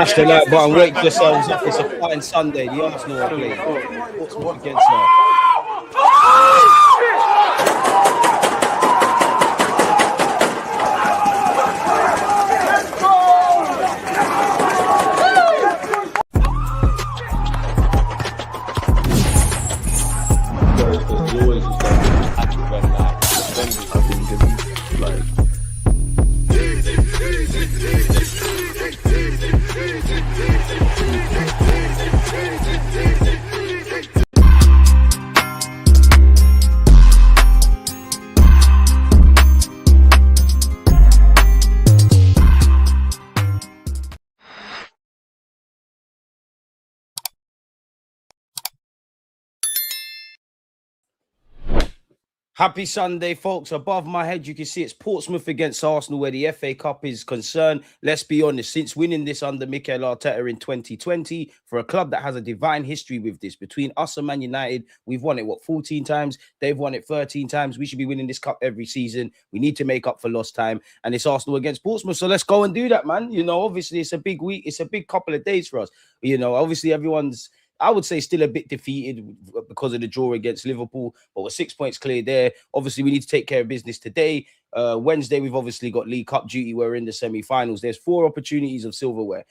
Smash the like button, wake yourselves up. It's a fine Sunday. The Arsenal are playing Portsmouth against Happy Sunday, folks. Above my head, you can see it's Portsmouth against Arsenal, where the FA Cup is concerned. Let's be honest, since winning this under Mikel Arteta in 2020, for a club that has a divine history with this, between us and Man United, we've won it, 14 times? They've won it 13 times. We should be winning this cup every season. We need to make up for lost time, and it's Arsenal against Portsmouth. So let's go and do that, man. You know, obviously, it's a big week. It's a big couple of days for us. You know, obviously, everyone's, I would say, still a bit defeated because of the draw against Liverpool, but we're 6 points clear there. Obviously, we need to take care of business today. Wednesday, we've obviously got League Cup duty. We're in the semi-finals. There's 4 opportunities of silverware.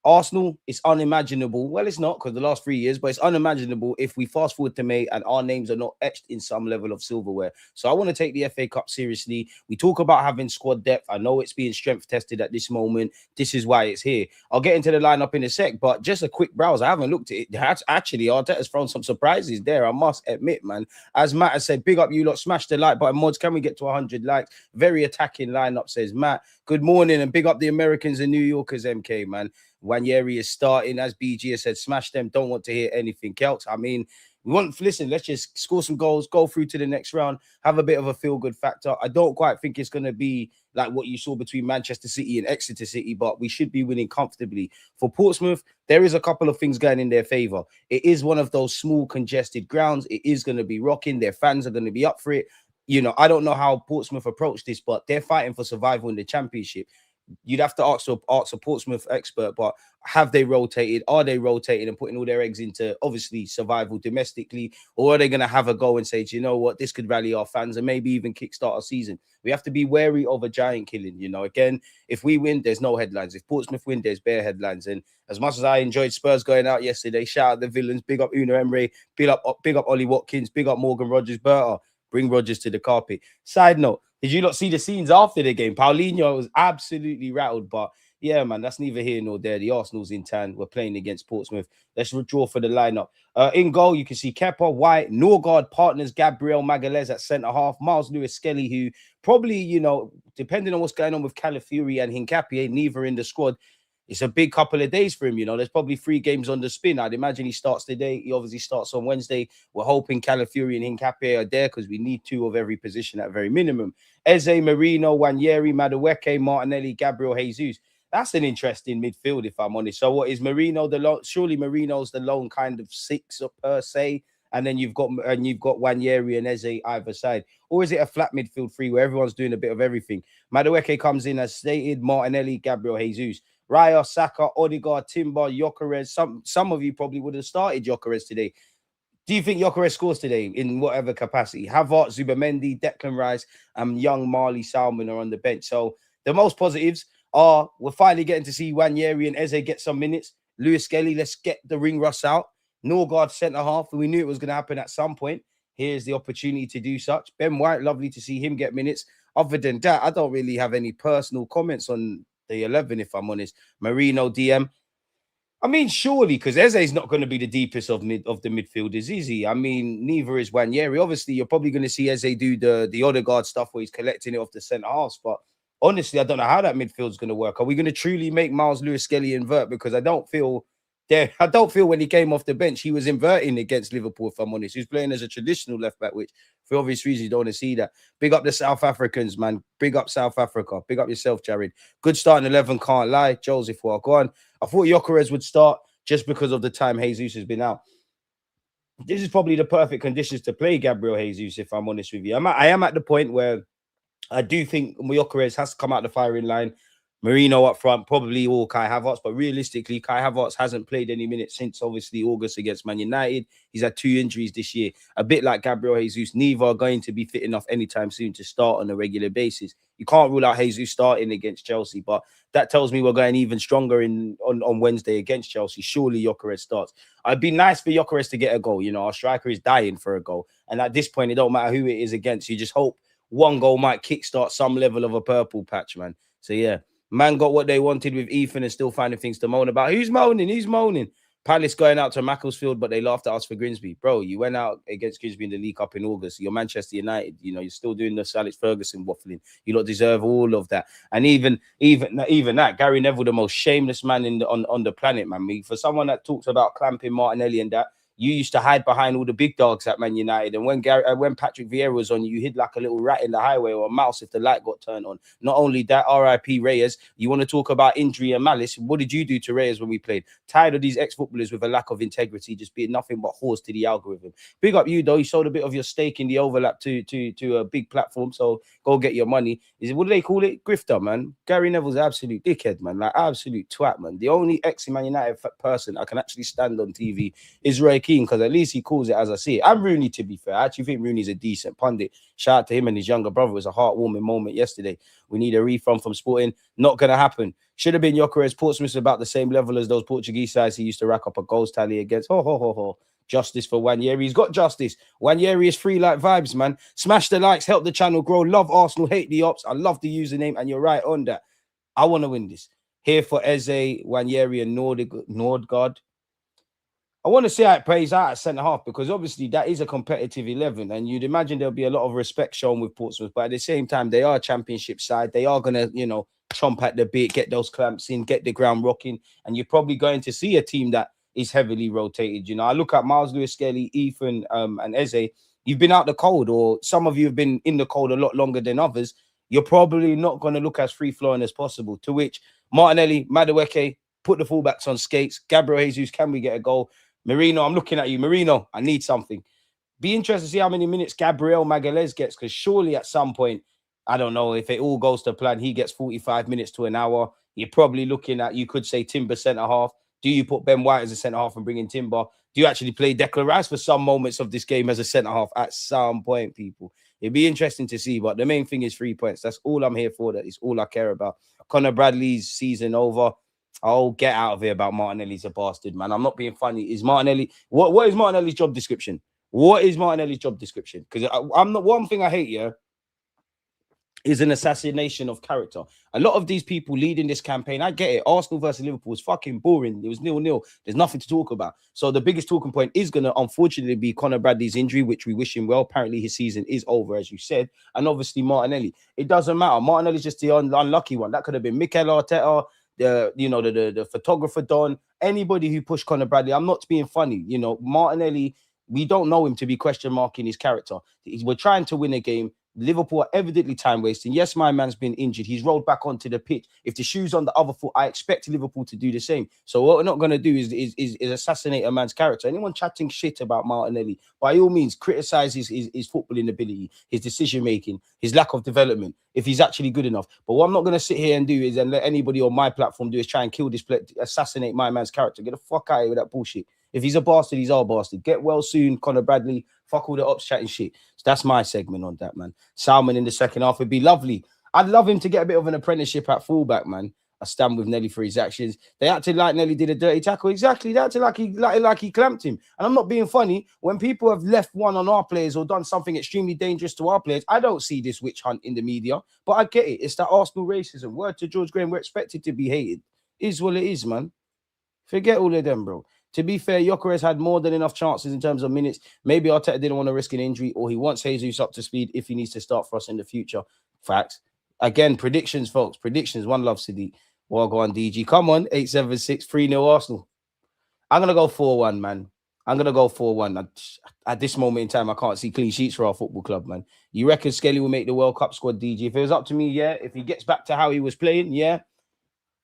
Arsenal, it's unimaginable. Well, it's not because the last 3 years, but it's unimaginable if we fast forward to May and our names are not etched in some level of silverware. So I want to take the FA Cup seriously. We talk about having squad depth. I know it's being strength tested at this moment. This is why it's here. I'll get into the lineup in a sec, but just a quick browse. I haven't looked at it. Actually, Arteta's thrown some surprises there, I must admit, man. As Matt has said, big up you lot. Smash the like button. Mods, can we get to 100 likes? Very attacking lineup, says Matt. Good morning, and big up the Americans and New Yorkers, MK, man. Wanyeri is starting, as BG has said. Smash them. Don't want to hear anything else. I mean, we want, listen, let's just score some goals, go through to the next round, have a bit of a feel-good factor. I don't quite think it's going to be like what you saw between Manchester City and Exeter City, but we should be winning comfortably. For Portsmouth, there is a couple of things going in their favour. It is one of those small, congested grounds. It is going to be rocking. Their fans are going to be up for it. You know, I don't know how Portsmouth approach this, but they're fighting for survival in the Championship. You'd have to ask a Portsmouth expert, but have they rotated? Are they rotating and putting all their eggs into, obviously, survival domestically? Or are they going to have a go and say, do you know what, this could rally our fans and maybe even kickstart our season? We have to be wary of a giant killing. You know, again, if we win, there's no headlines. If Portsmouth win, there's bare headlines. And as much as I enjoyed Spurs going out yesterday, shout out the villains, big up Una Emre, big up Ollie Watkins, big up Morgan Rogers, Berta. Bring Rogers to the carpet. Side note, did you not see the scenes after the game? Paulinho was absolutely rattled, but yeah, man, that's neither here nor there. The Arsenal's in town. We're playing against Portsmouth. Let's withdraw for the lineup. In goal, you can see Kepa, White, Norgard partners, Gabriel Magalhaes at centre-half, Miles Lewis-Skelly, who probably, you know, depending on what's going on with Calafiori and Hincapié, neither in the squad. It's a big couple of days for him, you know. There's probably 3 games on the spin. I'd imagine he starts today. He obviously starts on Wednesday. We're hoping Calafiori and Hincapié are there because we need 2 of every position at very minimum. Eze, Marino, Wanyeri, Madueke, Martinelli, Gabriel Jesus. That's an interesting midfield, if I'm honest. So what is Marino the lone? Surely Marino's the lone kind of 6 per se, and then you've got Wanyeri and Eze either side. Or is it a flat midfield 3 where everyone's doing a bit of everything? Madueke comes in as stated, Martinelli, Gabriel Jesus. Raya, Saka, Odegaard, Timber, Gyökeres. Some of you probably would have started Gyökeres today. Do you think Gyökeres scores today in whatever capacity? Havertz, Zubamendi, Declan Rice, and young Marley Salmon are on the bench. So the most positives are we're finally getting to see Wanyeri and Eze get some minutes. Lewis Skelly, let's get the ring rust out. Norgard centre-half. We knew it was going to happen at some point. Here's the opportunity to do such. Ben White, lovely to see him get minutes. Other than that, I don't really have any personal comments on the 11, if I'm honest. Marino, DM. I mean, surely, because Eze's not going to be the deepest of the midfielders, is he? I mean, neither is Wanyeri. Obviously, you're probably going to see Eze do the Odegaard stuff where he's collecting it off the centre halves. But honestly, I don't know how that midfield's going to work. Are we going to truly make Miles Lewis-Skelly invert? Because I don't feel when he came off the bench, he was inverting against Liverpool, if I'm honest. He was playing as a traditional left-back, which for obvious reasons you don't want to see that. Big up the South Africans, man. Big up South Africa. Big up yourself, Jared. Good starting 11, can't lie. Joseph, well, go on. I thought Gyökeres would start just because of the time Jesus has been out. This is probably the perfect conditions to play Gabriel Jesus, if I'm honest with you. I am at the point where I do think Gyökeres has to come out the firing line. Marino up front, probably all Kai Havertz, but realistically, Kai Havertz hasn't played any minutes since obviously August against Man United. He's had 2 injuries this year, a bit like Gabriel Jesus. Neither are going to be fit enough anytime soon to start on a regular basis. You can't rule out Jesus starting against Chelsea, but that tells me we're going even stronger on Wednesday against Chelsea. Surely Gyökeres starts. It'd be nice for Gyökeres to get a goal. You know, our striker is dying for a goal, and at this point, it don't matter who it is against. You just hope one goal might kickstart some level of a purple patch, man. So yeah. Man got what they wanted with Ethan and still finding things to moan about. Who's moaning? Who's moaning? Palace going out to Macclesfield, but they laughed at us for Grimsby. Bro, you went out against Grimsby in the League Cup in August. You're Manchester United. You know, you're still doing the Sir Alex Ferguson waffling. You don't deserve all of that. And even that, Gary Neville, the most shameless man on the planet, man. For someone that talks about clamping Martinelli and that, you used to hide behind all the big dogs at Man United. And when Patrick Vieira was on, you hid like a little rat in the highway or a mouse if the light got turned on. Not only that, R.I.P. Reyes. You want to talk about injury and malice? What did you do to Reyes when we played? Tired of these ex-footballers with a lack of integrity, just being nothing but horse to the algorithm. Big up you, though. You sold a bit of your stake in the overlap to a big platform, so go get your money. What do they call it? Grifter, man. Gary Neville's an absolute dickhead, man. Like, absolute twat, man. The only ex-Man United person I can actually stand on TV is Roy Keane, because at least he calls it as I see it. And Rooney, to be fair. I actually think Rooney's a decent pundit. Shout out to him and his younger brother. It was a heartwarming moment yesterday. We need a refund from Sporting. Not going to happen. Should have been Gyökeres. Portsmouth about the same level as those Portuguese sides he used to rack up a goals tally against. Ho, ho, ho, ho. Justice for Wanyeri. He's got justice. Wanyeri is free like vibes, man. Smash the likes. Help the channel grow. Love Arsenal. Hate the ops. I love the username. And you're right on that. I want to win this. Here for Eze, Wanyeri, and Nordgaard. I want to see how it plays out at centre-half, because obviously that is a competitive 11 and you'd imagine there'll be a lot of respect shown with Portsmouth, but at the same time, they are a championship side. They are going to, you know, chomp at the bit, get those clamps in, get the ground rocking, and you're probably going to see a team that is heavily rotated. You know, I look at Miles Lewis-Skelly, Ethan and Eze. You've been out the cold, or some of you have been in the cold a lot longer than others. You're probably not going to look as free-flowing as possible, to which Martinelli, Madueke, put the fullbacks on skates. Gabriel Jesus, can we get a goal? Marino, I'm looking at you. Marino, I need something. Be interested to see how many minutes Gabriel Magalhaes gets, because surely at some point, I don't know, if it all goes to plan, he gets 45 minutes to an hour. You're probably looking at, you could say, Timber centre-half. Do you put Ben White as a centre-half and bring in Timber? Do you actually play Declan Rice for some moments of this game as a centre-half at some point, people? It'd be interesting to see, but the main thing is 3 points. That's all I'm here for. That is all I care about. Conor Bradley's season over. Oh, get out of here about Martinelli's a bastard, man. I'm not being funny. Is Martinelli... What is Martinelli's job description? What is Martinelli's job description? Because I'm not... One thing I hate here is an assassination of character. A lot of these people leading this campaign, I get it. Arsenal versus Liverpool was fucking boring. It was 0-0. There's nothing to talk about. So the biggest talking point is going to, unfortunately, be Conor Bradley's injury, which we wish him well. Apparently, his season is over, as you said. And obviously, Martinelli. It doesn't matter. Martinelli's just the unlucky one. That could have been Mikel Arteta, the photographer Don, anybody who pushed Conor Bradley. I'm not being funny. You know, Martinelli, we don't know him to be question marking his character. We're trying to win a game. Liverpool are evidently time wasting. Yes, my man's been injured. He's rolled back onto the pitch. If the shoe's on the other foot, I expect Liverpool to do the same. So what we're not going to do is assassinate a man's character. Anyone chatting shit about Martinelli, by all means, criticize his footballing ability, his decision making, his lack of development, if he's actually good enough. But what I'm not going to sit here and do is, and let anybody on my platform do, is try and kill this player, assassinate my man's character. Get the fuck out of here with that bullshit. If he's a bastard, he's our bastard. Get well soon, Conor Bradley. Fuck all the ops chatting shit. So that's my segment on that, man. Salmon in the second half would be lovely. I'd love him to get a bit of an apprenticeship at fullback, man. I stand with Nelly for his actions. They acted like Nelly did a dirty tackle. Exactly. They acted like he clamped him. And I'm not being funny. When people have left one on our players or done something extremely dangerous to our players, I don't see this witch hunt in the media. But I get it. It's that Arsenal racism. Word to George Graham, we're expected to be hated. Is what it is, man. Forget all of them, bro. To be fair, Gyökeres had more than enough chances in terms of minutes. Maybe Arteta didn't want to risk an injury, or he wants Jesus up to speed if he needs to start for us in the future. Facts. Again, predictions, folks. Predictions. One love, Sadiq. Well, go on, DG. Come on. 876, 3-0 Arsenal. I'm going to go 4-1, man. I'm going to go 4-1. At this moment in time, I can't see clean sheets for our football club, man. You reckon Skelly will make the World Cup squad, DG? If it was up to me, yeah. If he gets back to how he was playing, yeah.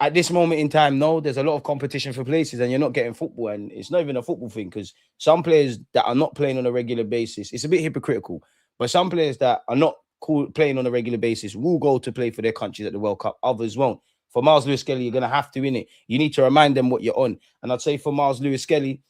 At this moment in time, no, there's a lot of competition for places and you're not getting football. And it's not even a football thing, because some players that are not playing on a regular basis, it's a bit hypocritical, but some players that are not playing on a regular basis will go to play for their countries at the World Cup. Others won't. For Miles Lewis-Skelly, you're going to have to, innit? You need to remind them what you're on. And I'd say for Miles Lewis-Skelly,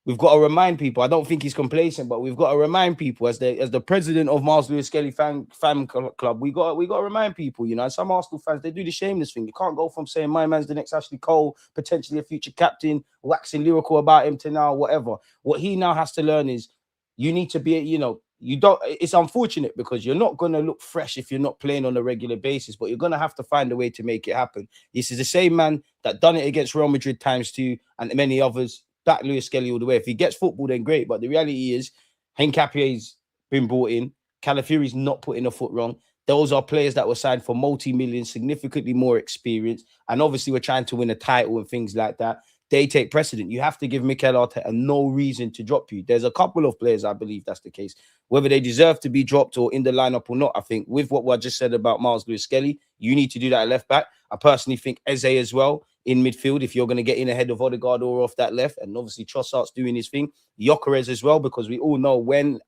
we've got to remind people. I don't think he's complacent, but we've got to remind people as the president of Miles Lewis-Skelly fan club. We got to remind people. You know, and some Arsenal fans, they do the shameless thing. You can't go from saying my man's the next Ashley Cole, potentially a future captain, waxing lyrical about him to now whatever. What he now has to learn is you need to be, you know, you don't. It's unfortunate because you're not going to look fresh if you're not playing on a regular basis, but you're going to have to find a way to make it happen. This is the same man that done it against Real Madrid ×2 and many others. Back Lewis-Skelly all the way. If he gets football, then great. But the reality is, Hincapie's been brought in. Calafiori's not putting a foot wrong. Those are players that were signed for multi-millions, significantly more experience. And obviously, we're trying to win a title and things like that. They take precedent. You have to give Mikel Arteta no reason to drop you. There's a couple of players, I believe that's the case. Whether they deserve to be dropped or in the lineup or not, I think with what I just said about Miles Lewis-Skelly, you need to do that at left back. I personally think Eze as well in midfield, if you're going to get in ahead of Odegaard or off that left. And obviously Trossard's doing his thing. Gyökeres as well, because we all know when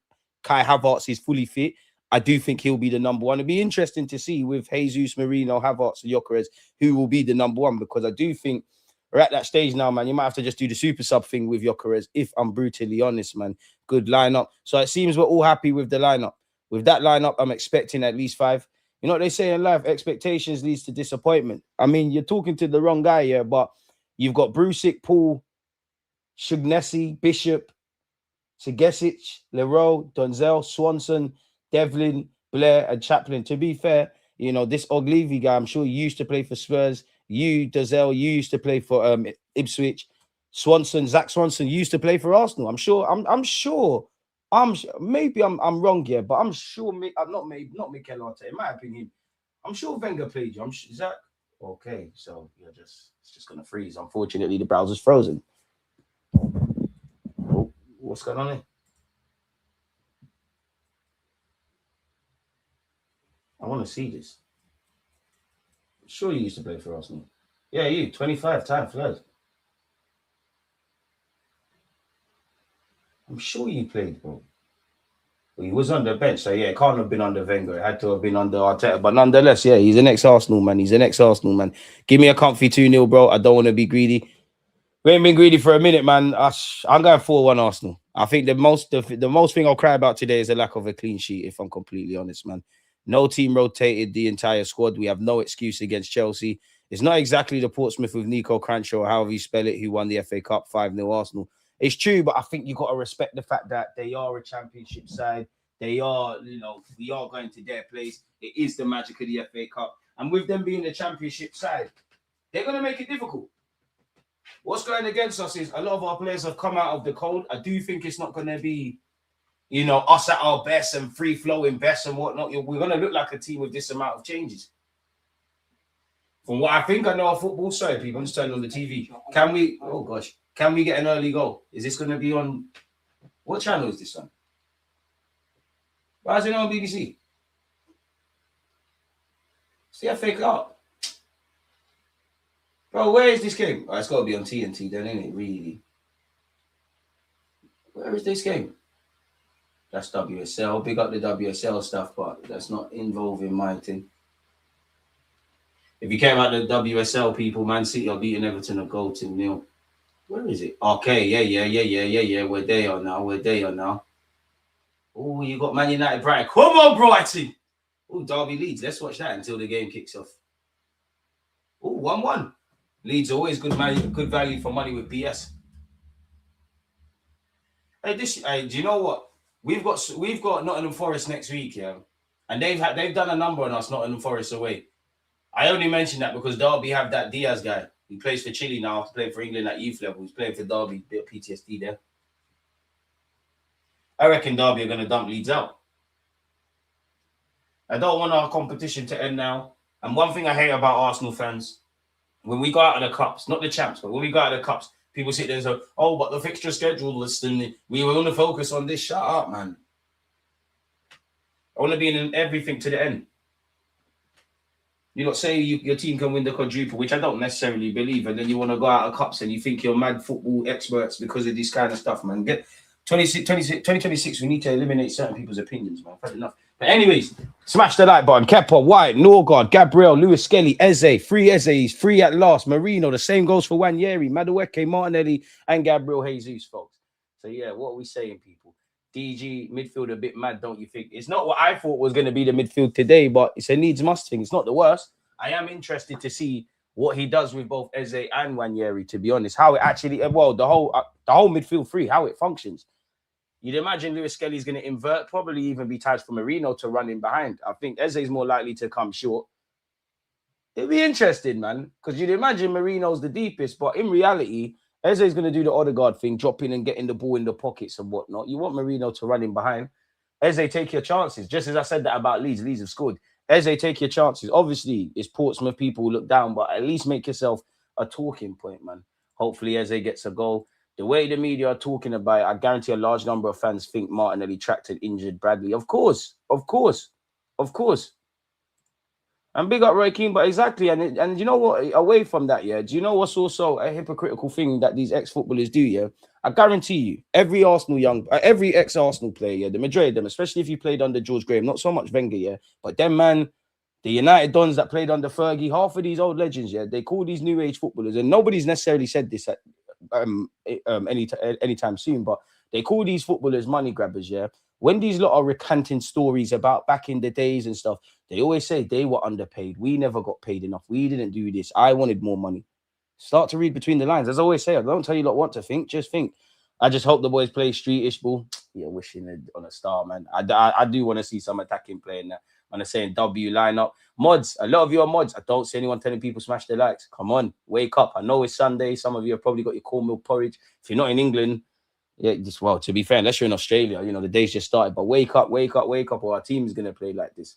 Kai Havertz is fully fit, I do think he'll be the number one. It'd be interesting to see with Jesus, Marino, Havertz, and Gyökeres who will be the number one, because I do think we're at that stage now, man. You might have to just do the super sub thing with Gyökeres, if I'm brutally honest, man. Good lineup. So it seems we're all happy with the lineup. With that lineup, I'm expecting at least 5. You know what they say in life? Expectations leads to disappointment. I mean, you're talking to the wrong guy here, but you've got Brusic, Paul, Shugnessy, Bishop, Segesic, Leroy, Donzel, Swanson, Devlin, Blair, and Chaplin. To be fair, you know, this Oglivi guy, I'm sure you used to play for Spurs. You, Donzel, you used to play for Ipswich. Zach Swanson used to play for Arsenal. I'm sure. Maybe I'm wrong here, but I'm sure. Not Mikel Arteta. In my opinion, I'm sure Wenger played you. Is that okay? So it's just gonna freeze. Unfortunately, the browser's frozen. Oh, what's going on here? I want to see this. I'm sure you used to play for Arsenal. Yeah, you 25 time flies. I'm sure you played, bro. Well, he was on the bench, so yeah, it can't have been under Wenger. It had to have been under Arteta. But nonetheless, yeah, he's an ex-Arsenal man. Give me a comfy 2-0, bro. I don't want to be greedy. We ain't been greedy for a minute, man. I'm going 4-1 Arsenal. I think the most thing I'll cry about today is the lack of a clean sheet, if I'm completely honest, man. No team rotated the entire squad. We have no excuse against Chelsea. It's not exactly the Portsmouth with Nico Cranshaw, or however you spell it, who won the FA Cup 5-0 Arsenal. It's true, but I think you've got to respect the fact that they are a championship side. They are, we are going to their place. It is the magic of the FA Cup. And with them being the championship side, they're going to make it difficult. What's going against us is a lot of our players have come out of the cold. I do think it's not going to be, us at our best and free-flowing best and whatnot. We're going to look like a team with this amount of changes. From what I think I know of football, sorry, people, I'm just turning on the TV. Can we get an early goal? Is this going to be on, what channel is this on? Why is it on BBC? It's the FA Cup. Bro, where is this game? Oh, it's got to be on TNT then, isn't it, really? Where is this game? That's WSL. Big up the WSL stuff, but that's not involving my thing. If you care about the WSL people, Man City are beating Everton a goal to 0. Where is it? Okay, yeah. Where they are now. Oh, you got Man United Brighton. Come on, Brighton. Oh, Derby Leeds. Let's watch that until the game kicks off. Oh, 1-1. Leeds always good value for money with BS. Hey, do you know what? We've got Nottingham Forest next week, yeah, and they've done a number on us, Nottingham Forest away. I only mentioned that because Derby have that Diaz guy. He plays for Chile now after playing for England at youth level. He's playing for Derby, bit of PTSD there. I reckon Derby are going to dump Leeds out. I don't want our competition to end now. And one thing I hate about Arsenal fans, when we go out of the cups, not the champs, but when we go out of the cups, people sit there and say, oh, but the fixture schedule list, and we were going to focus on this. Shut up, man. I want to be in everything to the end. You know, say your team can win the quadruple, which I don't necessarily believe, and then you want to go out of cups and you think you're mad football experts because of this kind of stuff, man. 2026, we need to eliminate certain people's opinions, man. I've had enough. But anyways, smash the like button. Kepa, White, Norgard, Gabriel, Lewis Skelly, Eze, free Eze's, free at last. Marino, the same goes for Wanyeri, Madueke, Martinelli, and Gabriel Jesus, folks. So yeah, what are we saying, people? DG midfield a bit mad, don't you think? It's not what I thought was going to be the midfield today, but it's a needs must thing. It's not the worst. I am interested to see what he does with both Eze and Wanyeri, to be honest. How it actually, well, the whole midfield three, how it functions. You'd imagine Lewis Skelly's going to invert, probably even be tied for Marino to run in behind. I think Eze's more likely to come short. It'd be interesting, man, because you'd imagine Marino's the deepest, but in reality, Eze's going to do the Odegaard thing, dropping and getting the ball in the pockets and whatnot. You want Marino to run in behind. Eze, take your chances. Just as I said that about Leeds. Leeds have scored. Eze, take your chances. Obviously, it's Portsmouth, people look down, but at least make yourself a talking point, man. Hopefully, Eze gets a goal. The way the media are talking about it, I guarantee a large number of fans think Martinelli tracked and injured Bradley. Of course. And big up Roy Keane, but exactly. And you know what? Away from that, yeah, do you know what's also a hypocritical thing that these ex-footballers do, yeah? I guarantee you, every ex-Arsenal player, yeah, the majority of them, especially if you played under George Graham, not so much Wenger, yeah, but them, man, the United Dons that played under Fergie, half of these old legends, yeah, they call these new age footballers, and nobody's necessarily said this at anytime soon, but they call these footballers money grabbers, yeah. When these lot are recanting stories about back in the days and stuff, they always say they were underpaid. We never got paid enough. We didn't do this. I wanted more money. Start to read between the lines. As I always say, I don't tell you lot what to think. Just think. I just hope the boys play streetish ball. Yeah, wishing it on a star, man. I do want to see some attacking playing that. I'm saying W lineup. Mods, a lot of you are mods. I don't see anyone telling people smash their likes. Come on, wake up. I know it's Sunday. Some of you have probably got your cornmeal porridge. If you're not in England, yeah, just, well, to be fair, unless you're in Australia, you know, the day's just started. But wake up, or our team is going to play like this.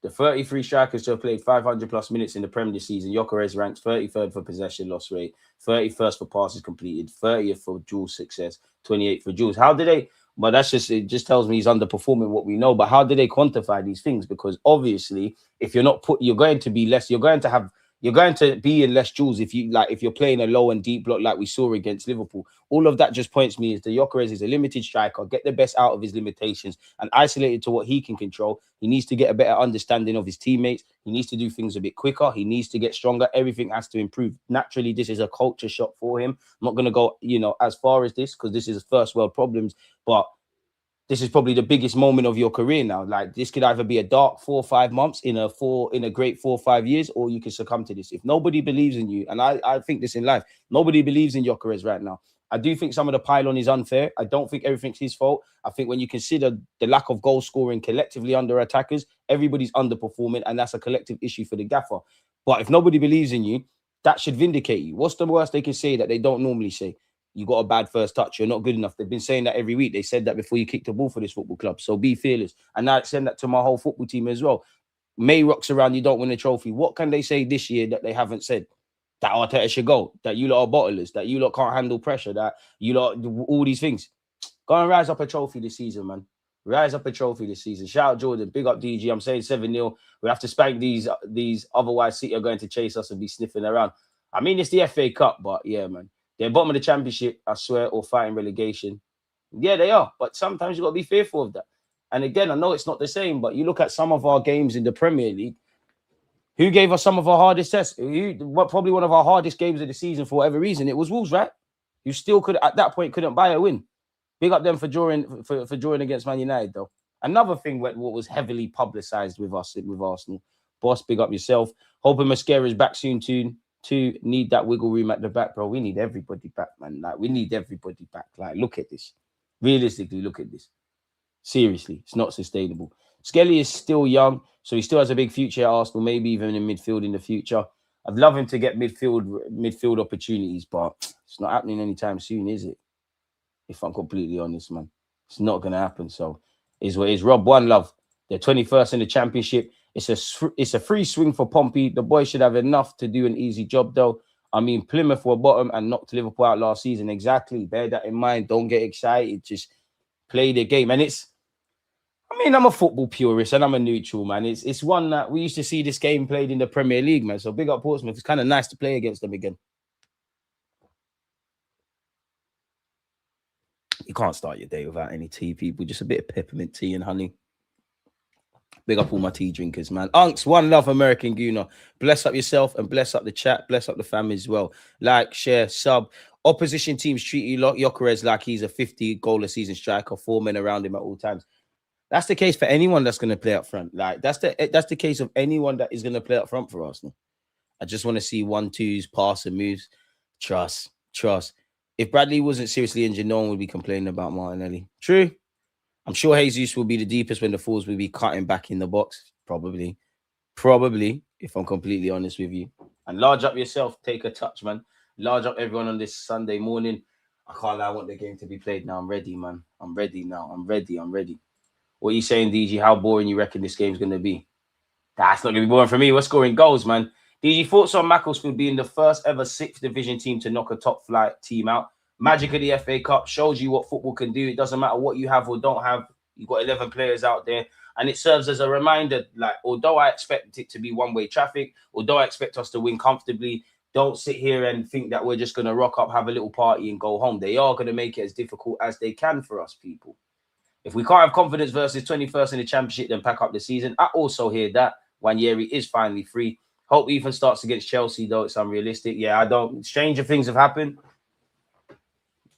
The 33 strikers to have played 500 plus minutes in the Premier this season. Gyökeres ranked 33rd for possession loss rate, 31st for passes completed, 30th for dual success, 28th for duels. How did they? But that's just, it just tells me he's underperforming what we know. But how do they quantify these things? Because obviously, if you're not you're going to be less, you're going to be in less duels if you're playing a low and deep block like we saw against Liverpool. All of that just points me is the Gyökeres is a limited striker. Get the best out of his limitations and isolate it to what he can control. He needs to get a better understanding of his teammates. He needs to do things a bit quicker. He needs to get stronger. Everything has to improve. Naturally, this is a culture shock for him. I'm not going to go, as far as this because this is first world problems, but this is probably the biggest moment of your career now. Like, this could either be a dark 4 or 5 months in a great 4 or 5 years, or you can succumb to this. If nobody believes in you, and I think this in life, nobody believes in Gyökeres right now. I do think some of the pylon is unfair. I don't think everything's his fault. I think when you consider the lack of goal scoring collectively under attackers, everybody's underperforming, and that's a collective issue for the gaffer. But if nobody believes in you, that should vindicate you. What's the worst they can say that they don't normally say? You got a bad first touch. You're not good enough. They've been saying that every week. They said that before you kicked the ball for this football club. So be fearless. And I send that to my whole football team as well. May rocks around, you don't win a trophy. What can they say this year that they haven't said? That Arteta should go. That you lot are bottlers. That you lot can't handle pressure. That you lot, all these things. Go and rise up a trophy this season, man. Rise up a trophy this season. Shout out Jordan. Big up DG. I'm saying 7-0. We have to spank these. Otherwise, City are going to chase us and be sniffing around. I mean, it's the FA Cup, but yeah, man. They're bottom of the championship, I swear, or fighting relegation. Yeah, they are. But sometimes you've got to be fearful of that. And again, I know it's not the same, but you look at some of our games in the Premier League. Who gave us some of our hardest tests? Probably one of our hardest games of the season for whatever reason. It was Wolves, right? You still could, at that point, couldn't buy a win. Big up them for drawing against Man United, though. Another thing what was heavily publicised with us, with Arsenal. Boss, big up yourself. Hoping Mascara's back soon, too. Need that wiggle room at the back, bro. We need everybody back, man. Like, we need everybody back. Like, look at this. Realistically, look at this. Seriously, it's not sustainable. Skelly is still young, so he still has a big future at Arsenal, maybe even in midfield in the future. I'd love him to get midfield opportunities, but it's not happening anytime soon, is it? If I'm completely honest, man. It's not going to happen. So, is what is. Rob, one love. They're 21st in the championship. It's a free swing for Pompey. The boys should have enough to do an easy job, though. I mean, Plymouth were bottom and knocked Liverpool out last season. Exactly. Bear that in mind. Don't get excited. Just play the game. And I'm a football purist and I'm a neutral, man. It's one that we used to see this game played in the Premier League, man. So big up Portsmouth. It's kind of nice to play against them again. You can't start your day without any tea, people. Just a bit of peppermint tea and honey. Big up all my tea drinkers, man. Unks, one love, American Gooner. Bless up yourself and bless up the chat. Bless up the family as well. Like, share, sub. Opposition teams treat you Gyökeres like he's a 50-goal a season striker, 4 men around him at all times. That's the case for anyone that's going to play up front. Like, that's the case of anyone that is going to play up front for Arsenal. I just want to see 1-2s, pass and moves. Trust. If Bradley wasn't seriously injured, no one would be complaining about Martinelli. True. I'm sure Jesus will be the deepest when the forwards will be cutting back in the box. Probably, if I'm completely honest with you. And large up yourself. Take a touch, man. Large up everyone on this Sunday morning. I can't lie. I want the game to be played now. I'm ready, man. I'm ready now. I'm ready. What are you saying, DG? How boring you reckon this game's going to be? That's not going to be boring for me. We're scoring goals, man. DG, thoughts on Macclesfield being the first ever 6th division team to knock a top flight team out? Magic of the FA Cup shows you what football can do. It doesn't matter what you have or don't have. You've got 11 players out there. And it serves as a reminder, like, although I expect it to be one-way traffic, although I expect us to win comfortably, don't sit here and think that we're just going to rock up, have a little party and go home. They are going to make it as difficult as they can for us, people. If we can't have confidence versus 21st in the Championship, then pack up the season. I also hear that Wanyeri is finally free. Hope Ethan starts against Chelsea, though it's unrealistic. Yeah, I don't. Stranger things have happened.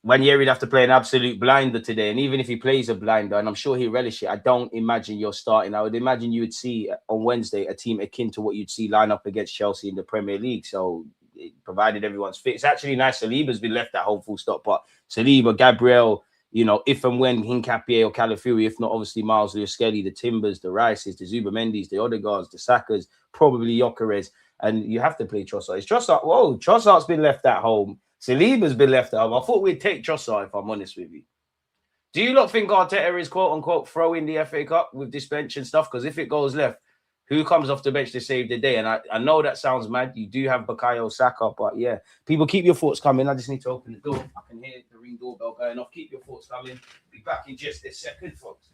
Wanyeri'd have to play an absolute blinder today. And even if he plays a blinder, and I'm sure he'll relish it, I don't imagine you're starting. I would imagine you would see on Wednesday a team akin to what you'd see line up against Chelsea in the Premier League. So, provided everyone's fit. It's actually nice. Saliba's been left at home full stop. But Saliba, Gabriel, you know, if and when Hincapié or Calafiori, if not obviously Miles Lewis-Skelly, the Timbers, the Rices, the Zubamendis, the Odegaards, the Sakas, probably Gyökeres, and you have to play Trossard. Trossard's been left at home. Saliba's been left at home. I thought we'd take Trossard, if I'm honest with you. Do you not think Arteta is quote-unquote throwing the FA Cup with this bench and stuff? Because if it goes left, who comes off the bench to save the day? And I know that sounds mad. You do have Bukayo Saka, but yeah. People, keep your thoughts coming. I just need to open the door. I can hear the ring doorbell going off. Keep your thoughts coming. Be back in just a second, folks.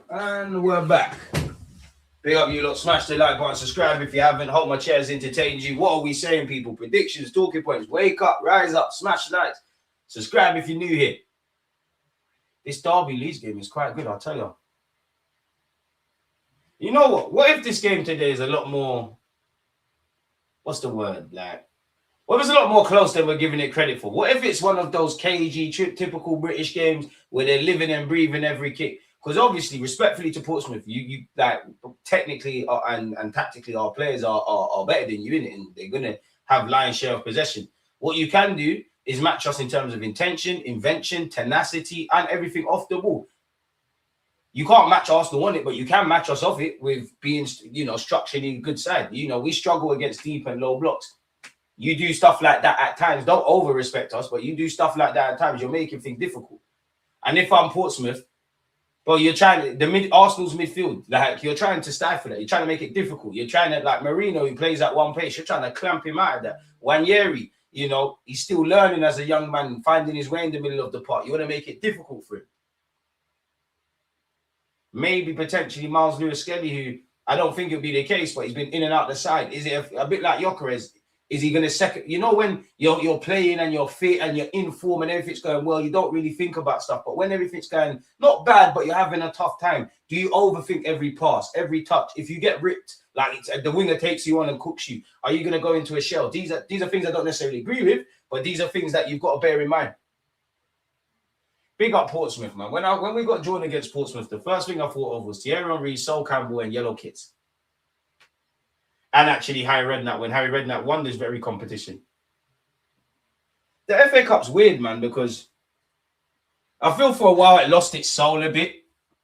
And we're back. Big up you lot. Smash the like button. Subscribe if you haven't. Hope my chair's entertained you. What are we saying, people? Predictions, talking points. Wake up, rise up, smash the likes. Subscribe if you're new here. This Derby Leeds game is quite good, I'll tell you. You know what? What if this game today is a lot more... What's the word? Like, what if it's a lot more close than we're giving it credit for? What if it's one of those cagey, typical British games where they're living and breathing every kick? Because obviously, respectfully to Portsmouth, you like technically and tactically, our players are better than you in it, and they're gonna have lion's share of possession. What you can do is match us in terms of intention, invention, tenacity, and everything off the ball. You can't match Arsenal on it, but you can match us off it with being, structurally good side. We struggle against deep and low blocks. You do stuff like that at times. Don't over-respect us, but you do stuff like that at times. You're making things difficult. And if I'm Portsmouth, bro, you're trying to, Arsenal's midfield, like, you're trying to stifle it. You're trying to make it difficult. You're trying to, like Marino, who plays at one place, you're trying to clamp him out of that. Wanyeri, he's still learning as a young man, finding his way in the middle of the park. You want to make it difficult for him. Maybe potentially Miles Lewis-Skelly, who I don't think it'll be the case, but he's been in and out the side. Is it a bit like Gyökeres? Is he going to second? When you're playing and you're fit and you're in form and everything's going well, you don't really think about stuff. But when everything's going not bad, but you're having a tough time, do you overthink every pass, every touch? If you get ripped, like the winger takes you on and cooks you, are you going to go into a shell? These are things I don't necessarily agree with, but these are things that you've got to bear in mind. Big up Portsmouth, man. When we got drawn against Portsmouth, the first thing I thought of was Thierry Henry, Sol Campbell, and yellow kits. And actually Harry Redknapp, when Harry Redknapp won this very competition. The FA Cup's weird, man, because I feel for a while it lost its soul a bit.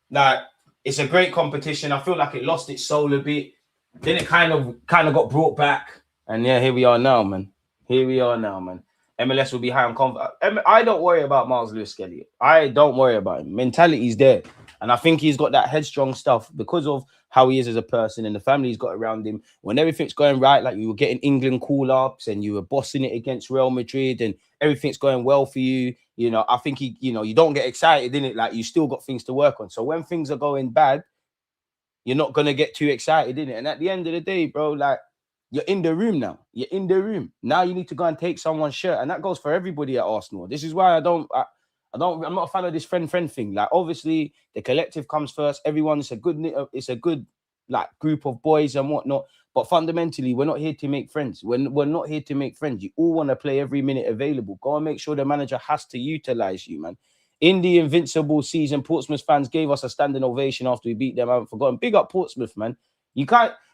Like, it's a great competition. I feel like it lost its soul a bit. Then it kind of got brought back. And yeah, here we are now, man. MLS will be high on confidence. I don't worry about Miles Lewis-Skelly. I don't worry about him. Mentality's there. And I think he's got that headstrong stuff because of how he is as a person and the family he's got around him. When everything's going right, like you were getting England call-ups and you were bossing it against Real Madrid and everything's going well for you, I think you don't get excited, innit? Like, you still got things to work on. So when things are going bad, you're not going to get too excited, innit? And at the end of the day, bro, like, you're in the room now. You're in the room. Now you need to go and take someone's shirt. And that goes for everybody at Arsenal. This is why I'm not a fan of this friend thing. Like, obviously the collective comes first. It's a good like group of boys and whatnot. But fundamentally, we're not here to make friends. We're not here to make friends. You all want to play every minute available. Go and make sure the manager has to utilize you, man. In the invincible season, Portsmouth fans gave us a standing ovation after we beat them. I haven't forgotten. Big up Portsmouth, man.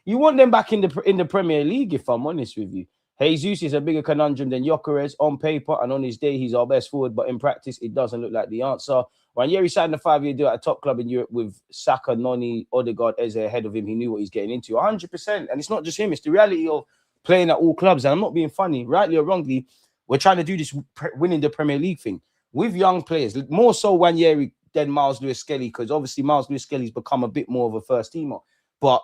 You want them back in the Premier League, if I'm honest with you. Jesus is a bigger conundrum than Gyökeres. On paper and on his day, he's our best forward, but in practice, it doesn't look like the answer. Ranieri signed a 5-year deal at a top club in Europe with Saka, Noni, Odegaard, Eze ahead of him. He knew what he's getting into, 100%. And it's not just him. It's the reality of playing at all clubs. And I'm not being funny. Rightly or wrongly, we're trying to do this winning the Premier League thing with young players. More so Ranieri than Miles Lewis-Skelly, because obviously Miles Lewis-Skelly's become a bit more of a first-teamer. But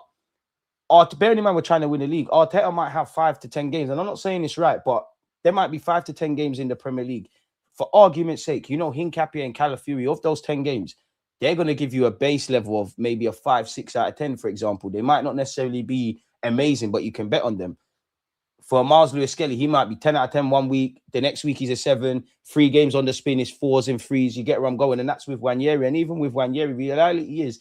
bearing in mind we're trying to win the league, Arteta might have 5 to 10 games. And I'm not saying it's right, but there might be 5 to 10 games in the Premier League. For argument's sake, Hincapié and Calafiori, of those 10 games, they're going to give you a base level of maybe a 5, 6 out of 10, for example. They might not necessarily be amazing, but you can bet on them. For Miles Lewis-Skelly, he might be 10 out of 10 one week. The next week, he's a 7. 3 games on the spin is 4s and 3s. You get where I'm going. And that's with Ranieri. And even with Ranieri, the reality is,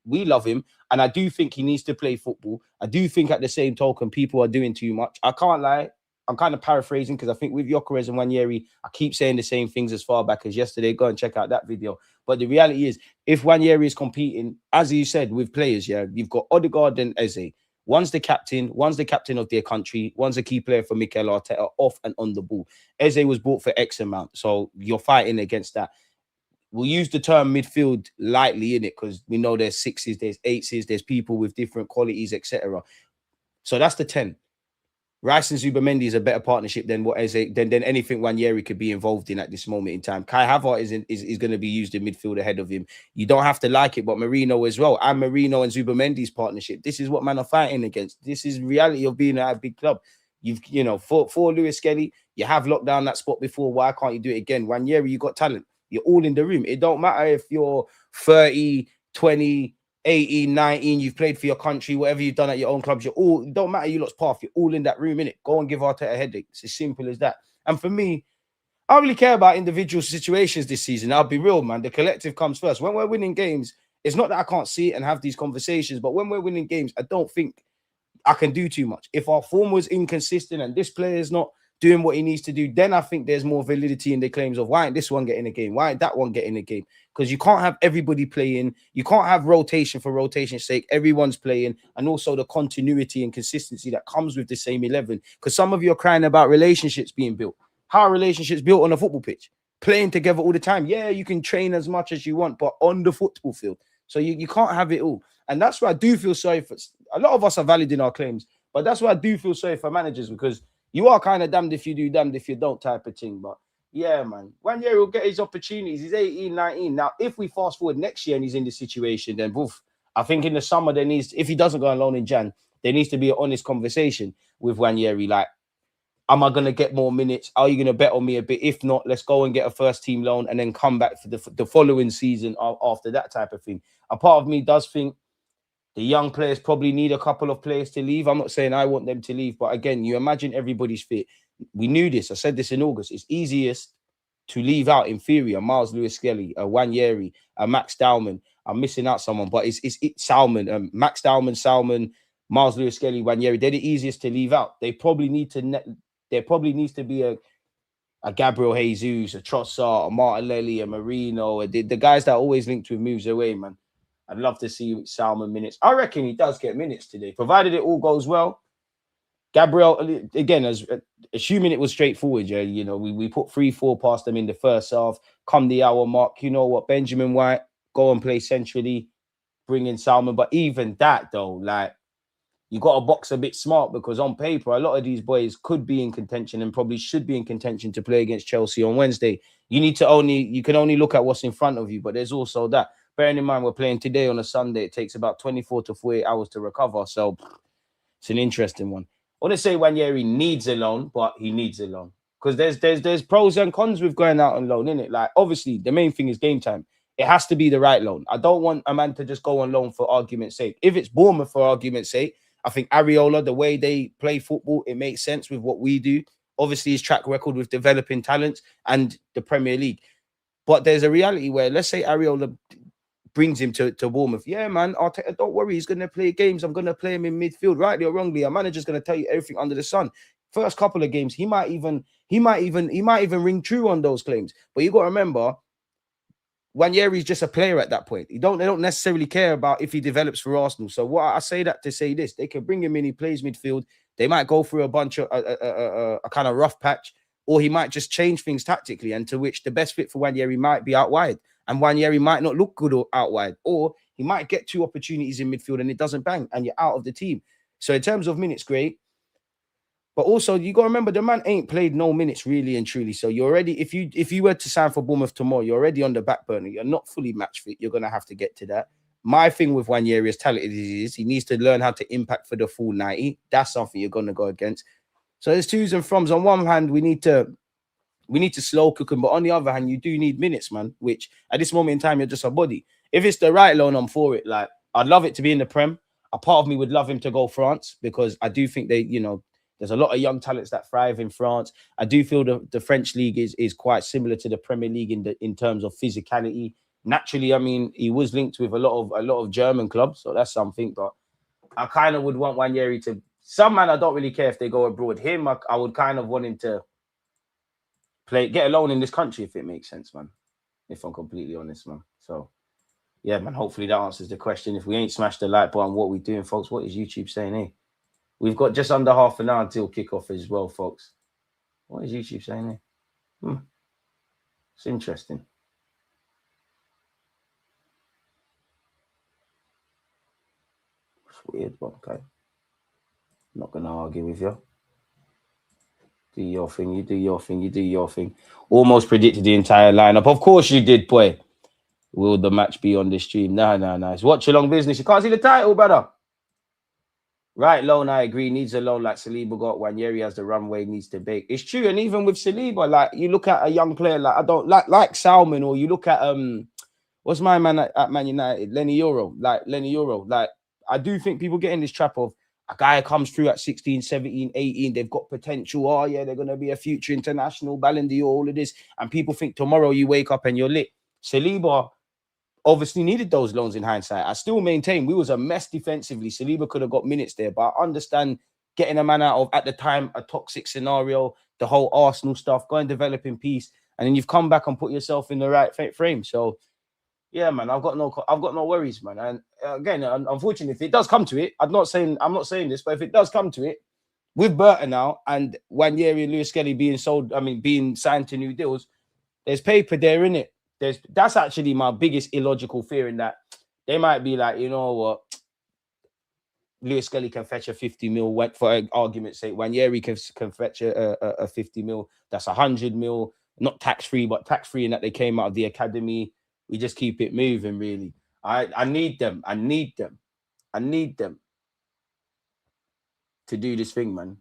we love him, and I do think he needs to play football. I do think at the same token, people are doing too much. I can't lie. I'm kind of paraphrasing because I think with Gyökeres and Ranieri, I keep saying the same things as far back as yesterday. Go and check out that video. But the reality is, if Ranieri is competing, as you said, with players, yeah, you've got Odegaard and Eze. One's the captain of their country. One's a key player for Mikel Arteta, off and on the ball. Eze was bought for X amount, so you're fighting against that. We'll use the term midfield lightly in it because we know there's 6s, there's 8s, there's people with different qualities, etc. So that's the 10. Rice and Zubimendi is a better partnership than than anything Ranieri could be involved in at this moment in time. Kai Havertz is going to be used in midfield ahead of him. You don't have to like it, but Marino as well. And Marino and Zubimendi's partnership. This is what man are fighting against. This is reality of being at a big club. For Lewis-Skelly, you have locked down that spot before. Why can't you do it again? Ranieri, you got talent. You're all in the room. It don't matter if you're 30, 20, 18, 19, you've played for your country, whatever you've done at your own clubs, it don't matter you lot's path. You're all in that room, innit? Go and give Arteta a headache. It's as simple as that. And for me, I don't really care about individual situations this season. I'll be real, man. The collective comes first. When we're winning games, it's not that I can't see it and have these conversations, but when we're winning games, I don't think I can do too much. If our form was inconsistent and this player is not doing what he needs to do, then I think there's more validity in the claims of why ain't this one getting a game? Why ain't that one getting a game? Because you can't have everybody playing. You can't have rotation for rotation's sake. Everyone's playing. And also the continuity and consistency that comes with the same 11. Because some of you are crying about relationships being built. how a relationship's built on a football pitch, playing together all the time. Yeah, you can train as much as you want, but on the football field. So you can't have it all. And that's why I do feel sorry for, a lot of us are valid in our claims, but that's why I do feel sorry for managers, because you are kind of damned if you do, damned if you don't type of thing. But yeah, man, 1 year he'll get his opportunities. He's 18, 19. Now, if we fast forward next year and he's in this situation, then woof, I think in the summer there needs, if he doesn't go on loan in Jan, there needs to be an honest conversation with Wanyeri. Like, am I going to get more minutes? Are you going to bet on me a bit? If not, let's go and get a first team loan and then come back for the following season after that type of thing. A part of me does think the young players probably need a couple of players to leave. I'm not saying I want them to leave, but again, you imagine everybody's fit. We knew this. I said this in August. It's easiest to leave out, in theory, a Miles Lewis-Skelly, a Wanyeri, a Max Dowman. I'm missing out someone, but it's Salmon, Max Dowman, Salmon, Miles Lewis-Skelly, Wanyeri. They're the easiest to leave out. They probably need to. There probably needs to be a Gabriel Jesus, a Trossard, a Martinelli, a Marino, the guys that are always linked with moves away, man. I'd love to see Salmon minutes. I reckon he does get minutes today, provided it all goes well. Gabriel, again, assuming it was straightforward, yeah, you know, we put 3-4 past them in the first half. Come the hour mark, you know what, Benjamin White, go and play centrally, bring in Salmon. But even that, though, like, you got to box a bit smart, because on paper, a lot of these boys could be in contention and probably should be in contention to play against Chelsea on Wednesday. You can only look at what's in front of you, but there's also that. Bearing in mind, we're playing today on a Sunday. It takes about 24 to 48 hours to recover. So it's an interesting one. I want to say Wanyeri needs a loan, but he needs a loan, because there's pros and cons with going out on loan, innit? Like, obviously, the main thing is game time. It has to be the right loan. I don't want a man to just go on loan for argument's sake. If it's Bournemouth for argument's sake, I think Areola, the way they play football, it makes sense with what we do. Obviously, his track record with developing talents and the Premier League. But there's a reality where, let's say Areola brings him to Bournemouth. Yeah, man, don't worry, he's going to play games. I'm going to play him in midfield, rightly or wrongly. Our manager's going to tell you everything under the sun. First couple of games, he might even ring true on those claims. But you got to remember, Wanyeri's just a player at that point. They don't necessarily care about if he develops for Arsenal. So what I say that to say this, they can bring him in, he plays midfield. They might go through a bunch of a kind of rough patch, or he might just change things tactically, and to which the best fit for Wanyeri might be out wide. And Wanyeri might not look good out wide, or he might get 2 opportunities in midfield and it doesn't bang and you're out of the team. So in terms of minutes, great. But also, you got to remember, the man ain't played no minutes really and truly. So you're already, if you were to sign for Bournemouth tomorrow, you're already on the back burner. You're not fully match fit. You're going to have to get to that. My thing with Wanyeri, as talented as he is, he needs to learn how to impact for the full 90. That's something you're going to go against. So there's twos and froms. On one hand, we need to slow cook him, but on the other hand, you do need minutes, man, which at this moment in time, you're just a body. If it's the right loan, I'm for it. Like, I'd love it to be in the Prem. A part of me would love him to go France, because I do think there's a lot of young talents that thrive in France. I do feel the French league is quite similar to the Premier League in terms of physicality. Naturally, I mean, he was linked with a lot of German clubs, so that's something. But I kind of would want Wanyeri to, some man, I don't really care if they go abroad. Him, I would kind of want him to get a loan in this country, if it makes sense, man. If I'm completely honest, man. So yeah, man, hopefully that answers the question. If we ain't smashed the like button, what we doing, folks? What is YouTube saying here? We've got just under half an hour until kickoff as well, folks. What is YouTube saying here? It's interesting. It's weird, but okay. I'm not going to argue with you. Do your thing, you do your thing, you do your thing. Almost predicted the entire lineup. Of course you did, boy. Will the match be on the stream? No. It's watch along business. You can't see the title, brother. Right, loan, I agree. Needs a loan like Saliba got. Wanyeri has the runway, needs to bake. It's true. And even with Saliba, like, you look at a young player like, I don't like Salmon, or you look at what's my man at Man United? Lenny Euro. Like, I do think people get in this trap of a guy comes through at 16, 17, 18. They've got potential. Oh, yeah, they're going to be a future international, Ballon d'Or, all of this. And people think tomorrow you wake up and you're lit. Saliba obviously needed those loans in hindsight. I still maintain we was a mess defensively. Saliba could have got minutes there, but I understand getting a man out of, at the time, a toxic scenario, the whole Arsenal stuff, go and develop in peace, and then you've come back and put yourself in the right frame. So yeah, man, I've got no worries, man. And again, unfortunately, if it does come to it, I'm not saying this, but if it does come to it, with Burton now and Wanyeri and Lewis Skelly being sold, being signed to new deals, there's paper there, in it. That's actually my biggest illogical fear, in that they might be like, you know what, Lewis Skelly can fetch a 50 mil, for argument's sake. Wanyeri can fetch a 50 mil. That's 100 mil, not tax-free, but tax-free in that they came out of the academy. We just keep it moving, really. I need them. I need them to do this thing, man.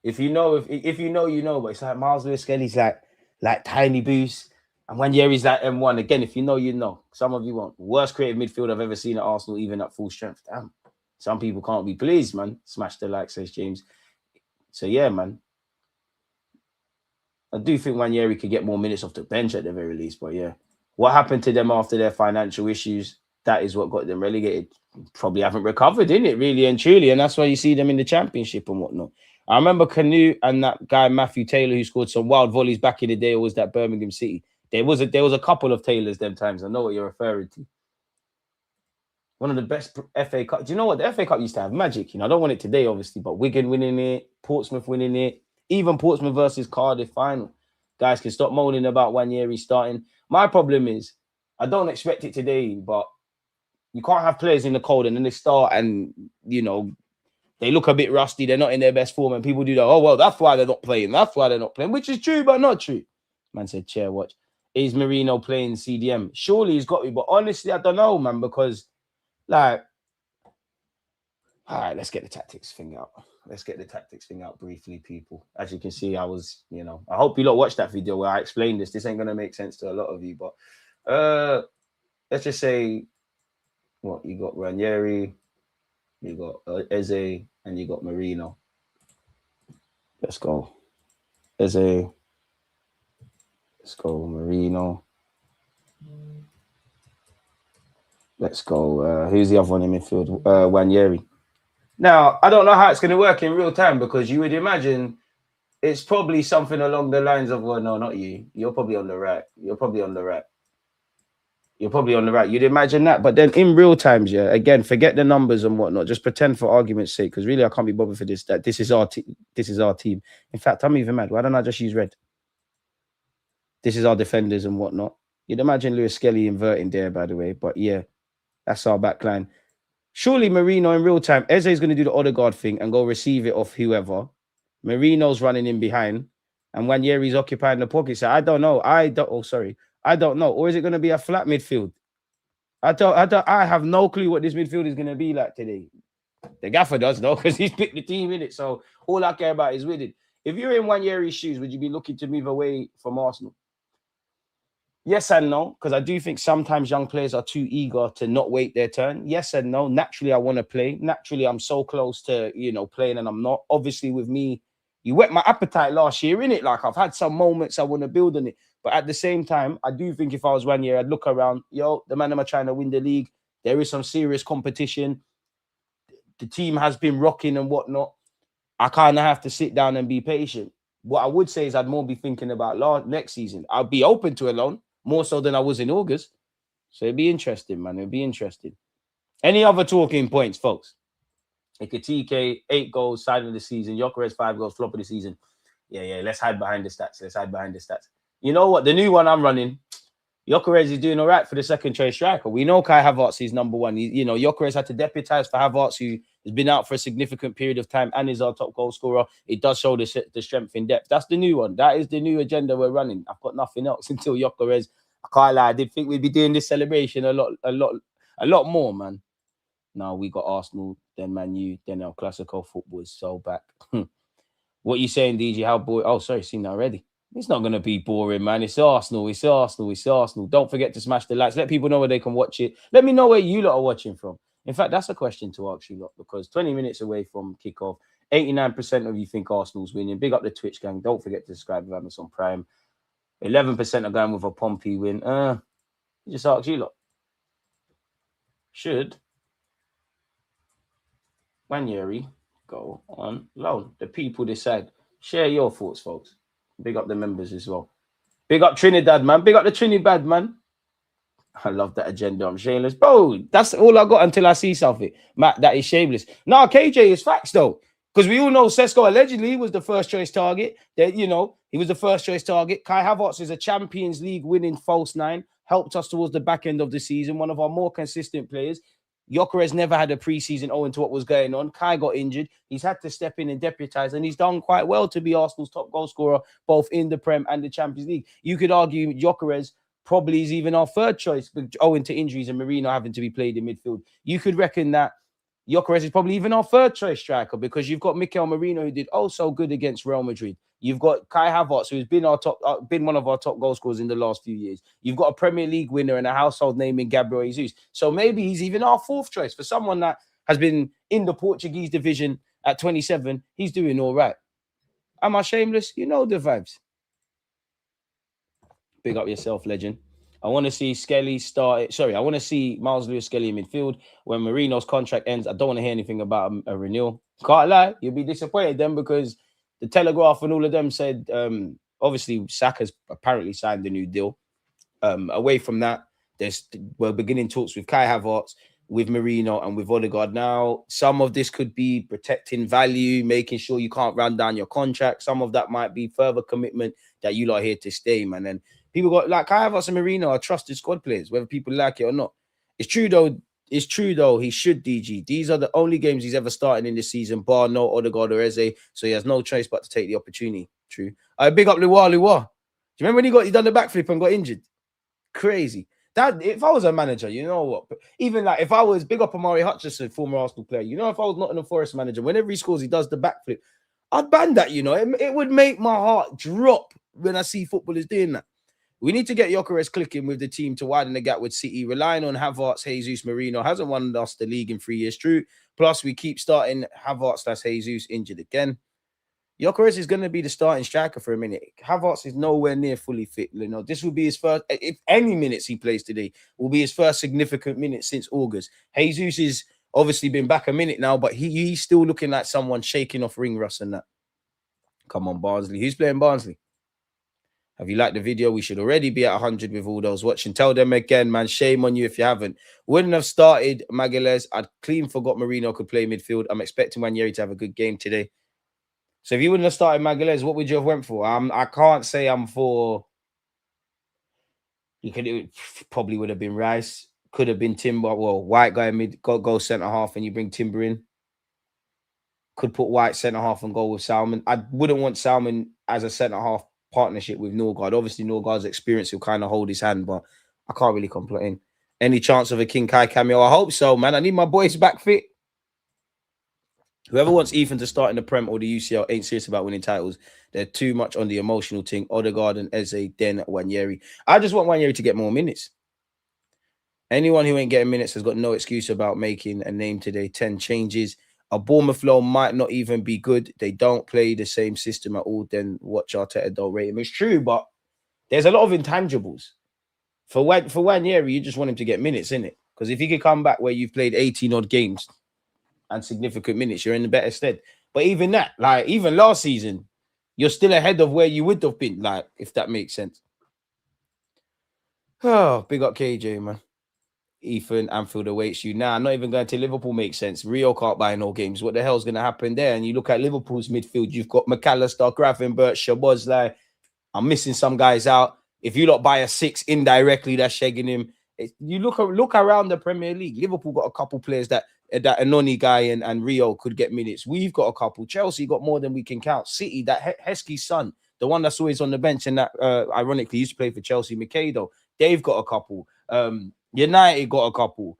If you know, if you know, you know. But it's like Miles Lewis Skelly's like tiny boost, and Wanyeri's like M1. Again, if you know, you know. Some of you won't. Worst creative midfield I've ever seen at Arsenal, even at full strength. Damn. Some people can't be pleased, man. Smash the like, says James. So yeah, man. I do think Wanyeri could get more minutes off the bench at the very least. But yeah, what happened to them after their financial issues? That is what got them relegated. Probably haven't recovered, in it, really and truly, and that's why you see them in the Championship and whatnot. I remember Canoe and that guy Matthew Taylor, who scored some wild volleys back in the day, was that Birmingham City. There was a couple of Taylors them times. I know what you're referring to. One of the best FA Cup. Do you know what? The FA Cup used to have magic. You know, I don't want it today, obviously, but Wigan winning it, Portsmouth winning it, even Portsmouth versus Cardiff final. Guys can stop moaning about Wanyeri starting. My problem is, I don't expect it today, but you can't have players in the cold and then they start and, you know, they look a bit rusty. They're not in their best form, and people do that. Oh, well, that's why they're not playing. That's why they're not playing, which is true, but not true. Man said, chair watch. Is Marino playing CDM? Surely he's got to, but honestly, I don't know, man, because, like, all right, let's get the tactics thing out. Let's get the tactics thing out briefly, people. As you can see, I was, you know, I hope you lot watched that video where I explained this. This ain't going to make sense to a lot of you, but let's just say, what, you got Ranieri, you got Eze, and you got Marino. Let's go. Eze. Let's go, Marino. Let's go. Who's the other one in midfield? Wanyeri. Now, I don't know how it's going to work in real time, because you would imagine it's probably something along the lines of, well, no, not you. You're probably on the right. You're probably on the right. You'd imagine that. But then in real times, yeah, again, forget the numbers and whatnot. Just pretend for argument's sake, because really I can't be bothered for this, that this is our team. In fact, I'm even mad. Why don't I just use red? This is our defenders and whatnot. You'd imagine Lewis Skelly inverting there, by the way. But yeah, that's our back line. Surely Marino in real time, Eze is going to do the Odegaard thing and go receive it off whoever. Marino's running in behind, and Wanyeri's occupying the pocket. So I don't know. I don't know. Or is it going to be a flat midfield? I have no clue what this midfield is going to be like today. The gaffer does, though, because he's picked the team in it. So all I care about is with it. If you're in Wanyeri's shoes, would you be looking to move away from Arsenal? Yes and no, because I do think sometimes young players are too eager to not wait their turn. Yes and no. Naturally, I want to play. Naturally, I'm so close to, you know, playing, and I'm not. Obviously, with me, you whet my appetite last year, innit? Like, I've had some moments I want to build on it. But at the same time, I do think if I was 1 year, I'd look around. Yo, the man am trying to win the league. There is some serious competition. The team has been rocking and whatnot. I kind of have to sit down and be patient. What I would say is I'd more be thinking about next season. I'd be open to a loan, more so than I was in August. So it'd be interesting, man. It'd be interesting. Any other talking points, folks? Ekatike, 8 goals, side of the season. Gyökeres, 5 goals, flop of the season. Yeah. Let's hide behind the stats. You know what? The new one I'm running, Gyökeres is doing all right for the second choice striker. We know Kai Havertz is number one. Gyökeres had to deputise for Havertz, who has been out for a significant period of time and is our top goal scorer. It does show the strength in depth. That's the new one. That is the new agenda we're running. I've got nothing else until Gyökeres. I can't lie. I did think we'd be doing this celebration a lot more, man. Now we got Arsenal, then Man U, then El Clasico. Football is so back. What are you saying, DG? How boring? Oh, sorry, seen that already. It's not going to be boring, man. It's Arsenal. Don't forget to smash the likes. Let people know where they can watch it. Let me know where you lot are watching from. In fact, that's a question to ask you lot, because 20 minutes away from kickoff, 89% of you think Arsenal's winning. Big up the Twitch gang. Don't forget to subscribe with Amazon Prime. 11% are going with a Pompey win. Just ask you lot. Should Wanyeri go on loan? The people decide. Share your thoughts, folks. Big up the members as well. Big up Trinidad, man. Big up the Trinidad, man. I love that agenda. I'm shameless. Bro, that's all I got until I see something. Matt, that is shameless. No, KJ is facts, though. Because we all know Sesko allegedly was the first choice target. That, you know, he was the first choice target. Kai Havertz is a Champions League winning false nine, helped us towards the back end of the season, one of our more consistent players. Gyökeres never had a preseason owing to what was going on. Kai got injured. He's had to step in and deputise, and he's done quite well to be Arsenal's top goal scorer, both in the Prem and the Champions League. You could argue Gyökeres probably is even our third choice, owing to injuries and Marino having to be played in midfield. You could reckon that Gyökeres is probably even our third choice striker, because you've got Mikel Merino, who did so good against Real Madrid. You've got Kai Havertz, who's been been one of our top goal scorers in the last few years. You've got a Premier League winner and a household name in Gabriel Jesus. So maybe he's even our fourth choice. For someone that has been in the Portuguese division at 27, he's doing all right. Am I shameless? You know the vibes. Big up yourself, legend. I want to see Skelly start. Sorry, I want to see Miles Lewis Skelly in midfield. When Marino's contract ends, I don't want to hear anything about a renewal. Can't lie, you'll be disappointed then, because the Telegraph and all of them said, obviously, Saka's apparently signed a new deal. Away from that, we're beginning talks with Kai Havertz, with Marino, and with Odegaard. Now, some of this could be protecting value, making sure you can't run down your contract. Some of that might be further commitment that you lot are here to stay, man. And people got like Kai Havertz and Marino are trusted squad players, whether people like it or not. It's true though. He should DG. These are the only games he's ever started in this season, bar no Odegaard or Eze. So he has no choice but to take the opportunity. True. I big up Luwa. Do you remember when he done the backflip and got injured? Crazy. That if I was a manager, you know what? Even like if I was big up Amari Hutchinson, former Arsenal player, you know, if I was Nottingham Forest manager, whenever he scores, he does the backflip. I'd ban that, you know. It would make my heart drop when I see footballers doing that. We need to get Gyökeres clicking with the team to widen the gap with City. Relying on Havertz, Jesus, Marino hasn't won us the league in 3 years. True. Plus, we keep starting Havertz, Jesus, injured again. Gyökeres is going to be the starting striker for a minute. Havertz is nowhere near fully fit. You know, this will be his first, if any minutes he plays today, will be his first significant minutes since August. Jesus is obviously been back a minute now, but he's still looking like someone shaking off ring rust and that. Come on, Barnsley. Who's playing Barnsley? Have you liked the video? We should already be at 100 with all those watching. Tell them again, man. Shame on you if you haven't. Wouldn't have started Magalhaes. I'd clean forgot Marino could play midfield. I'm expecting Ranieri to have a good game today. So if you wouldn't have started Magalhaes, what would you have went for? I can't say I'm for. It probably would have been Rice. Could have been Timber. Well, White guy mid go centre half, and you bring Timber in. Could put White centre half and go with Salmon. I wouldn't want Salmon as a centre half partnership with Norgard. Obviously, Norgard's experience will kind of hold his hand, but I can't really complain. Any chance of a King Kai cameo? I hope so, man. I need my boys back fit. Whoever wants Ethan to start in the Prem or the UCL ain't serious about winning titles. They're too much on the emotional thing. Odegaard and Eze, then Ranieri. I just want Ranieri to get more minutes. Anyone who ain't getting minutes has got no excuse about making a name today. 10 changes. A Bournemouth flow might not even be good. They don't play the same system at all. Then watch Arteta, don't rate him. It's true, but there's a lot of intangibles. For Ranieri, you just want him to get minutes, innit? Because if he could come back where you've played 18 odd games and significant minutes, you're in the better stead. But even that, like even last season, you're still ahead of where you would have been, like, if that makes sense. Oh, big up KJ, man. Ethan, Anfield awaits you. Nah, not even going to Liverpool makes sense. Rio can't buy no games. What the hell's going to happen there? And you look at Liverpool's midfield, you've got McAllister, Gravenberch, Szoboszlai. I'm missing some guys out. If you lot buy a 6 indirectly, that's shagging him. You look around the Premier League. Liverpool got a couple players that Anoni guy and Rio could get minutes. We've got a couple. Chelsea got more than we can count. City, that Heskey's son, the one that's always on the bench and that ironically used to play for Chelsea, Mikado, they've got a couple. United got a couple.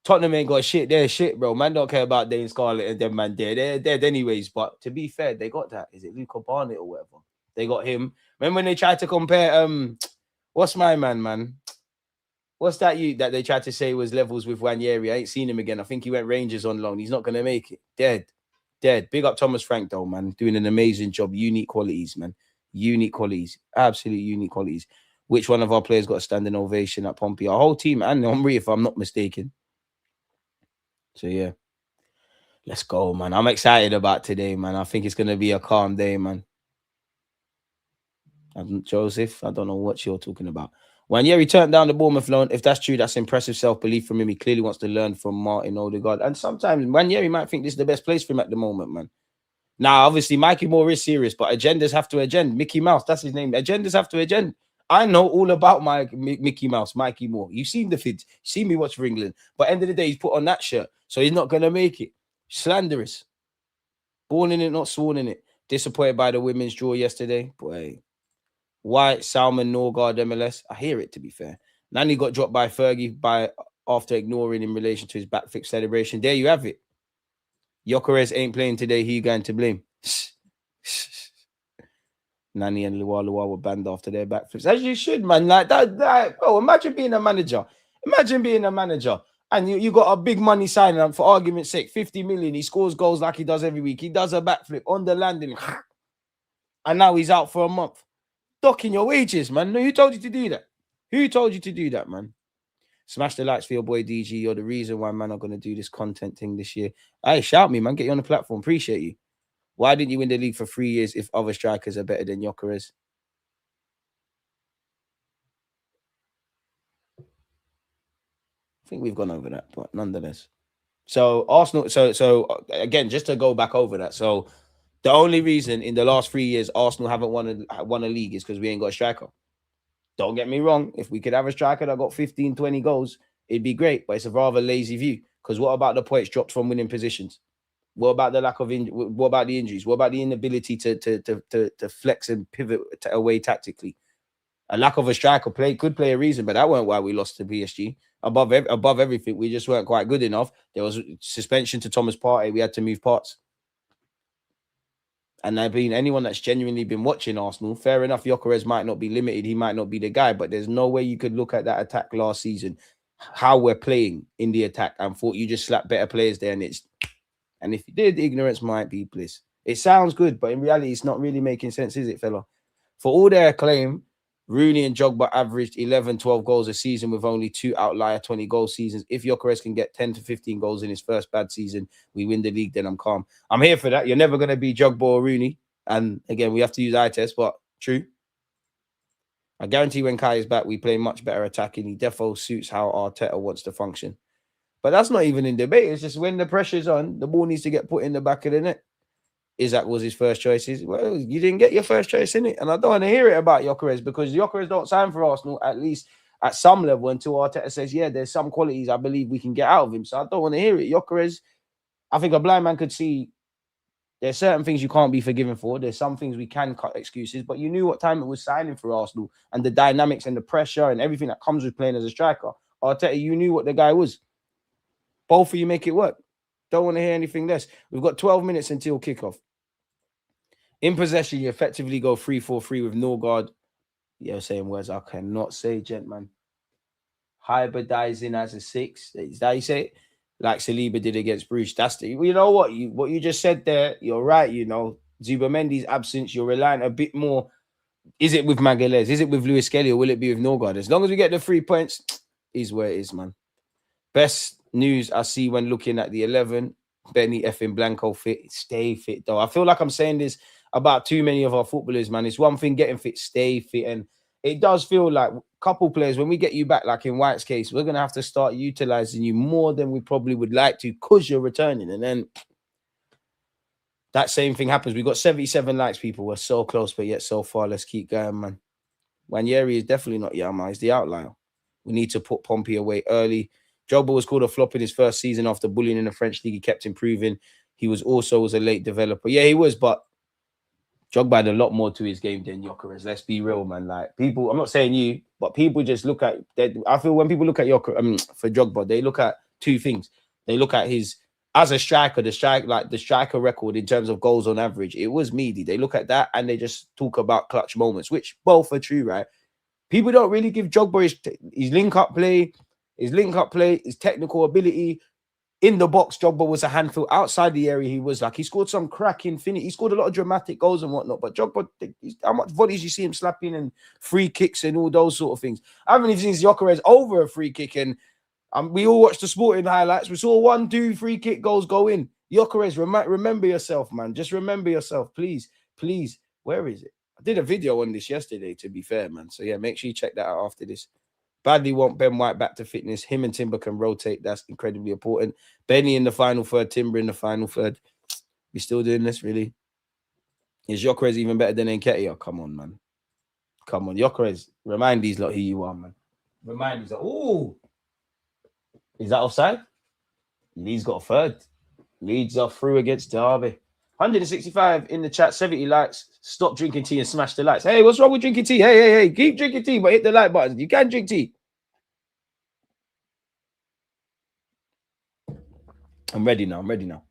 Tottenham ain't got shit. They're shit, bro. Man don't care about Dane Scarlett and them man there. They're dead anyways. But to be fair, they got that. Is it Luca Barnett or whatever? They got him. Remember when they tried to compare what's my man? What's that that they tried to say was levels with Ranieri? I ain't seen him again. I think he went Rangers on loan. He's not gonna make it. Dead. Big up Thomas Frank though, man. Doing an amazing job. Unique qualities, man. Unique qualities. Absolute unique qualities. Which one of our players got a standing ovation at Pompey? Our whole team and Omri, if I'm not mistaken. So yeah. Let's go, man. I'm excited about today, man. I think it's gonna be a calm day, man. Joseph, I don't know what you're talking about. Ranieri turned down the Bournemouth loan. If that's true, that's impressive self-belief from him. He clearly wants to learn from Martin Odegaard. And sometimes Ranieri might think this is the best place for him at the moment, man. Now, obviously, Mikey Moore is serious, but agendas have to agenda. Mickey Mouse, that's his name. Agendas have to agenda. I know all about my Mickey Mouse, Mikey Moore. You've seen the vids. You see me watch for England. But end of the day, he's put on that shirt. So he's not going to make it. Slanderous. Born in it, not sworn in it. Disappointed by the women's draw yesterday. Boy. White, Salmon, Norgard, MLS. I hear it, to be fair. Nani got dropped by Fergie after ignoring in relation to his backflip celebration. There you have it. Gyökeres ain't playing today. Who you going to blame? Nani and Lualua were banned after their backflips. As you should, man. Like that. Oh, imagine being a manager. Imagine being a manager. And you got a big money signing up, for argument's sake, 50 million. He scores goals like he does every week. He does a backflip on the landing. And now he's out for a month. Docking your wages, man. No, who told you to do that? Who told you to do that, man? Smash the likes for your boy DG. You're the reason why, man, I'm going to do this content thing this year. Hey, shout me, man. Get you on the platform. Appreciate you. Why didn't you win the league for 3 years if other strikers are better than Gyökeres? I think we've gone over that, but nonetheless. So Arsenal, so again, just to go back over that. So the only reason in the last 3 years Arsenal haven't won a league is because we ain't got a striker. Don't get me wrong. If we could have a striker that got 15, 20 goals, it'd be great. But it's a rather lazy view. Because what about the points dropped from winning positions? What about the lack of what about the injuries? What about the inability to flex and pivot away tactically? A lack of a striker could play a reason, but that weren't why we lost to PSG. Above everything, we just weren't quite good enough. There was suspension to Thomas Partey. We had to move parts. And there been anyone that's genuinely been watching Arsenal, fair enough, Gyökeres might not be limited. He might not be the guy, but there's no way you could look at that attack last season, how we're playing in the attack, and thought you just slapped better players there. And if you did, ignorance might be bliss. It sounds good, but in reality, it's not really making sense, is it, fella? For all their acclaim, Rooney and Drogba averaged 11, 12 goals a season with only 2 outlier 20-goal seasons. If Gyökeres can get 10 to 15 goals in his first bad season, we win the league, then I'm calm. I'm here for that. You're never going to be Drogba or Rooney. And again, we have to use eye test, but true. I guarantee when Kai is back, we play much better attacking. He defo suits how Arteta wants to function. But that's not even in debate. It's just when the pressure's on, the ball needs to get put in the back of the net. Isaac was his first choice. Well, you didn't get your first choice in it. And I don't want to hear it about Gyökeres because Gyökeres don't sign for Arsenal, at least at some level, until Arteta says, yeah, there's some qualities I believe we can get out of him. So I don't want to hear it. Gyökeres, I think a blind man could see there's certain things you can't be forgiven for. There's some things we can cut excuses, but you knew what time it was signing for Arsenal and the dynamics and the pressure and everything that comes with playing as a striker. Arteta, you knew what the guy was. Both of you make it work. Don't want to hear anything less. We've got 12 minutes until kickoff. In possession, you effectively go 3-4-3 with Norgard. Yeah, saying words I cannot say, gentlemen. Hybridizing as a 6. Is that how you say it? Like Saliba did against Bruce. That's the, you know what you just said there. You're right. You know, Zubamendi's absence. You're relying a bit more. Is it with Magalhaes? Is it with Lewis Kelly, or will it be with Norgard? As long as we get the 3 points, is where it is, man. Best news I see when looking at the 11. Benny effing Blanco fit. Stay fit, though. I feel like I'm saying this about too many of our footballers, man. It's one thing getting fit, stay fit. And it does feel like a couple players, when we get you back, like in White's case, we're going to have to start utilizing you more than we probably would like to because you're returning. And then that same thing happens. We got 77 likes, people. We're so close, but yet so far. Let's keep going, man. Wanyeri is definitely not Yama. He's the outlier. We need to put Pompey away early. Drogba was called a flop in his first season after bullying in the French league. He kept improving. He was a late developer. Yeah, he was, but Drogba had a lot more to his game than Gyökeres. Let's be real, man. Like people, I'm not saying you, but people just look at. I feel when people look at for Drogba, they look at two things. They look at his as a striker, the striker record in terms of goals on average. It was meaty. They look at that and they just talk about clutch moments, which both are true, right? People don't really give Drogba his link-up play, his technical ability. In the box, Drogba was a handful. Outside the area, he was like, he scored some cracking finish. He scored a lot of dramatic goals and whatnot. But Drogba, how much volleys you see him slapping and free kicks and all those sort of things. I haven't even seen Gyökeres over a free kick. And we all watched the sporting highlights. We saw 1, 2 free kick goals go in. Gyökeres, remember yourself, man. Just remember yourself, please. Please. Where is it? I did a video on this yesterday, to be fair, man. So, yeah, make sure you check that out after this. Badly want Ben White back to fitness. Him and Timber can rotate. That's incredibly important. Benny in the final third. Timber in the final third. We still doing this, really? Is Gyökeres even better than Nketiah? Come on, man. Come on, Gyökeres. Remind these lot who you are, man. Remind these lot. Oh, is that offside? Leeds got a third. Leeds are through against Derby. 165 in the chat, 70 likes. Stop drinking tea and smash the lights. Hey, what's wrong with drinking tea? Hey. Keep drinking tea, but hit the like button. You can drink tea. I'm ready now.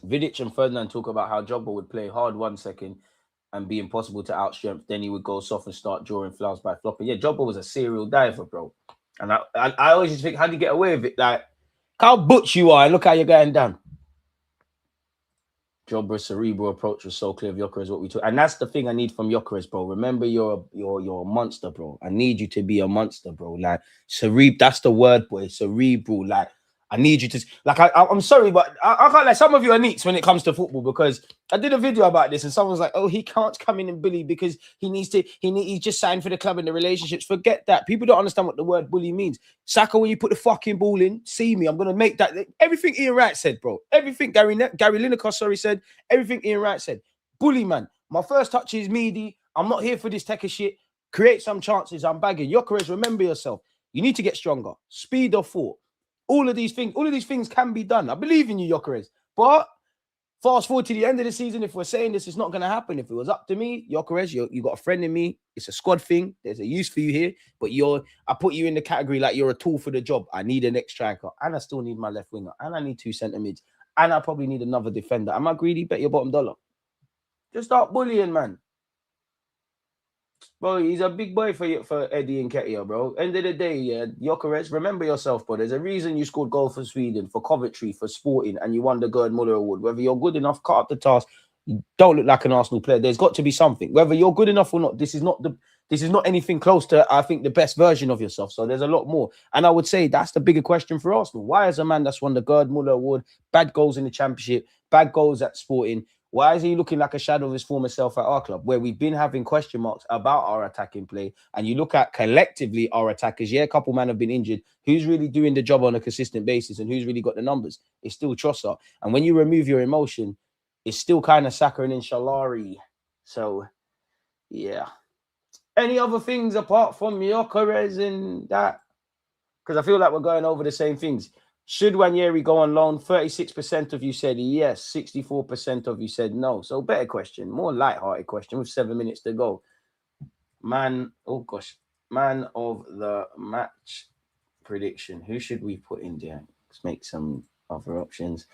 Vidic and Ferdinand talk about how Jogba would play hard 1 second and be impossible to outstrength. Then he would go soft and start drawing fouls by flopping. Yeah, Jogba was a serial diver, bro. And I always just think, how do you get away with it? Like, how butch you are, and look how you're going down. Jobber's cerebral approach was so clear of Gyökeres, what we took. And that's the thing I need from Gyökeres, bro. Remember, you're a monster, bro. I need you to be a monster, bro. Like, that's the word, boy. Cerebral. Like, I need you to, like, I'm sorry, but I can't, like, some of you are neats when it comes to football, because I did a video about this and someone's like, oh, he can't come in and bully because he's just signed for the club and the relationships. Forget that. People don't understand what the word bully means. Saka, when you put the fucking ball in, see me. I'm going to make that. Everything Ian Wright said, bro. Everything Gary Lineker, said. Everything Ian Wright said. Bully, man. My first touch is meaty. I'm not here for this tech of shit. Create some chances. I'm bagging. Gyökeres, remember yourself. You need to get stronger. Speed of thought. All of these things can be done. I believe in you, Gyökeres. But fast forward to the end of the season, if we're saying this is not going to happen, if it was up to me, Gyökeres, you got a friend in me. It's a squad thing. There's a use for you here. But I put you in the category like you're a tool for the job. I need an ex-striker. And I still need my left winger. And I need 2 centre mids. And I probably need another defender. Am I greedy? Bet your bottom dollar. Just start bullying, man. Bro, he's a big boy for Eddie Nketiah, bro. End of the day, yeah, Gyökeres, remember yourself, bro. There's a reason you scored goal for Sweden, for Coventry, for Sporting, and you won the Gerd Muller Award. Whether you're good enough, cut up the task. You don't look like an Arsenal player. There's got to be something. Whether you're good enough or not, this is not anything close to, I think, the best version of yourself. So there's a lot more. And I would say that's the bigger question for Arsenal. Why is a man that's won the Gerd Muller Award, bad goals in the Championship, bad goals at Sporting, why is he looking like a shadow of his former self at our club, where we've been having question marks about our attacking play? And you look at collectively our attackers, yeah, a couple men have been injured. Who's really doing the job on a consistent basis and who's really got the numbers? It's still Trossard. And when you remove your emotion, it's still kind of Saka and Inshallah. So, yeah. Any other things apart from Gyökeres and that? Because I feel like we're going over the same things. Should Nwaneri go on loan? 36% of you said yes. 64% of you said no. So better question. More light-hearted question with 7 minutes to go. Man of the match prediction. Who should we put in there? Let's make some other options.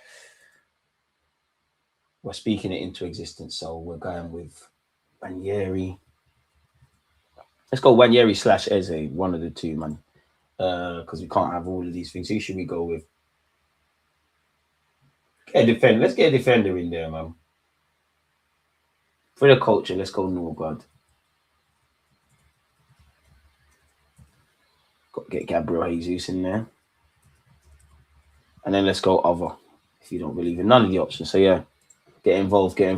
We're speaking it into existence. So we're going with Nwaneri. Let's go Nwaneri / Eze. One of the two, man. Because we can't have all of these things. Who should we go with? Let's get a defender in there, man. For the culture, let's go Norgard. Got to get Gabriel Jesus in there. And then let's go other. If you don't believe in none of the options. So yeah. Get involved. Need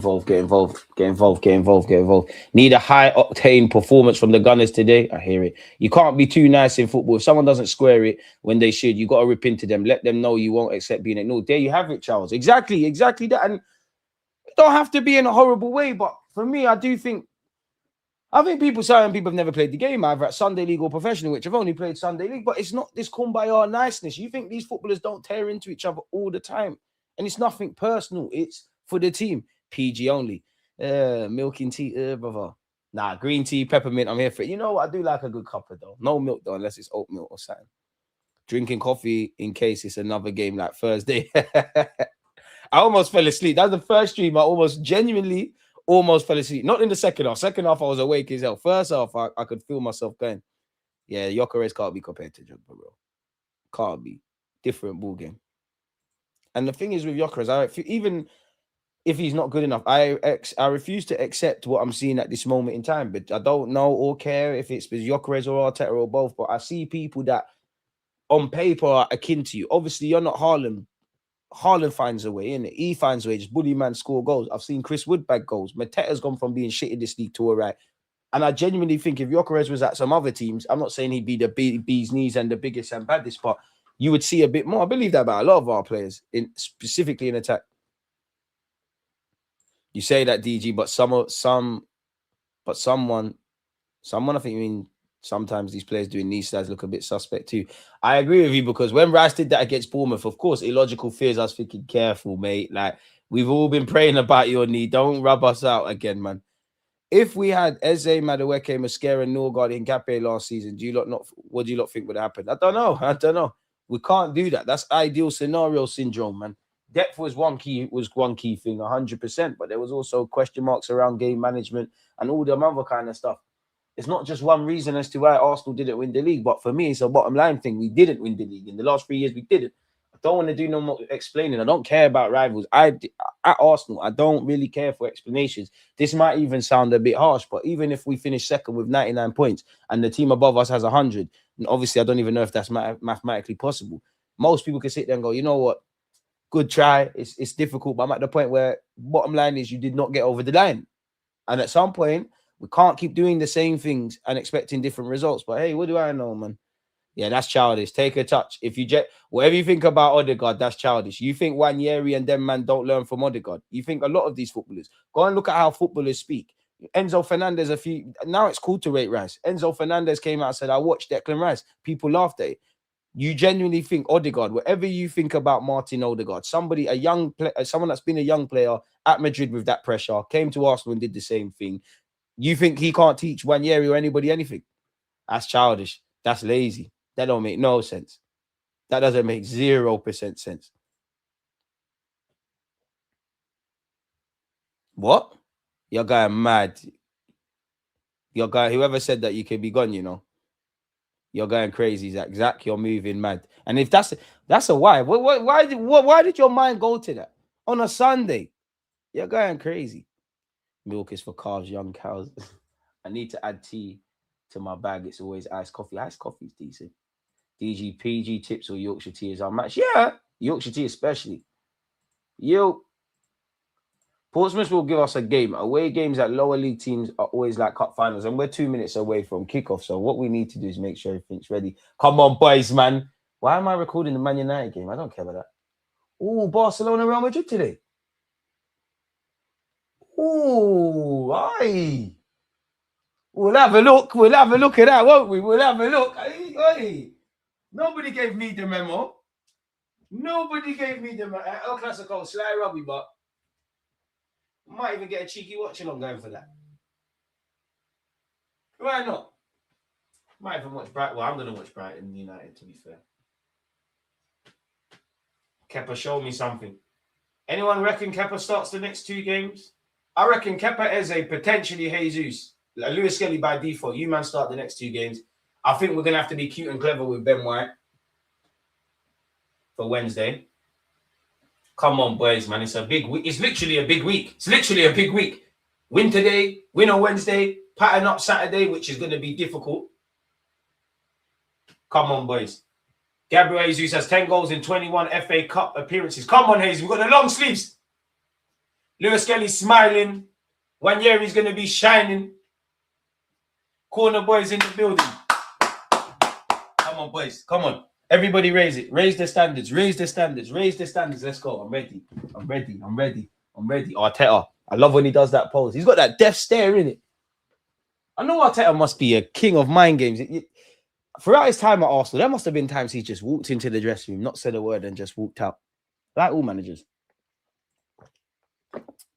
a high octane performance from the Gunners today. I hear it. You can't be too nice in football. If someone doesn't square it when they should, you got to rip into them. Let them know you won't accept being ignored. There you have it, Charles. Exactly that. And it don't have to be in a horrible way. But for me, I think people saying people have never played the game either at Sunday League or professional, which I've only played Sunday League. But it's not this kumbaya niceness. You think these footballers don't tear into each other all the time. And it's nothing personal. It's for the team. PG only. Milking tea, brother. Nah, green tea, peppermint. I'm here for it. You know what? I do like a good cuppa though. No milk though, unless it's oat milk or something. Drinking coffee in case it's another game like Thursday. I almost fell asleep. That was the first stream. I genuinely almost fell asleep. Not in the second half. Second half, I was awake as hell. First half, I could feel myself going. Yeah, Gyökeres can't be compared to Jogba, bro. Can't be. Different ball game. And the thing is with Gyökeres, even if he's not good enough, I refuse to accept what I'm seeing at this moment in time. But I don't know or care if it's with Gyökeres or Arteta or both. But I see people that on paper are akin to you. Obviously, you're not Haaland. Haaland finds a way, innit? He finds a way. Just bully man, score goals. I've seen Chris Wood bag goals. Mateta's gone from being shit in this league to all right. And I genuinely think if Gyökeres was at some other teams, I'm not saying he'd be the bee's knees and the biggest and baddest, but you would see a bit more. I believe that about a lot of our players, specifically in attack. You say that, DG, but someone, I think you mean sometimes these players doing knee slides look a bit suspect too. I agree with you because when Rice did that against Bournemouth, of course, illogical fears. I was thinking, careful, mate. Like we've all been praying about your knee. Don't rub us out again, man. If we had Eze, Madueke, Mascara, Norgard, and Ngape last season, what do you lot think would happen? I don't know. We can't do that. That's ideal scenario syndrome, man. Depth was one key thing, 100%. But there was also question marks around game management and all the other kind of stuff. It's not just one reason as to why Arsenal didn't win the league, but for me, it's a bottom line thing. We didn't win the league in the last 3 years. We didn't. I don't want to do no more explaining. I don't care about rivals. At Arsenal, I don't really care for explanations. This might even sound a bit harsh, but even if we finish second with 99 points and the team above us has 100, and obviously I don't even know if that's mathematically possible. Most people can sit there and go, you know what? Good try. It's difficult, but I'm at the point where bottom line is you did not get over the line. And at some point, we can't keep doing the same things and expecting different results. But hey, what do I know, man? Yeah, that's childish. Take a touch. If you whatever you think about Odegaard, that's childish. You think Wanyeri and them man don't learn from Odegaard. You think a lot of these footballers. Go and look at how footballers speak. Enzo Fernandez, now it's cool to rate Rice. Enzo Fernandez came out and said, I watched Declan Rice. People laughed at it. You genuinely think Odegaard, whatever you think about Martin Odegaard, someone that's been a young player at Madrid with that pressure, came to Arsenal and did the same thing. You think he can't teach Wanyeri or anybody anything? That's childish. That's lazy. That don't make no sense. That doesn't make 0% sense. What? You're going mad. Whoever said that you can be gone, you know. You're going crazy, Zach. Zach, you're moving mad. And if that's a why. Why did your mind go to that? On a Sunday. You're going crazy. Milk is for calves, young cows. I need to add tea to my bag. It's always iced coffee. Iced coffee is decent. DG, PG tips or Yorkshire tea is unmatched. Yeah, Yorkshire tea especially. Portsmouth will give us a game. Away games at lower league teams are always like cup finals, and we're 2 minutes away from kickoff. So what we need to do is make sure everything's ready. Come on, boys, man. Why am I recording the Man United game? I don't care about that. Oh, Barcelona, Real Madrid today. Oh, aye. We'll have a look. We'll have a look at that, won't we? We'll have a look. Aye. Nobody gave me the memo. Nobody gave me the memo. El Clasico, Sly Robbie, but might even get a cheeky watch-along going for that. Why not? Might even watch Brighton. Well, I'm going to watch Brighton United, to be fair. Kepa, show me something. Anyone reckon Kepa starts the next 2 games? I reckon Kepa, Eze, potentially Jesus. Like Lewis Skelly by default. You man start the next 2 games. I think we're going to have to be cute and clever with Ben White for Wednesday. Come on, boys, man. It's a big week. It's literally a big week. Win today, win on Wednesday, pattern up Saturday, which is going to be difficult. Come on, boys. Gabriel Jesus has 10 goals in 21 FA Cup appearances. Come on, Hayes. We've got the long sleeves. Lewis Kelly's smiling. Wanyeri's going to be shining. Corner boys in the building. Come on, boys. Come on. Everybody raise it. Raise the standards. Let's go. I'm ready. Arteta. I love when he does that pose. He's got that death stare in it. I know Arteta must be a king of mind games. Throughout his time at Arsenal, there must have been times he just walked into the dressing room, not said a word, and just walked out. Like all managers.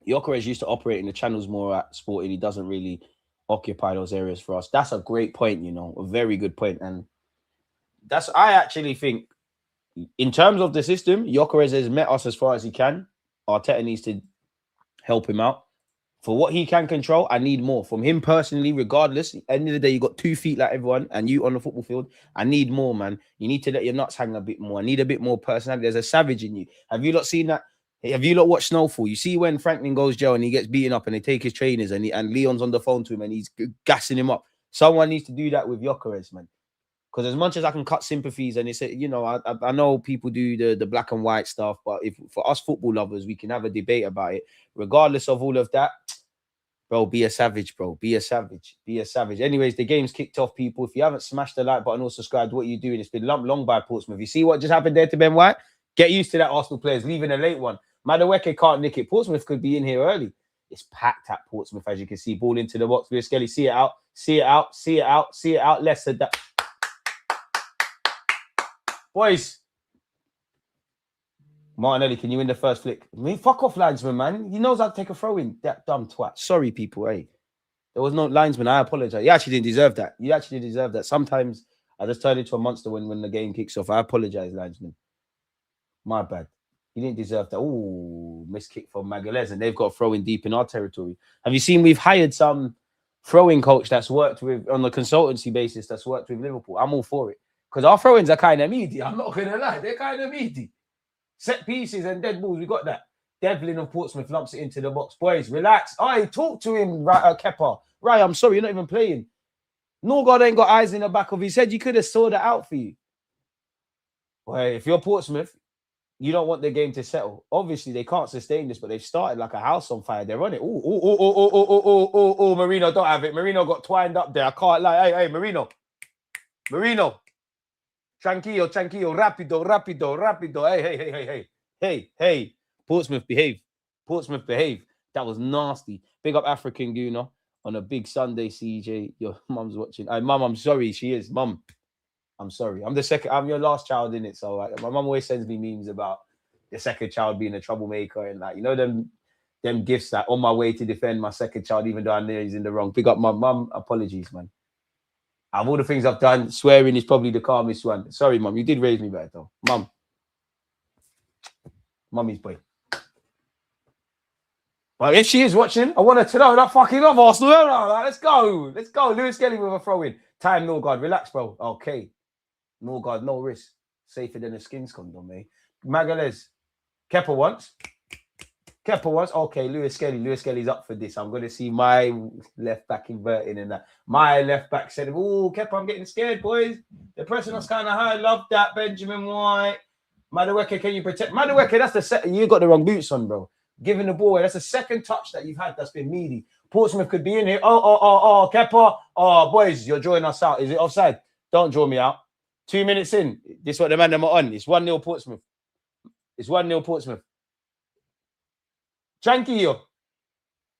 Gyökeres used to operate in the channels more at Sporting. He doesn't really occupy those areas for us. That's a great point, you know. A very good point. And I actually think, in terms of the system, Gyökeres has met us as far as he can. Arteta needs to help him out. For what he can control, I need more. From him personally, regardless, at the end of the day, you got 2 feet like everyone, and you on the football field, I need more, man. You need to let your nuts hang a bit more. I need a bit more personality. There's a savage in you. Have you not seen that? Have you not watched Snowfall? You see when Franklin goes jail and he gets beaten up and they take his trainers and Leon's on the phone to him and he's gassing him up. Someone needs to do that with Gyökeres, man. Because as much as I can cut sympathies and it's, you know, I know people do the black and white stuff, but if for us football lovers, we can have a debate about it. Regardless of all of that, bro, be a savage, bro. Be a savage. Anyways, the game's kicked off, people. If you haven't smashed the like button or subscribed, what are you doing? It's been lumped long by Portsmouth. You see what just happened there to Ben White? Get used to that, Arsenal players, leaving a late one. Madueke can't nick it. Portsmouth could be in here early. It's packed at Portsmouth, as you can see. Ball into the box. Lewis Skelly, see it out, see it out, see it out, see it out. Leicester. Boys. Martinelli, can you win the first flick? I mean, fuck off, linesman, man. He knows how to take a throw in. That dumb twat. Sorry, people. Hey, there was no linesman. I apologize. You actually didn't deserve that. You actually deserve that. Sometimes I just turn into a monster when the game kicks off. I apologize, linesman. My bad. You didn't deserve that. Ooh, missed kick from Magalhaes, and they've got throwing deep in our territory. Have you seen we've hired some throwing coach that's worked with on the consultancy basis that's worked with Liverpool? I'm all for it. Because our throw-ins are kind of meaty. I'm not going to lie. They're kind of meaty. Set pieces and dead balls. We got that. Devlin of Portsmouth lumps it into the box. Boys, relax. Talk to him, Kepa. Right, I'm sorry. You're not even playing. Norgard ain't got eyes in the back of his head. You could have sorted that out for you. Boy, if you're Portsmouth, you don't want the game to settle. Obviously, they can't sustain this, but they've started like a house on fire. They're on it. Oh, Marino, don't have it. Marino got twined up there. I can't lie. Hey, Marino. Tranquillo, rapido. Hey. Portsmouth, behave. That was nasty. Big up African Gooner on a big Sunday, CJ. Your mum's watching. Mum, I'm sorry. She is. Mum, I'm sorry. I'm your last child in it. So my mum always sends me memes about the second child being a troublemaker and like, you know, them gifts that on my way to defend my second child, even though I know he's in the wrong. Big up my mum. Apologies, man. Of all the things I've done, swearing is probably the calmest one. Sorry, Mum. You did raise me better, though. Mum. Mummy's boy. Well, if she is watching, I want her to know that fucking love Arsenal. Let's go. Lewis Skelly with a throw-in. Time, Norgard. Relax, bro. Okay. Norgard, no risk. Safer than a skins condom, mate. Magalhaes. Kepa once. Okay, Lewis Skelly's up for this. I'm going to see my left back inverting in that. My left back said, oh, Kepa, I'm getting scared, boys. They're pressing us kind of high. Love that, Benjamin White. Madueke, can you protect? Madueke, that's the second. You got the wrong boots on, bro. Giving the ball away. That's the second touch that you've had that's been meaty. Portsmouth could be in here. Oh, Kepa. Oh, boys, you're drawing us out. Is it offside? Don't draw me out. 2 minutes in. This is what the man them are on. It's 1-0 Portsmouth. Tranquillo.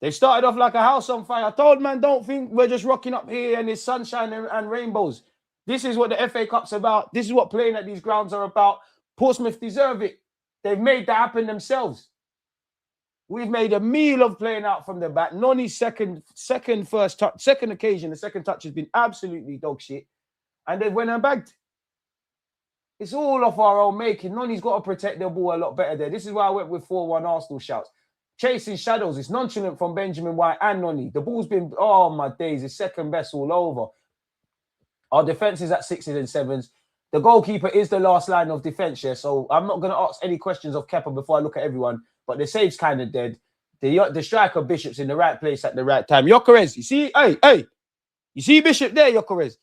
They've started off like a house on fire. I told man, don't think we're just rocking up here and it's sunshine and rainbows. This is what the FA Cup's about. This is what playing at these grounds are about. Portsmouth deserve it. They've made that happen themselves. We've made a meal of playing out from the back. Noni's second occasion, the second touch has been absolutely dog shit. And they went and bagged. It's all off our own making. Noni's got to protect the ball a lot better there. This is why I went with 4-1 Arsenal shouts. Chasing shadows. It's nonchalant from Benjamin White and Noni. The ball's been, oh my days, it's second best all over. Our defense is at 6s and 7s. The goalkeeper is the last line of defense here. So I'm not going to ask any questions of Kepa before I look at everyone. But the save's kind of dead. The striker Bishop's in the right place at the right time. Gyökeres, you see? Hey. You see Bishop there, Gyökeres?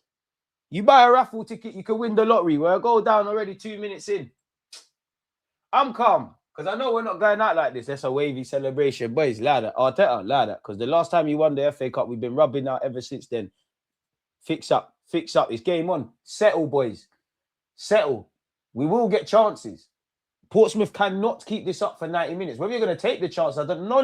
You buy a raffle ticket, you can win the lottery. Well, go down already 2 minutes in. I'm calm. Because I know we're not going out like this. That's a wavy celebration. Boys, ladder. Arteta, ladder. Because the last time you won the FA Cup, we've been rubbing out ever since then. Fix up. It's game on. Settle, boys. Settle. We will get chances. Portsmouth cannot keep this up for 90 minutes. Whether you're going to take the chance, I don't know.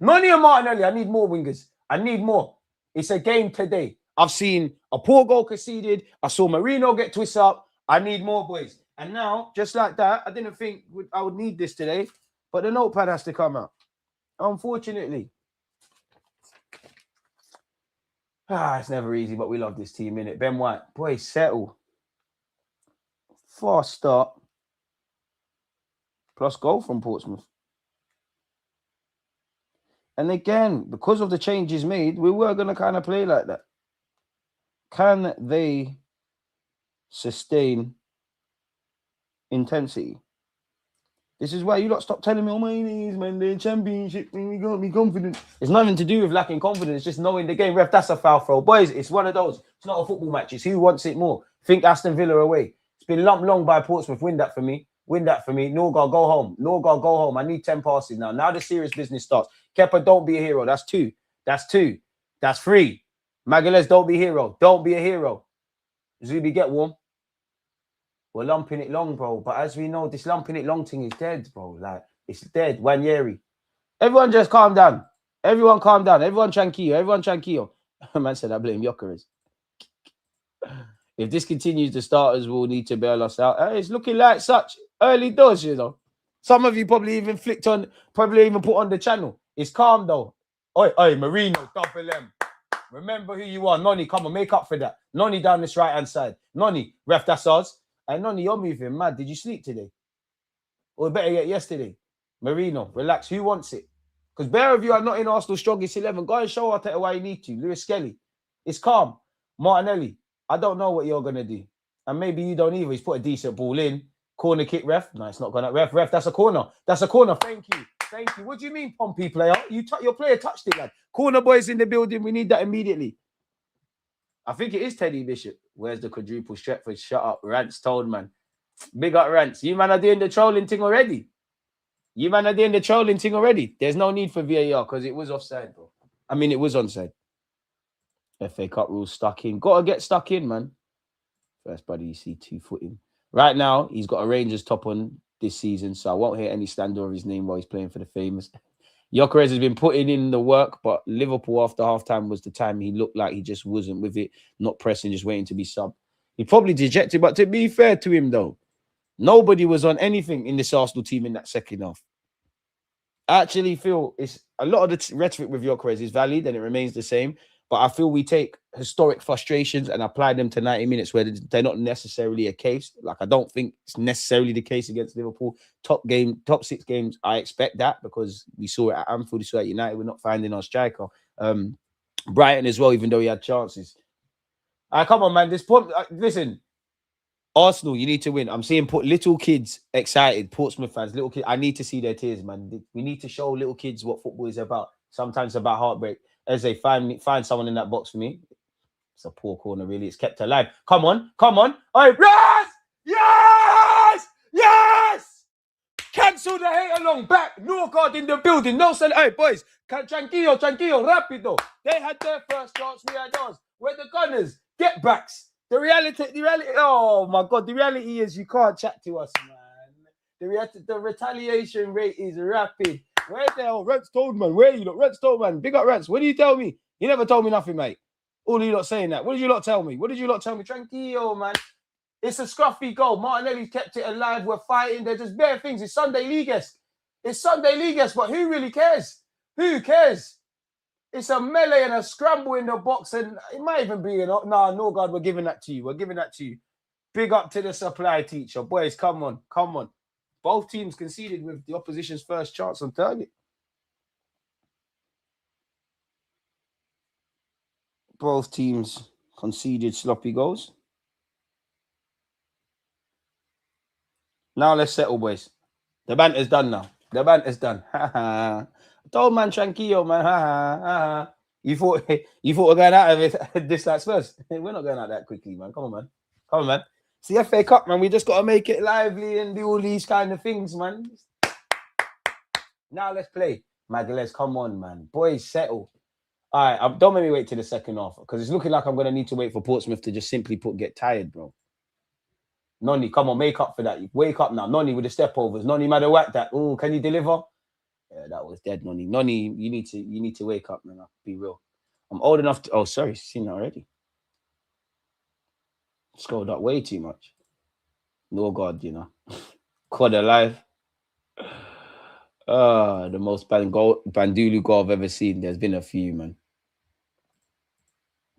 Noni and Martinelli, I need more wingers. I need more. It's a game today. I've seen a poor goal conceded. I saw Marino get twisted up. I need more, boys. And now, just like that, I didn't think I would need this today, but the notepad has to come out. Unfortunately. It's never easy, but we love this team, innit? Ben White, boys, settle. Fast start. Plus goal from Portsmouth. And again, because of the changes made, we were going to kind of play like that. Can they sustain intensity? This is why you lot stop telling me, oh, my knees, man, the championship, you got me confident. It's nothing to do with lacking confidence, it's just knowing the game. Ref, that's a foul throw. Boys, it's one of those. It's not a football match. It's who wants it more. Think Aston Villa away. It's been lumped long by Portsmouth. Win that for me. Norgard, go home. I need 10 passes now. Now the serious business starts. Kepa, don't be a hero. That's 2. That's 3. Magalhaes, don't be a hero. Zubi, get warm. We're lumping it long, bro. But as we know, this lumping it long thing is dead, bro. Like, it's dead. Wanyeri. Everyone just calm down. Everyone calm down. Everyone tranquilo. Everyone tranquilo. Man said I blame Gyökeres. If this continues, the starters will need to bail us out. It's looking like such early doors, you know. Some of you probably even put on the channel. It's calm though. Oi, Marino, double M. Remember who you are. Nonny, come on, make up for that. Nonny down this right-hand side. Nonny, ref, that's ours. And Nonny, you're moving mad. Did you sleep today? Or better yet, yesterday? Marino, relax. Who wants it? Because bare of you are not in Arsenal's strongest 11. Go and show Arteta why you need to. Lewis Skelly. It's calm. Martinelli, I don't know what you're going to do. And maybe you don't either. He's put a decent ball in. Corner kick, ref. No, it's not going to. Ref, that's a corner. That's a corner. Thank you. What do you mean, Pompey player? Your player touched it, lad. Corner boys in the building. We need that immediately. I think it is Teddy Bishop. Where's the quadruple Stretford? Shut up. Rants told, man. Big up Rants. You man are doing the trolling thing already. There's no need for VAR because it was offside, bro. I mean, it was onside. FA Cup rules stuck in. Got to get stuck in, man. First, buddy, you see 2-footing. Right now, he's got a Rangers top on this season, so I won't hear any slander of his name while he's playing for the famous. Gyökeres has been putting in the work, but Liverpool after halftime was the time he looked like he just wasn't with it, not pressing, just waiting to be subbed. He probably dejected, but to be fair to him, though, nobody was on anything in this Arsenal team in that second half. I actually feel it's a lot of the rhetoric with Gyökeres is valid and it remains the same. But I feel we take historic frustrations and apply them to 90 minutes where they're not necessarily a case. Like, I don't think it's necessarily the case against Liverpool. Top 6 games, I expect that because we saw it at Anfield, we saw it at United. We're not finding our striker. Brighton as well, even though he had chances. Come on, man. Listen, Arsenal, you need to win. I'm seeing little kids excited, Portsmouth fans, little kids. I need to see their tears, man. We need to show little kids what football is about. Sometimes it's about heartbreak. As they find someone in that box for me. It's a poor corner, really. It's kept alive. Come on. Oh, yes! Cancel the hate along. Back. Norgard in the building. No, sir. Hey, boys. Tranquilo, rapido. They had their first chance. We had ours. We're the Gunners. Get backs. The reality. Oh my God. The reality is you can't chat to us, man. The retaliation rate is rapid. Where the hell? Rents told, man. Where you look? Rents told, man. Big up Rents. What do you tell me? You never told me nothing, mate. All of you lot saying that. What did you lot tell me? Tranquillo, man. It's a scruffy goal. Martinelli kept it alive. We're fighting. They're just bare things. It's Sunday League-esque. But who really cares? Who cares? It's a melee and a scramble in the box, and it might even be no, God, we're giving that to you. Big up to the supply teacher. Boys, come on. Both teams conceded with the opposition's first chance on target. Both teams conceded sloppy goals. Now let's settle, boys. The banter's done now. I told man, tranquillo, man. You thought we're going out of it this like Spurs. We're not going out that quickly, man. Come on, man. It's the FA Cup, man. We just got to make it lively and do all these kind of things, man. Now let's play. Magalhaes, come on, man. Boys, settle. All right, don't make me wait till the second half because it's looking like I'm going to need to wait for Portsmouth to just simply get tired, bro. Nonny, come on, make up for that. You wake up now. Nonny with the step overs. Nonny, matter what that. Oh, can you deliver? Yeah, that was dead, Nonny. Nonny, you need to wake up, man. I'll be real. I'm old enough to. Oh, sorry, seen that already. Scrolled up way too much. No God, you know. God alive. The most Bandulu goal I've ever seen. There's been a few, man.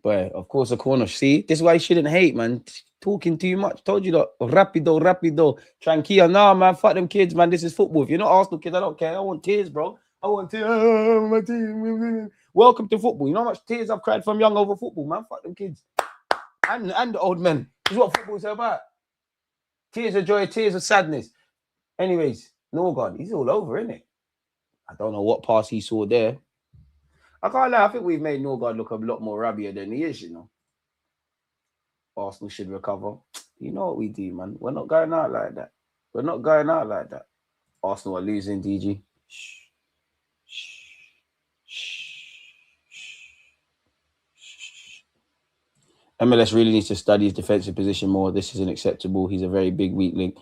But of course, a corner. See, this is why you shouldn't hate, man. Talking too much. Told you that. Rapido. Tranquillo. Nah, man. Fuck them kids, man. This is football. If you're not Arsenal kids, I don't care. I want tears, bro. I want tears. My team. Welcome to football. You know how much tears I've cried from young over football, man? Fuck them kids. And the old men. This is what football's about. Tears of joy, tears of sadness. Anyways, Norgard, he's all over, isn't it? I don't know what pass he saw there. I can't lie. I think we've made Norgard look a lot more rabbier than he is, you know. Arsenal should recover. You know what we do, man. We're not going out like that. Arsenal are losing, DG. MLS really needs to study his defensive position more. This isn't acceptable. He's a very big weak link.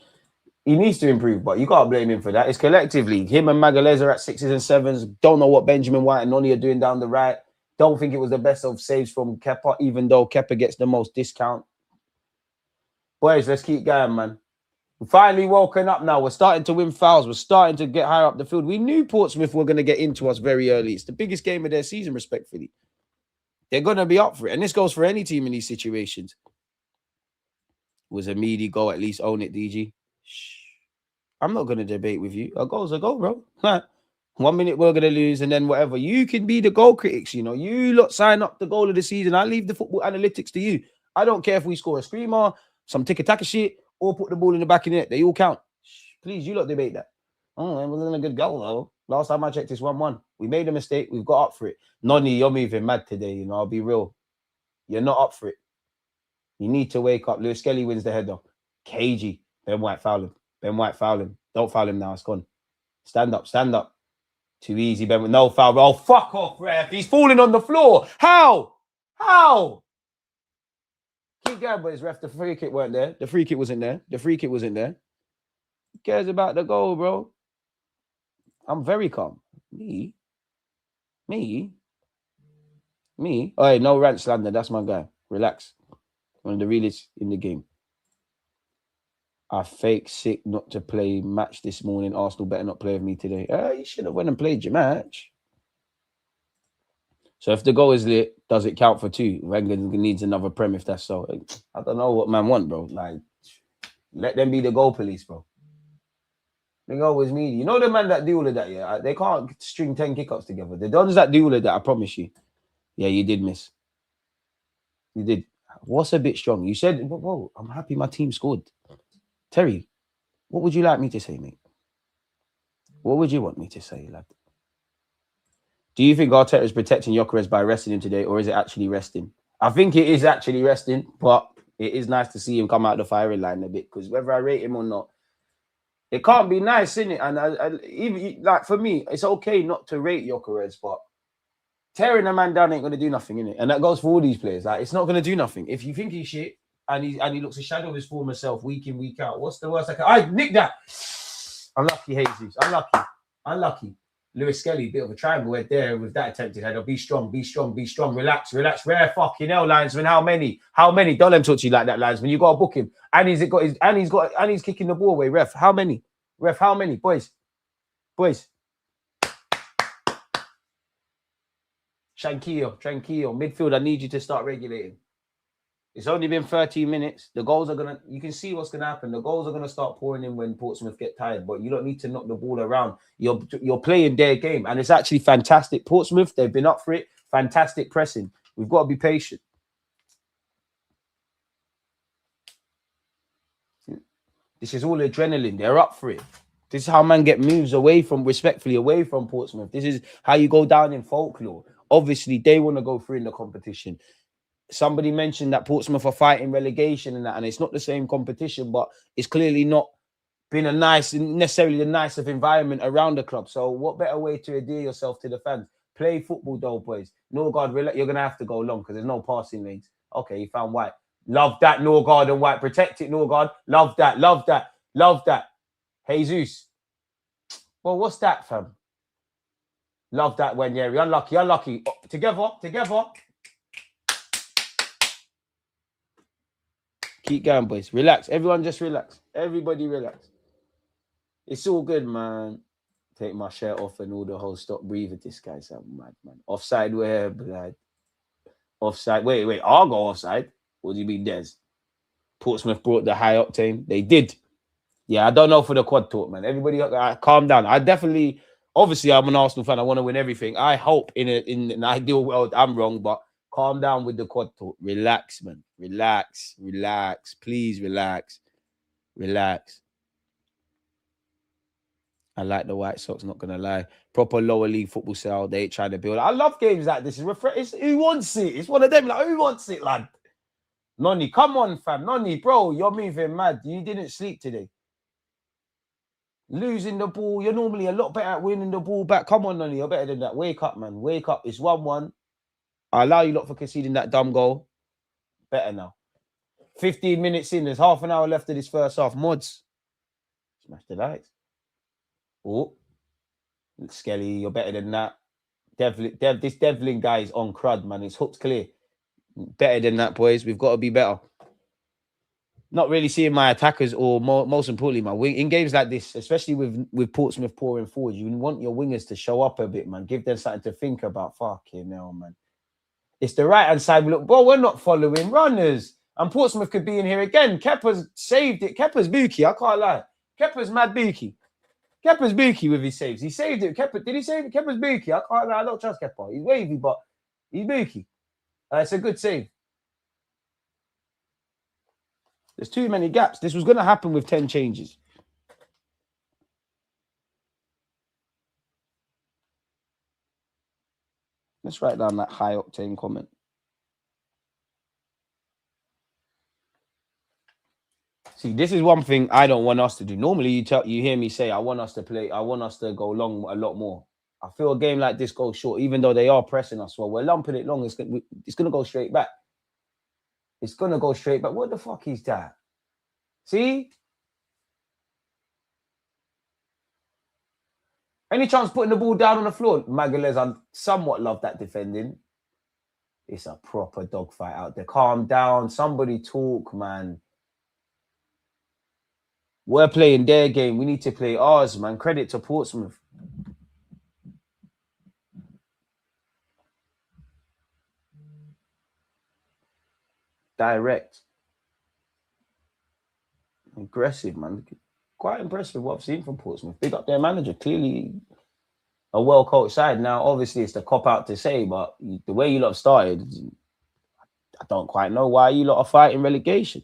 He needs to improve, but you can't blame him for that. It's collectively. Him and Magalhaes are at 6s and 7s. Don't know what Benjamin White and Noni are doing down the right. Don't think it was the best of saves from Kepa, even though Kepa gets the most discount. Boys, let's keep going, man. We're finally woken up now. We're starting to win fouls. We're starting to get higher up the field. We knew Portsmouth were going to get into us very early. It's the biggest game of their season, respectfully. They're going to be up for it. And this goes for any team in these situations. It was a meaty goal. At least own it, DG. Shh. I'm not going to debate with you. A goal's a goal, bro. 1 minute we're going to lose and then whatever. You can be the goal critics, you know. You lot sign up the goal of the season. I leave the football analytics to you. I don't care if we score a screamer, some tiki-taka shit, or put the ball in the back of the net. They all count. Please, you lot debate that. Oh, it wasn't a good goal, though. Last time I checked, it's 1-1. We made a mistake. We've got up for it. Noni, you're moving mad today, you know. I'll be real. You're not up for it. You need to wake up. Lewis Kelly wins the header. KG. Ben White foul him. Ben White foul him. Don't foul him now. It's gone. Stand up. Stand up. Too easy, Ben. No foul. Oh, fuck off, ref. He's falling on the floor. How? How? Keep going, boys, ref. The free kick weren't there. The free kick wasn't there. The free kick wasn't there. Who cares about the goal, bro? I'm very calm. Me? Oh, hey, no rant slander. That's my guy. Relax. One of the realest in the game. I fake sick not to play match this morning. Arsenal better not play with me today. You should have went and played your match. So if the goal is lit, does it count for 2? Wenger needs another prem if that's so. I don't know what man want, bro. Like, let them be the goal police, bro. The goal was me. You know the man that do all of that, yeah? They can't string 10 kick-ups together. The ones that do all of that, I promise you. Yeah, you did miss. You did. What's a bit strong? You said, whoa, I'm happy my team scored. Terry, what would you like me to say, mate? What would you want me to say, lad? Do you think Arteta is protecting Gyökeres by resting him today, or is it actually resting? I think it is actually resting, but it is nice to see him come out of the firing line a bit, because whether I rate him or not, it can't be nice, innit? And even like for me, it's okay not to rate Gyökeres, but tearing a man down ain't going to do nothing, innit? And that goes for all these players. Like, it's not going to do nothing. If you think he's shit, and he looks a shadow of his former self week in, week out. What's the worst I can... I nick that. Unlucky, Jesus. Unlucky. Lewis Kelly, bit of a triangle right there with that attempted header. Be strong. Relax. Rare fucking hell, linesman. How many? Don't let him talk to you like that, linesman. You got to book him. And he's kicking the ball away. Ref, how many? Boys. Tranquillo. Midfield, I need you to start regulating. It's only been 13 minutes. The goals are going to... You can see what's going to happen. The goals are going to start pouring in when Portsmouth get tired, but you don't need to knock the ball around. You're playing their game, and it's actually fantastic. Portsmouth, they've been up for it. Fantastic pressing. We've got to be patient. This is all adrenaline. They're up for it. This is how man get moves respectfully away from Portsmouth. This is how you go down in folklore. Obviously, they want to go through in the competition. Somebody mentioned that Portsmouth are fighting relegation and that, and it's not the same competition, but it's clearly not been necessarily the nicest environment around the club. So what better way to endear yourself to the fans? Play football, though, boys. Norgard, you're going to have to go long because there's no passing lanes. Okay, you found White. Love that, Norgard and White. Protect it, Norgard. Love that. Jesus. Well, what's that, fam? Love that, Wenyeri. Unlucky. Together. Keep going, boys. Relax. Everyone just relax. Everybody relax. It's all good, man. Take my shirt off and all the whole stop breathing. This guy's a mad, man. Offside where, blood? Offside. Wait. I'll go offside. What do you mean, Des? Portsmouth brought the high octane. They did. Yeah, I don't know for the quad talk, man. Everybody calm down. Obviously, I'm an Arsenal fan. I want to win everything. I hope in an ideal world, I'm wrong, but calm down with the quad talk. Relax, man. Relax. Please relax. I like the White Sox, not going to lie. Proper lower league football style. They ain't trying to build. I love games like this. Who wants it? It's one of them. Like, who wants it, lad? Noni, come on, fam. Noni, bro, you're moving mad. You didn't sleep today. Losing the ball. You're normally a lot better at winning the ball back. Come on, Noni. You're better than that. Wake up, man. Wake up. It's 1-1. I allow you lot for conceding that dumb goal. Better now. 15 minutes in. There's half an hour left of this first half. Mods. Smash the lights. Oh, Skelly, you're better than that. This Devlin guy is on crud, man. It's hooked clear. Better than that, boys. We've got to be better. Not really seeing my attackers, or most importantly, my wing in games like this, especially with Portsmouth pouring forward. You want your wingers to show up a bit, man. Give them something to think about. Fucking hell, man. It's the right hand side. Look, bro, we're not following runners, and Portsmouth could be in here again. Kepa's saved it. Kepa's bookie. I can't lie. Kepa's mad bookie. Kepa's bookie with his saves. He saved it. Kepa, did he save it? Kepa's bookie. I can't lie. I don't trust Kepa. He's wavy, but he's bookie. It's a good save. There's too many gaps. This was going to happen with 10 changes. Let's write down that high octane comment. See, this is one thing I don't want us to do. Normally, you hear me say, I want us to go long a lot more. I feel a game like this goes short, even though they are pressing us well. We're lumping it long. It's going to go straight back. It's going to go straight back. What the fuck is that? See? Any chance putting the ball down on the floor? Magalhaes, I somewhat love that defending. It's a proper dogfight out there. Calm down. Somebody talk, man. We're playing their game. We need to play ours, man. Credit to Portsmouth. Direct. Aggressive, man. Quite impressive what I've seen from Portsmouth. Big up their manager. Clearly a well-coached side. Now, obviously, it's the cop-out to say, but the way you lot started, I don't quite know why you lot are fighting relegation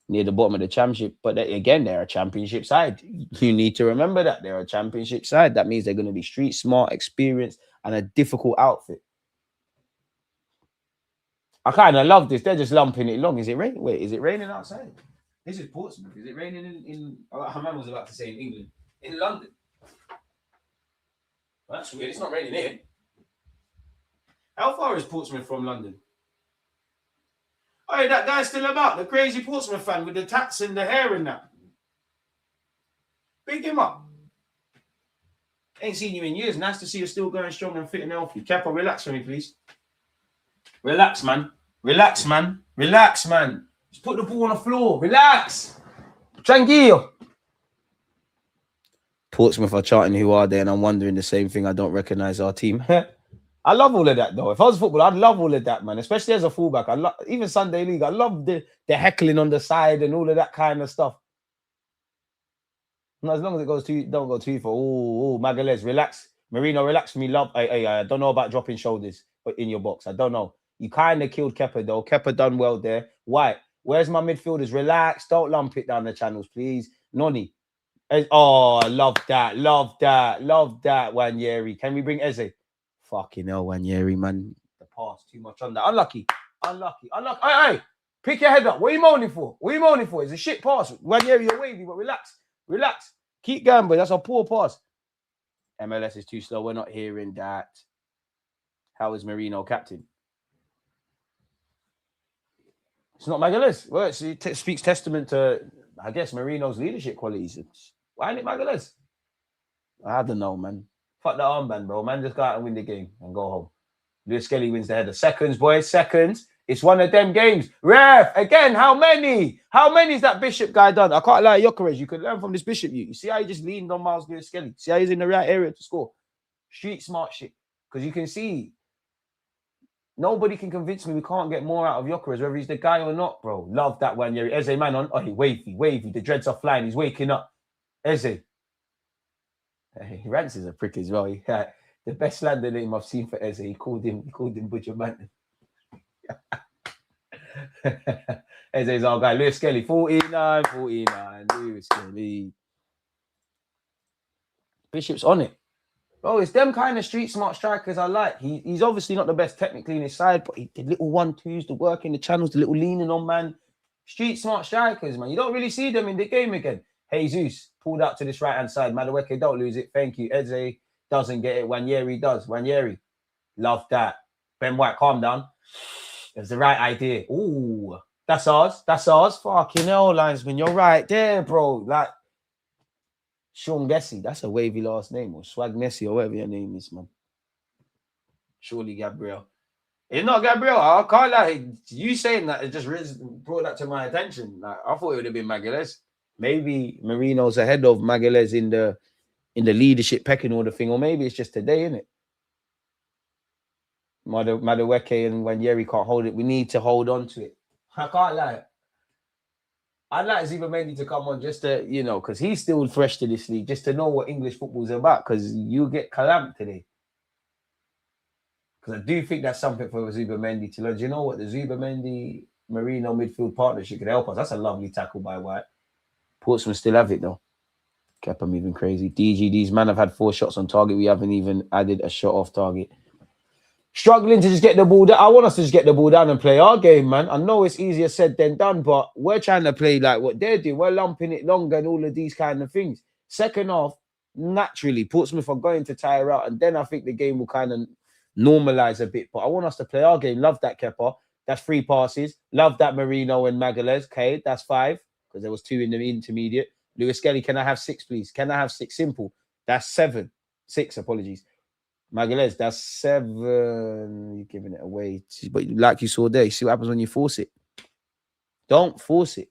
near the bottom of the championship. But again, they're a championship side. You need to remember that. They're a championship side. That means they're going to be street smart, experienced, and a difficult outfit. I kind of love this. They're just lumping it long. Is it raining? Wait, is it raining outside? This is Portsmouth. Is it raining in Haman was about to say in England. In London. Well, that's weird. It's not raining here. How far is Portsmouth from London? Oh, that guy's still about. The crazy Portsmouth fan with the tats and the hair and that. Big him up. Ain't seen you in years. Nice to see you still going strong and fit and healthy. Kepa, relax for me, please. Relax, man. Relax, man. Relax, man. Just put the ball on the floor. Relax. Tranquilo. Portsmouth are charting who are they, and I'm wondering the same thing. I don't recognize our team. I love all of that, though. If I was football, I'd love all of that, man. Especially as a fullback. I love even Sunday League. I love the heckling on the side and all of that kind of stuff. And as long as it goes don't go too far. Oh, Magalhaes, relax. Marino, relax for me, love. I don't know about dropping shoulders in your box. I don't know. You kind of killed Kepa, though. Kepa done well there. White, where's my midfielders? Relax. Don't lump it down the channels, please. Noni. Oh, love that. Love that. Love that, Wanyeri. Can we bring Eze? Fucking hell, Wanyeri, man. The pass, too much on that. Unlucky. Hey, pick your head up. What are you moaning for? It's a shit pass. Wanyeri, you're wavy, but relax. Relax. Keep going, boy. That's a poor pass. MLS is too slow. We're not hearing that. How is Marino captain? It's not Magalhaes. Well, it speaks testament to, I guess, Marino's leadership qualities. Why ain't it Magalhaes? I don't know, man. Fuck the armband, bro. Man, just go out and win the game and go home. Lewis Skelly wins the header. Seconds, boys. Seconds. It's one of them games. Ref, again, how many? How many is that Bishop guy done? I can't lie, Gyökeres. You could learn from this Bishop. You see how he just leaned on Miles Lewis Skelly? See how he's in the right area to score? Street smart shit. Because you can see, nobody can convince me we can't get more out of Gyökeres, whether he's the guy or not, bro. Love that one, Yeri. Eze, man, on. Oh, wavy. The dreads are flying. He's waking up. Eze. Hey, Rance is a prick as well. He had the best slander name I've seen for Eze. He called him Butcher Man. Eze's our guy. Lewis Skelly, 49. Lewis Skelly. Bishop's on it. Bro, it's them kind of street smart strikers I like. He's obviously not the best technically in his side, but he did little 1-2s, the work in the channels, the little leaning on, man. Street smart strikers, man. You don't really see them in the game again. Jesus pulled out to this right-hand side. Madueke, don't lose it. Thank you. Eze doesn't get it. Wanyeri does. Wanyeri. Love that. Ben White, calm down. It was the right idea. Ooh, that's ours. Fucking hell, linesman. You're right there, bro. Like, Sean Gessie. That's a wavy last name. Or Swag Messi or whatever your name is, man. Surely Gabriel. It's not Gabriel. I can't lie. You saying that, it just brought that to my attention. Like, I thought it would have been Magalhaes. Maybe Marino's ahead of Magalhaes in the leadership pecking order thing, or maybe it's just today, isn't it? Madueke and Wanyeri can't hold it. We need to hold on to it. I can't lie. I'd like Zubimendi to come on just to, you know, because he's still fresh to this league, just to know what English football's about, because you get clamped today. Because I do think that's something for Zubimendi to learn. Do you know what? The Zubimendi Marino midfield partnership could help us. That's a lovely tackle by White. Portsmouth still have it, though. Kept them moving crazy. DGD's man have had 4 shots on target. We haven't even added a shot off target. Struggling to just get the ball down. I want us to just get the ball down and play our game, man. I know it's easier said than done, but we're trying to play like what they're doing. We're lumping it longer and all of these kind of things. Second half, naturally, Portsmouth are going to tire out, and then I think the game will kind of normalize a bit. But I want us to play our game. Love that, Kepa. That's 3 passes. Love that, Marino and Magalhaes. Okay, that's 5, because there was 2 in the intermediate. Lewis Kelly, can I have 6, please? Can I have 6? Simple. That's 7. 6, apologies. Magalhaes, that's 7. You're giving it away. But like you saw there, you see what happens when you force it. Don't force it.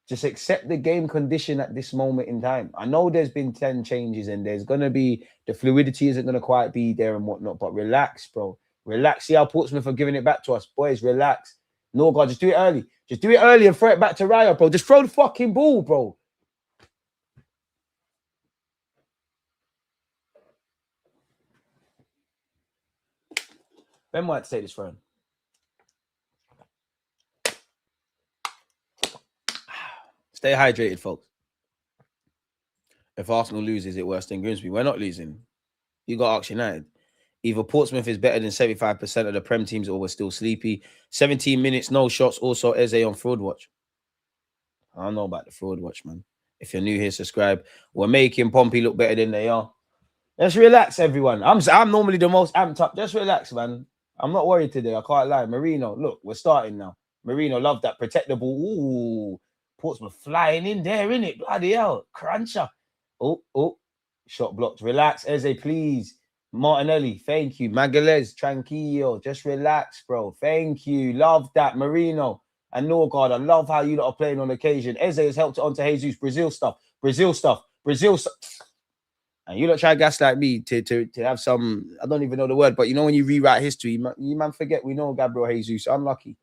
Just accept the game condition at this moment in time. I know there's been 10 changes and there's going to be, the fluidity isn't going to quite be there and whatnot, but relax, bro. Relax. See how Portsmouth are giving it back to us. Boys, relax. No, God, just do it early. Just do it early and throw it back to Raya, bro. Just throw the fucking ball, bro. Ben White to take this throne. Stay hydrated, folks. If Arsenal loses, it worse than Grimsby. We're not losing. You got Arks United. Either Portsmouth is better than 75% of the Prem teams, or we're still sleepy. 17 minutes, no shots. Also, Eze on Fraud Watch. I don't know about the Fraud Watch, man. If you're new here, subscribe. We're making Pompey look better than they are. Let's relax, everyone. I'm normally the most amped up. Just relax, man. I'm not worried today. I can't lie. Marino, look, we're starting now. Marino, love that. Protect the ball. Ooh. Portsmouth flying in there, innit? Bloody hell. Cruncher. Oh. Shot blocked. Relax, Eze, please. Martinelli, thank you. Magalhaes, tranquillo. Just relax, bro. Thank you. Love that. Marino and Norgard. I love how you lot are playing on occasion. Eze has helped it onto Jesus. Brazil stuff. And you lot try gaslight me to have some, I don't even know the word, but you know when you rewrite history, you man forget we know Gabriel Jesus. Unlucky.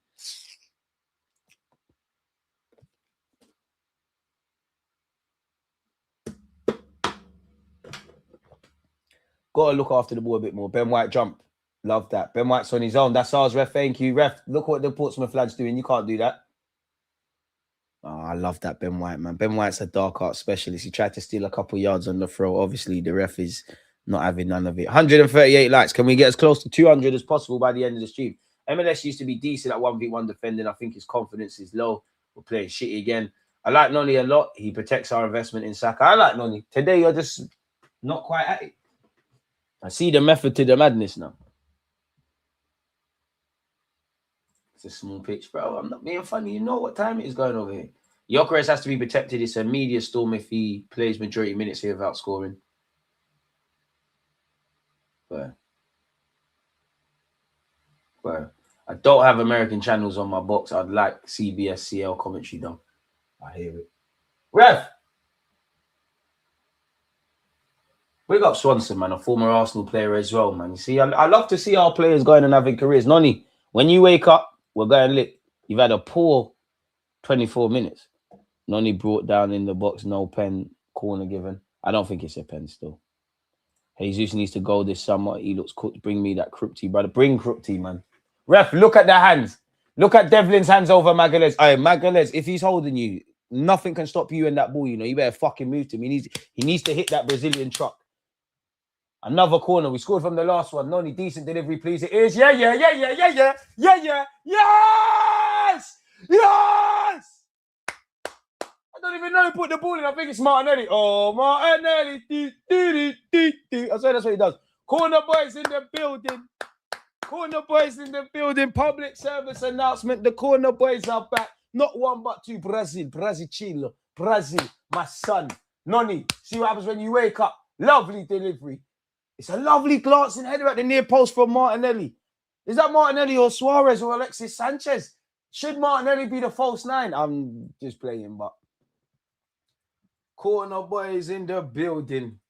Got to look after the ball a bit more. Ben White jump. Love that. Ben White's on his own. That's ours, ref. Thank you, ref. Look what the Portsmouth lads doing. You can't do that. Oh, I love that Ben White, man. Ben White's a dark art specialist. He tried to steal a couple yards on the throw. Obviously, the ref is not having none of it. 138 likes. Can we get as close to 200 as possible by the end of the stream? MLS used to be decent at 1v1 defending. I think his confidence is low. We're playing shitty again. I like Noni a lot. He protects our investment in Saka. I like Noni. Today, you're just not quite at it. I see the method to the madness now. It's a small pitch, bro. I'm not being funny. You know what time it is going over here. Gyökeres has to be protected. It's a media storm if he plays majority minutes here without scoring. But I don't have American channels on my box. I'd like CBS CL commentary though. I hear it. Ref! Big up Swanson, man, a former Arsenal player as well, man. You see, I love to see our players going and having careers. Noni, when you wake up, we're going lit. You've had a poor 24 minutes. Noni brought down in the box, no pen, corner given. I don't think it's a pen still. Jesus needs to go this summer. He looks cooked. Bring me that Krupti, brother. Bring Krupti, man. Ref, look at the hands. Look at Devlin's hands over Magalhaes. Hey, Magalhaes, if he's holding you, nothing can stop you in that ball, you know. You better fucking move to him. He needs to hit that Brazilian truck. Another corner. We scored from the last one. Noni, decent delivery, please. It is. Yeah. Yes! I don't even know who put the ball in. I think it's Martinelli. Oh, Martinelli. I swear that's what he does. Corner boys in the building. Public service announcement. The corner boys are back. Not one, but two. Brazil. My son. Nonny, see what happens when you wake up. Lovely delivery. It's a lovely glancing header at the near post from Martinelli. Is that Martinelli or Suarez or Alexis Sanchez? Should Martinelli be the false 9? I'm just playing, but corner boys in the building.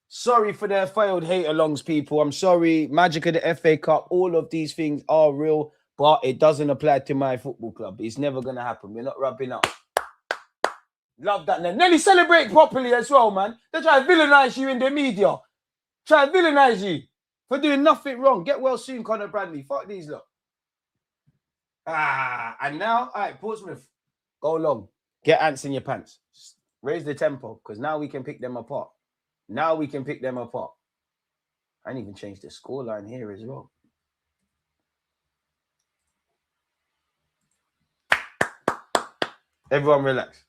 Sorry for their failed hate-alongs, people. I'm sorry. Magic of the FA Cup, all of these things are real, but it doesn't apply to my football club. It's never going to happen. We're not rubbing up. Love that. Nelly, celebrate properly as well, man. They try to villainize you in the media. Try to villainize you for doing nothing wrong. Get well soon, Conor Bradley. Fuck these lot. And now, all right, Portsmouth, go long. Get ants in your pants. Raise the tempo, because now we can pick them apart. Now we can pick them apart. I didn't even change the scoreline here as well. Everyone relax.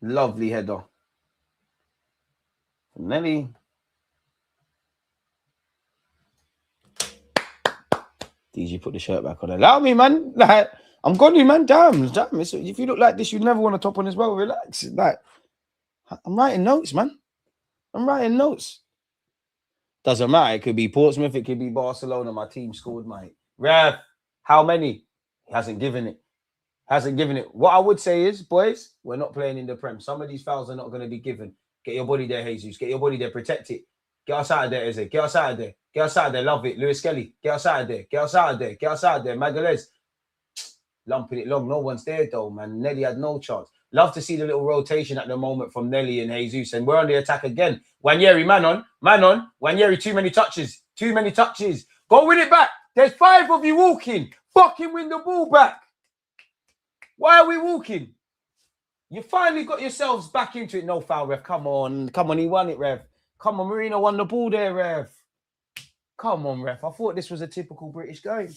Lovely header. Nelly. DG put the shirt back on. Allow me, man. Like, I'm godly, man. Damn. If you look like this, you never want to top on as well. Relax. Like, I'm writing notes, man. I'm writing notes. Doesn't matter. It could be Portsmouth. It could be Barcelona. My team scored, mate. Ref, how many? He hasn't given it. Hasn't given it. What I would say is, boys, we're not playing in the Prem. Some of these fouls are not going to be given. Get your body there, Jesus. Get your body there. Protect it. Get us out of there, Eze. Get us out of there. Get us out of there. Love it. Lewis Kelly. Get us out of there. Get us out of there. Get us out of there. Magalhaes. Lumping it long. No one's there, though, man. Nelly had no chance. Love to see the little rotation at the moment from Nelly and Jesus. And we're on the attack again. Wanyeri, man on. Wanyeri, too many touches. Too many touches. Go win it back. There's 5 of you walking. Fucking win the ball back. Why are we walking? You finally got yourselves back into it. No foul, ref. Come on. Come on, he won it, ref. Come on, Marino won the ball there, ref. Come on, ref. I thought this was a typical British game.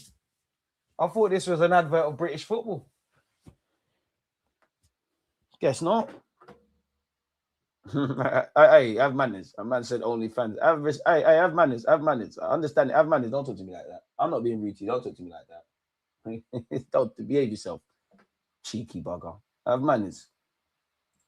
I thought this was an advert of British football. Guess not. Hey, have manners. A man said only fans. Hey, have manners. Have manners. I understand it. Have manners. Don't talk to me like that. I'm not being rude to you. Don't talk to me like that. Don't behave yourself. Cheeky bugger. Have manners.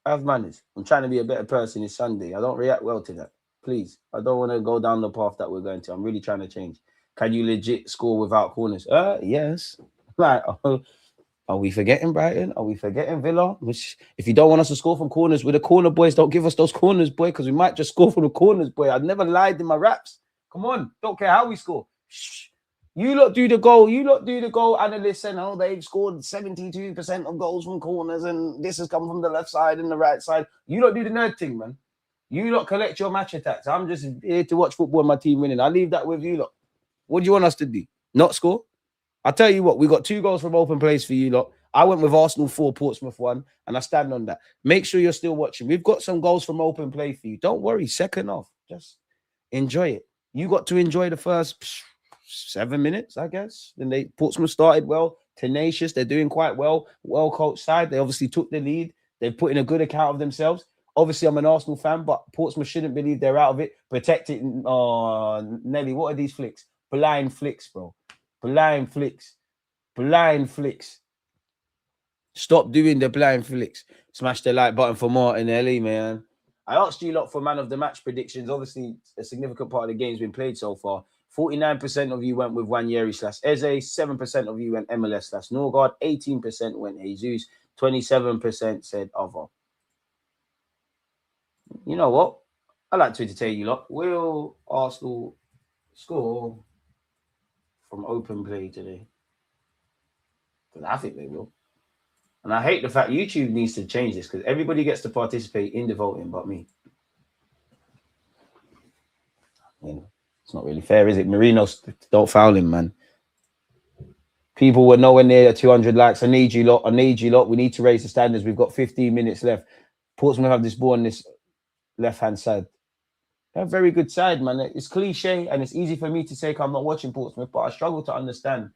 Have manners. I'm trying to be a better person. It's Sunday. I don't react well to that. Please. I don't want to go down the path that we're going to. I'm really trying to change. Can you legit score without corners? Yes. Right. Are we forgetting Brighton? Are we forgetting Villa? Which, if you don't want us to score from corners, with the corner boys, don't give us those corners, boy, because we might just score from the corners, boy. I've never lied in my raps. Come on. Don't care how we score. Shh. You lot do the goal. You lot do the goal analysts and they've scored 72% of goals from corners and this has come from the left side and the right side. You lot do the nerd thing, man. You lot collect your match attacks. I'm just here to watch football and my team winning. I leave that with you lot. What do you want us to do? Not score? I'll tell you what, we got 2 goals from open plays for you lot. I went with Arsenal 4, Portsmouth 1, and I stand on that. Make sure you're still watching. We've got some goals from open play for you. Don't worry, second off. Just enjoy it. You got to enjoy the first 7 minutes, I guess. Then Portsmouth started well, tenacious. They're doing quite well. Well-coached side. They obviously took the lead. They've put in a good account of themselves. Obviously, I'm an Arsenal fan, but Portsmouth shouldn't believe they're out of it. Protect it. Nelly, what are these flicks? Blind flicks, bro. Blind flicks. Blind flicks. Stop doing the blind flicks. Smash the like button for Martinelli, man. I asked you lot for man of the match predictions. Obviously, a significant part of the game's been played so far. 49% of you went with Wanyeri/Eze. 7% of you went MLS/Norgard. 18% went Jesus. 27% said other. You know what? I like to entertain you lot. Will Arsenal score from open play today? Because I think they will. And I hate the fact YouTube needs to change this because everybody gets to participate in the voting but me. It's not really fair, is it? Marino, don't foul him, man. People were nowhere near 200 likes. I need you lot. I need you lot. We need to raise the standards. We've got 15 minutes left. Portsmouth have this ball on this left-hand side. They're a very good side, man. It's cliche and it's easy for me to say I'm not watching Portsmouth, but I struggle to understand.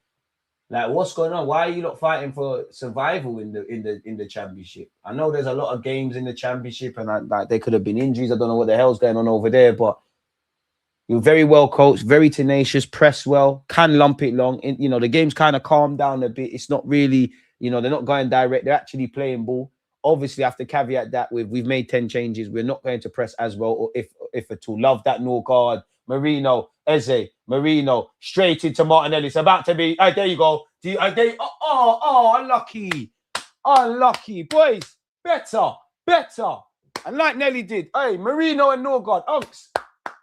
Like, what's going on? Why are you not fighting for survival in the championship? I know there's a lot of games in the championship, and like there could have been injuries. I don't know what the hell's going on over there, but you're very well coached, very tenacious, press well, can lump it long. The game's kind of calmed down a bit. It's not really, they're not going direct. They're actually playing ball. Obviously, I have to caveat that with we've made 10 changes. We're not going to press as well, or if at all. Love that no guard. Marino, Eze, Marino, straight into Martinelli. It's about to be. There you go. Unlucky. Unlucky. Boys, better. And like Nelly did. Hey, Marino and Norgard. Unks.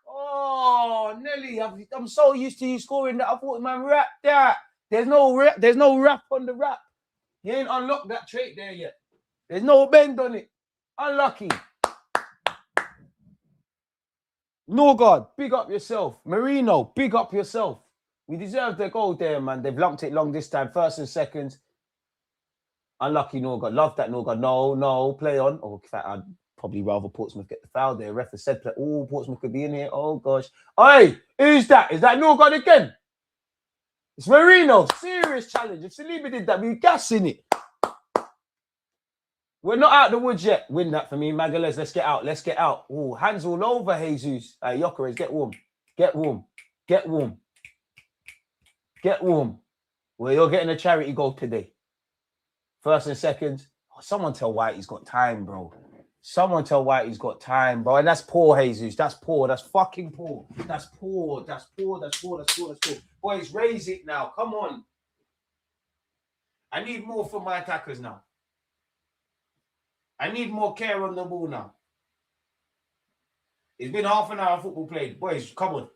Oh, Nelly, I'm so used to you scoring that. I thought, man, rap that. There's no rap on the rap. He ain't unlocked that trait there yet. There's no bend on it. Unlucky. Norgard, big up yourself. Marino, big up yourself. We deserve the goal there, man. They've lumped it long this time. First and second. Unlucky Norgard. Love that Norgard. No, play on. Oh, in fact, I'd probably rather Portsmouth get the foul there. Ref has said, oh, Portsmouth could be in here. Oh, gosh. Hey, who's that? Is that Norgard again? It's Marino. Serious challenge. If Saliba did that, we'd be gassing it. We're not out the woods yet. Win that for me. Magalhaes, let's get out. Let's get out. Oh, hands all over Jesus. Gyökeres, get warm. Get warm. Get warm. Get warm. Well, you're getting a charity goal today. First and second. Oh, someone tell White he's got time, bro. Someone tell White he's got time, bro. And that's poor, Jesus. That's poor. That's fucking poor. That's poor. That's poor. That's poor. That's poor. That's poor. Boys, raise it now. Come on. I need more for my attackers now. I need more care on the ball now. It's been half an hour of football played. Boys, come on.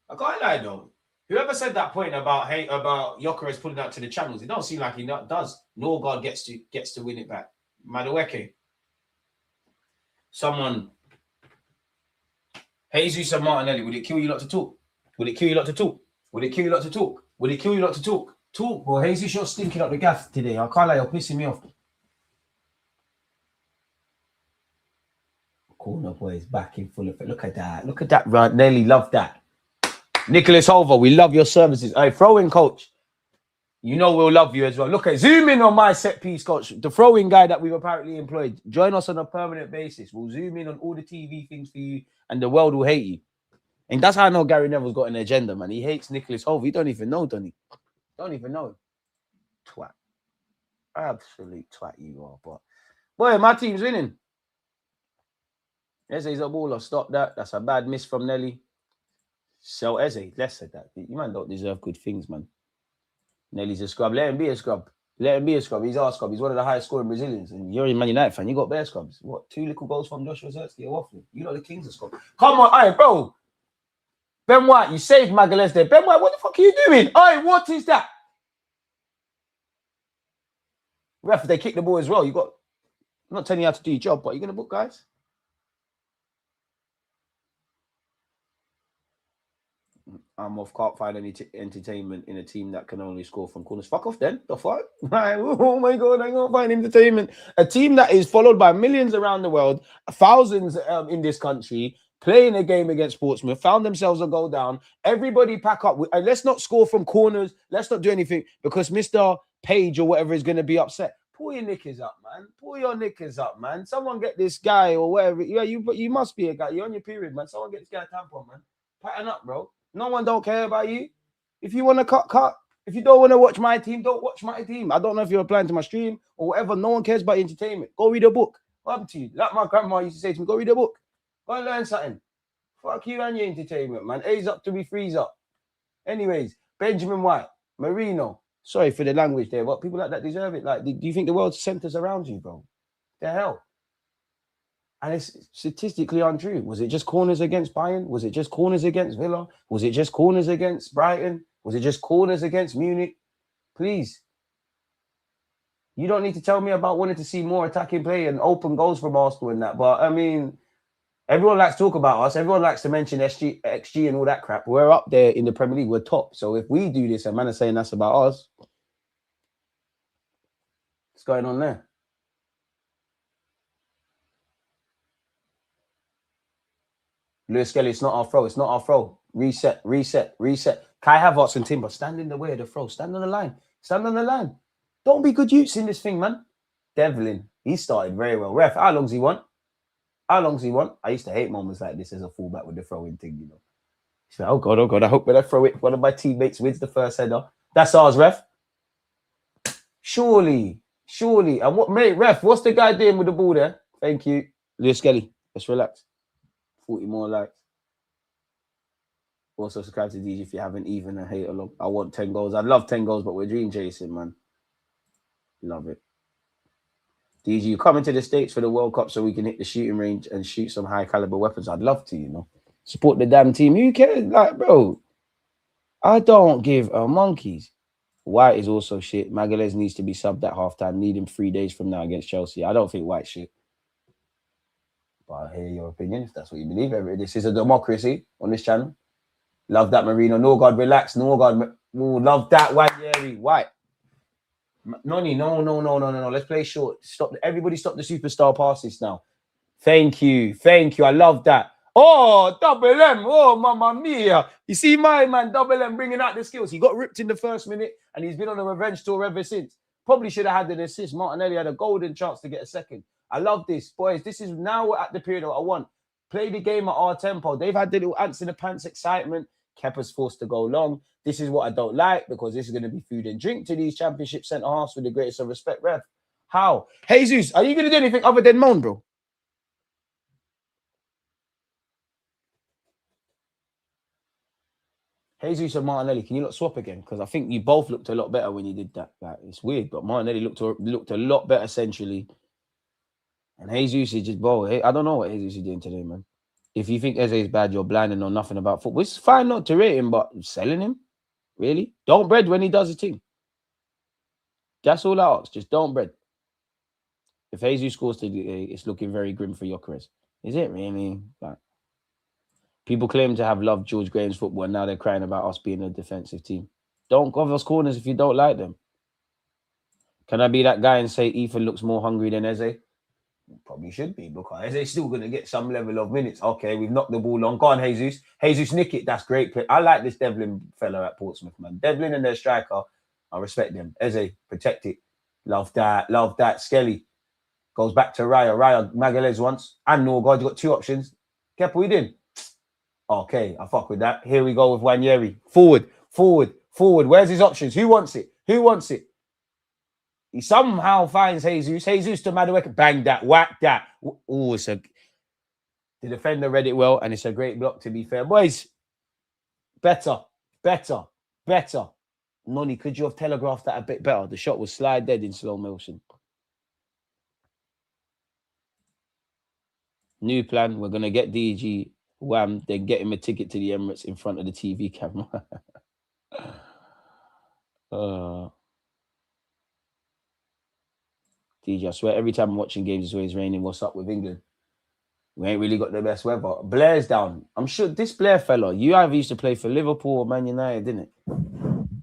I can't lie, though. Whoever said that point about Gyökeres pulling out to the channels, it don't seem like he does. Norgard gets to win it back. Madueke. Someone. Jesus and Martinelli, would it kill you lot to talk? Would it kill you lot to talk? Would it kill you lot to talk? Would it kill you lot to talk? Talk, bro. Jesus, you're stinking up the gaff today. I can't lie, you're pissing me off. Corner boys back in full effect. Look at that. Look at that run. Nelly, love that. Nicholas Holver, we love your services. Hey, throw-in coach. You know we'll love you as well. Look at zoom in on my set piece, coach. The throw-in guy that we've apparently employed. Join us on a permanent basis. We'll zoom in on all the TV things for you, and the world will hate you. And that's how I know Gary Neville's got an agenda, man. He hates Nicholas Holver. You don't even know, Donny. Don't even know. Twat. Absolute twat you are. But boy, my team's winning. Eze's a baller. Stop that. That's a bad miss from Nelly. So Eze, less of that. You man don't deserve good things, man. Nelly's a scrub. Let him be a scrub. Let him be a scrub. He's our scrub. He's one of the highest scoring Brazilians. And you're a Man United fan. You got bare scrubs. What? 2 little goals from Joshua Zirkzee. You're waffling. You know the Kings of scrub. Come on, hey, bro. Ben White, you saved Magalhaes there. Ben White, what the fuck are you doing? Hey, what is that? Ref, they kick the ball as well. I'm not telling you how to do your job, but you're going to book, guys. I'm off. Can't find any entertainment in a team that can only score from corners. Fuck off then. The fuck? Oh my God, I can't find entertainment. A team that is followed by millions around the world, thousands in this country, playing a game against Portsmouth, found themselves a goal down. Everybody pack up. Let's not score from corners. Let's not do anything because Mr. Page or whatever is going to be upset. Pull your knickers up, man. Pull your knickers up, man. Someone get this guy or whatever. Yeah, you must be a guy. You're on your period, man. Someone get this guy a tampon, man. Pattern up, bro. No one don't care about you. If you want to cut. If you don't want to watch my team, don't watch my team. I don't know if you're applying to my stream or whatever. No one cares about entertainment. Go read a book. What happened to you? Like my grandma used to say to me, go read a book. Go and learn something. Fuck you and your entertainment, man. A's up to be freeze up. Anyways, Benjamin White, Marino. Sorry for the language there, but people like that deserve it. Like, do you think the world centers around you, bro? The hell? And it's statistically untrue. Was it just corners against Bayern? Was it just corners against Villa? Was it just corners against Brighton? Was it just corners against Munich? Please. You don't need to tell me about wanting to see more attacking play and open goals from Arsenal and that. But, I mean, everyone likes to talk about us. Everyone likes to mention XG and all that crap. We're up there in the Premier League. We're top. So if we do this and man is saying that's about us, what's going on there? Lewis Skelly, it's not our throw. It's not our throw. Reset. Kai Havertz and Timber, stand in the way of the throw. Stand on the line. Stand on the line. Don't be good use in this thing, man. Devlin, he started very well. Ref, how long's he want? How long's he want? I used to hate moments like this as a fullback with the throwing thing, you know. He's like, oh God, I hope when I throw it, one of my teammates wins the first header. That's ours, ref. Surely. And what, mate, ref, what's the guy doing with the ball there? Thank you. Lewis Skelly, let's relax. 40 more likes. Also subscribe to DG if you haven't, even a hate along. I want 10 goals. I'd love 10 goals, but we're dream chasing, man. Love it. DG, you coming to the States for the World Cup so we can hit the shooting range and shoot some high caliber weapons. I'd love to, you know. Support the damn team. Who cares? Like, bro, I don't give a monkeys. White is also shit. Magalhaes needs to be subbed at halftime. Need him 3 days from now against Chelsea. I don't think White's shit. But I hear your opinion if that's what you believe. This is a democracy on this channel. Love that, Marino. No, God, relax. No, God. Love that, White. Noni, no. Let's play short. Stop. Everybody stop the superstar passes now. Thank you. I love that. Oh, double M. Oh, mamma mia. You see my man, double M, bringing out the skills. He got ripped in the first minute and he's been on a revenge tour ever since. Probably should have had an assist. Martinelli had a golden chance to get a second. I love this. Boys, this is now we're at the period that I want. Play the game at our tempo. They've had the little ants in the pants excitement. Kepa's forced to go long. This is what I don't like because this is going to be food and drink to these championship centre-halves with the greatest of respect, ref. How? Jesus, are you going to do anything other than moan, bro? Jesus and Martinelli, can you not swap again? Because I think you both looked a lot better when you did that. Like, it's weird, but Martinelli looked a lot better centrally. And Jesus is just, bro, I don't know what Jesus is doing today, man. If you think Eze is bad, you're blind and know nothing about football. It's fine not to rate him, but selling him? Really? Don't bread when he does his thing. That's all I ask. Just don't bread. If Jesus scores today, it's looking very grim for Gyökeres. Is it really? Like, people claim to have loved George Graham's football, and now they're crying about us being a defensive team. Don't cover us corners if you don't like them. Can I be that guy and say Ethan looks more hungry than Eze? Probably should be, because Eze's still going to get some level of minutes. Okay, we've knocked the ball on. Go on, Jesus. Jesus, nick it. That's great play. I like this Devlin fella at Portsmouth, man. Devlin and their striker, I respect them. Eze, protect it. Love that. Skelly goes back to Raya. Magalhaes once. And Norgard, you got two options. Kepa, we did. Okay, I fuck with that. Here we go with Wanyeri. Forward. Where's his options? Who wants it? He somehow finds Jesus to Madueke. Bang that, whack that. Oh, the defender read it well, and it's a great block, to be fair. Boys, better. Noni, could you have telegraphed that a bit better? The shot was slide dead in slow motion. New plan, we're going to get DG, wham, then get him a ticket to the Emirates in front of the TV camera. DG, I swear, every time I'm watching games, it's always raining. What's up with England? We ain't really got the best weather. Blair's down. I'm sure this Blair fella, you either used to play for Liverpool or Man United, didn't it?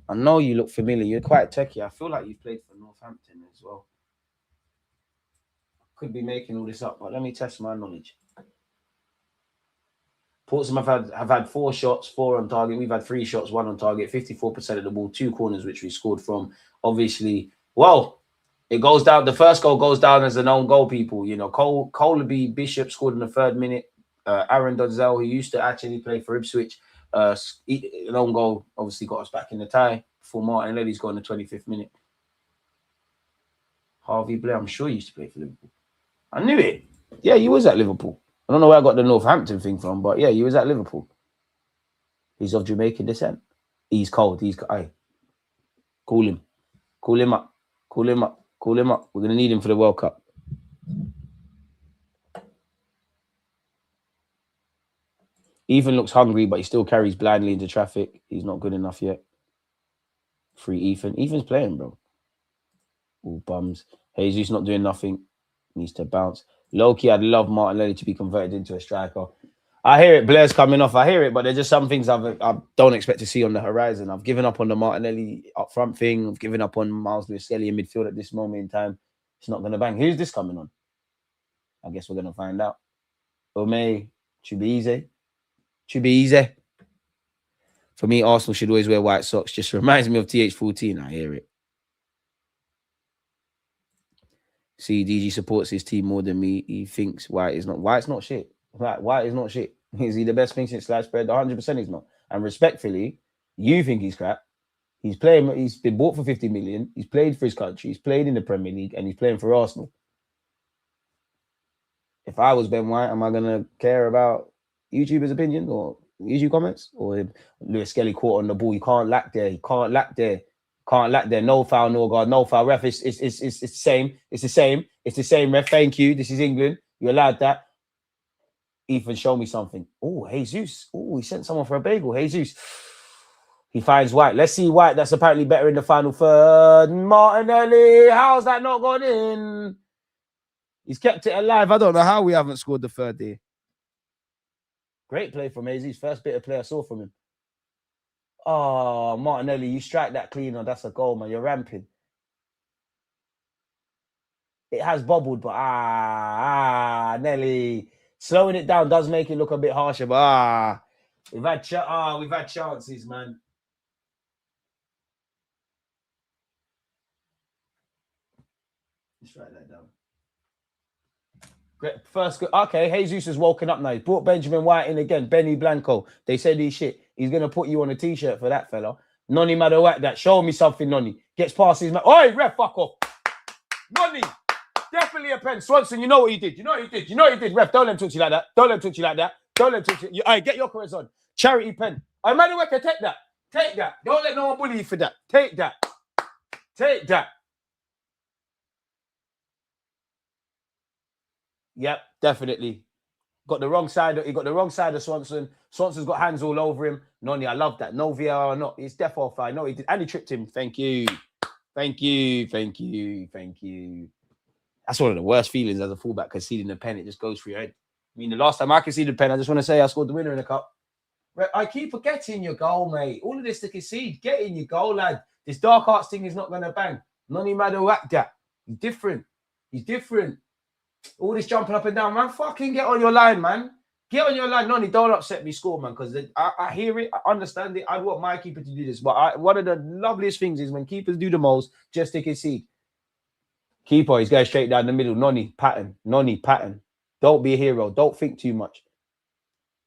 I know you look familiar. You're quite techie. I feel like you've played for Northampton as well. Could be making all this up, but let me test my knowledge. Portsmouth have had 4 shots, 4 on target. We've had 3 shots, 1 on target, 54% of the ball, 2 corners, which we scored from. Obviously, well, it goes down. The first goal goes down as an own goal, people. You know, Colby Bishop scored in the 3rd minute. Aaron Donzel, who used to actually play for Ipswich, an own goal, obviously got us back in the tie before Martinelli's got in the 25th minute. Harvey Blair, I'm sure he used to play for Liverpool. I knew it. Yeah, he was at Liverpool. I don't know where I got the Northampton thing from, but yeah, he was at Liverpool. He's of Jamaican descent. He's cold. Aye. Call him up. We're going to need him for the World Cup. Ethan looks hungry, but he still carries blindly into traffic. He's not good enough yet. Free Ethan. Ethan's playing, bro. All bums. Jesus not doing nothing. Needs to bounce. Low-key, I'd love Martinelli to be converted into a striker. I hear it. Blair's coming off. I hear it, but there's just some things I don't expect to see on the horizon. I've given up on the Martinelli up front thing. I've given up on Miles Lewis-Skelly in midfield at this moment in time. It's not going to bang. Who's this coming on? I guess we're going to find out. Ome, Chubize. For me, Arsenal should always wear white socks. Just reminds me of TH14. I hear it. See, DG supports his team more than me. He thinks White's not shit. White is not shit. Is he the best thing since sliced bread? 100% he's not. And respectfully, you think he's crap. He's playing. He's been bought for 50 million. He's played for his country. He's played in the Premier League, and he's playing for Arsenal. If I was Ben White, am I gonna care about YouTubers' opinion or YouTube comments? Or if Lewis Skelly caught on the ball, you can't lack there. You can't lack there. Can't lack there. No foul, no guard, no foul. Ref, it's the same. It's the same. It's the same. Ref, thank you. This is England. You allowed that. Ethan, show me something. Oh, Jesus. Oh, he sent someone for a bagel. Jesus. He finds White. Let's see White. That's apparently better in the final third. Martinelli. How's that not gone in? He's kept it alive. I don't know how we haven't scored the third day. Great play from Jesus. First bit of play I saw from him. Oh, Martinelli, you strike that cleaner. That's a goal, man. You're ramping. It has bobbled, but Nelly. Slowing it down does make it look a bit harsher, but we've had chances, man. Let's write that down. Great. First, okay, Jesus has woken up now. He's brought Benjamin White in again. Benny Blanco. They said he's shit. He's going to put you on a t-shirt for that fella. Nonny Madawak, that. Show me something, Nonny. Gets past his man. Oi, ref, fuck off. Nonny. Definitely a pen. Swanson, you know what he did. You know what he did. You know what he did. Ref, don't let him touch you like that. Don't let him touch you like that. Don't let him touch you. All right, get your careers on. Charity pen. All right, Madawak, take that. Take that. Don't let no one bully you for that. Take that. Take that. Yep, definitely. Got the wrong side. He got the wrong side of Swanson. Swanson's got hands all over him. Nonny, I love that. No VAR or not. It's def off. I know he did. And he tripped him. Thank you. Thank you. Thank you. Thank you. That's one of the worst feelings as a fullback, conceding the pen. It just goes through your head. I mean, the last time I conceded the pen, I just want to say I scored the winner in the cup. I keep forgetting your goal, mate. All of this to concede. Get in your goal, lad. This dark arts thing is not going to bang. Nonny Madawak. He's different. He's different. All this jumping up and down, man. Fucking get on your line, man. Get on your line. Nonny, don't upset me, score, man, because I hear it. I understand it. I'd want my keeper to do this. But one of the loveliest things is when keepers do the most, just to concede. Keeper, he's going straight down the middle. Nonny, pattern. Nonny, pattern. Don't be a hero. Don't think too much.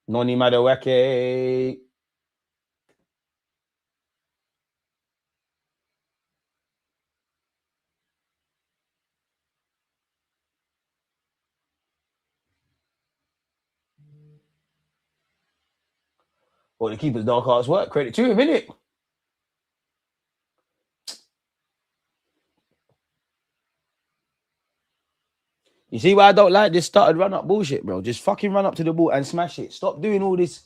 Nonny Madawake. Well, the keeper's dark arts work. Credit to him, innit? You see why I don't like this started run up bullshit, bro? Just fucking run up to the ball and smash it. Stop doing all this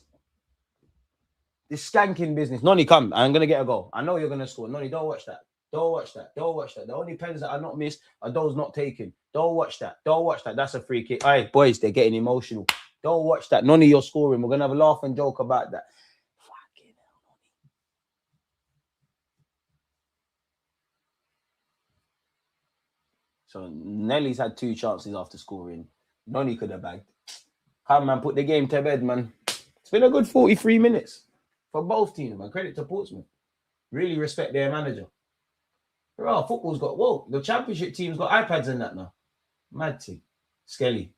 skanking business. Nonny, come. I'm going to get a goal. I know you're going to score. Nonny, don't watch that. Don't watch that. Don't watch that. The only pens that are not missed are those not taken. Don't watch that. Don't watch that. That's a free kick. All right, boys, they're getting emotional. Don't watch that. Nonny, you're scoring. We're going to have a laugh and joke about that. Fucking hell, Nonny. So Nelly's had 2 chances after scoring. Nonny could have bagged. Come, man, put the game to bed, man. It's been a good 43 minutes for both teams, man. Credit to Portsmouth. Really respect their manager. Bro, football's got, whoa, the championship team's got iPads and that now. Mad thing. Skelly.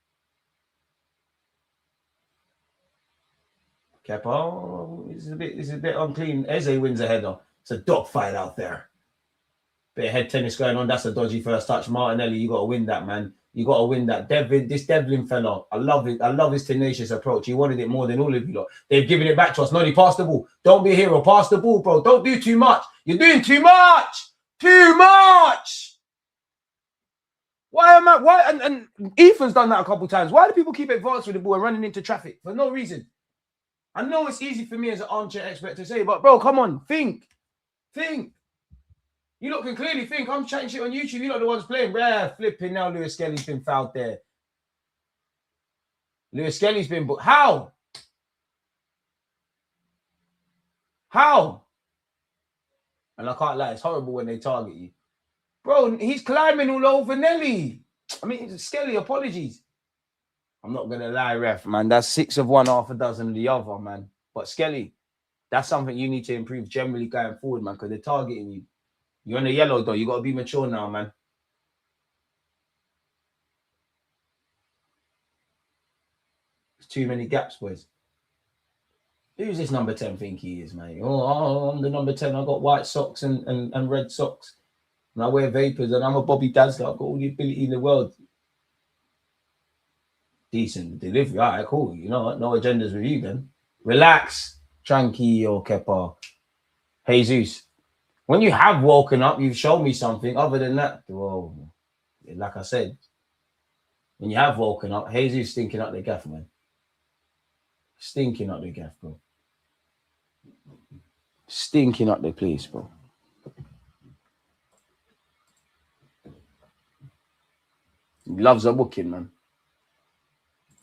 Kepa, this is a bit unclean. Eze wins a header. It's a dogfight out there. Bit of head tennis going on. That's a dodgy first touch. Martinelli, you got to win that, man. You got to win that. This Devlin fella, I love it. I love his tenacious approach. He wanted it more than all of you lot. They've given it back to us. No, he passed the ball. Don't be a hero. Pass the ball, bro. Don't do too much. You're doing too much. Too much. Why am I? Why? And Ethan's done that a couple of times. Why do people keep advancing with the ball and running into traffic for no reason? I know it's easy for me as an armchair expert to say, but bro, come on, think. You lot can clearly think. I'm chatting shit on YouTube. You lot the ones playing. Rare flipping now. Lewis Skelly's been fouled there. Lewis Skelly's been booked. How? And I can't lie, it's horrible when they target you. Bro, he's climbing all over Nelly. I mean, Skelly, apologies. I'm not going to lie, ref, man. That's 6 of one, half a dozen of the other, man. But Skelly, that's something you need to improve generally going forward, man, because they're targeting you. You're on the yellow, though. You got to be mature now, man. There's too many gaps, boys. Who's this number 10 think he is, mate? Oh, I'm the number 10. I got white socks and red socks. And I wear vapors and I'm a Bobby Dazzler. I've got all the ability in the world. Decent delivery. All right, cool. You know what? No agendas with you then. Relax. Tranquillo, Kepa. Jesus. When you have woken up, you've shown me something. Other than that, well, like I said, when you have woken up, Jesus stinking up the gaff, man. Stinking up the gaff, bro. Stinking up the place, bro. He loves a booking, man.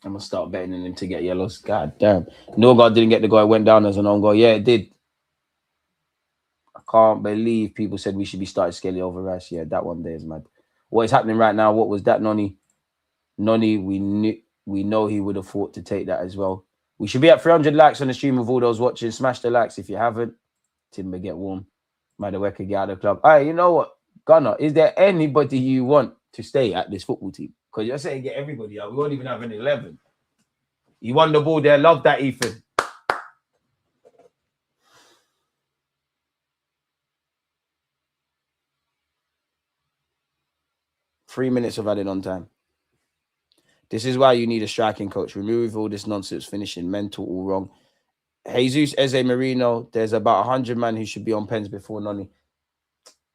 I'm gonna start betting on him to get yellows. God damn. No God didn't get the guy went down as an own goal. Yeah, it did. I can't believe people said we should be starting Skelly over Rice. Yeah, that one there is mad. What is happening right now? What was that, Nonny? Nonny, we know he would have fought to take that as well. We should be at 300 likes on the stream with all those watching. Smash the likes if you haven't. Timber get warm. Madaweka get out of the club. Hey, you know what? Gunner, is there anybody you want to stay at this football team? Because you're saying get everybody out. We won't even have an 11. You won the ball there. Love that, Ethan. Three minutes of added on time. This is why you need a striking coach. Remove all this nonsense, finishing, mental, all wrong. Jesus, Eze Marino, there's about 100 men who should be on pens before Nonny.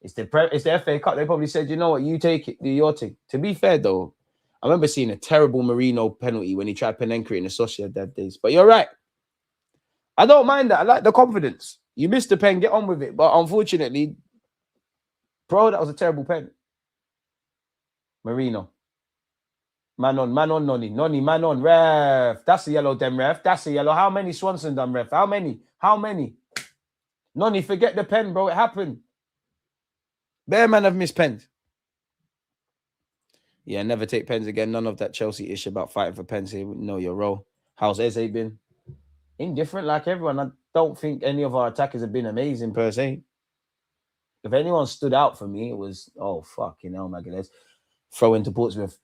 It's the FA Cup. They probably said, you know what, you take it, do your thing. To be fair, though, I remember seeing a terrible Marino penalty when he tried Penenka in the Sociedad days. But you're right. I don't mind that. I like the confidence. You missed the pen, get on with it. But unfortunately, bro, that was a terrible pen. Marino. Man on, Nonny. Nonny, man on, ref. That's a yellow, them, ref. That's a yellow. How many Swanson done, ref? How many? Nonny, forget the pen, bro. It happened. Bare man have missed pens. Yeah, never take pens again. None of that Chelsea ish about fighting for pens here. Know your role. How's Eze been? Indifferent like everyone. I don't think any of our attackers have been amazing per se. If anyone stood out for me, it was, oh, fucking hell, Magalhaes. Throw into Portsmouth.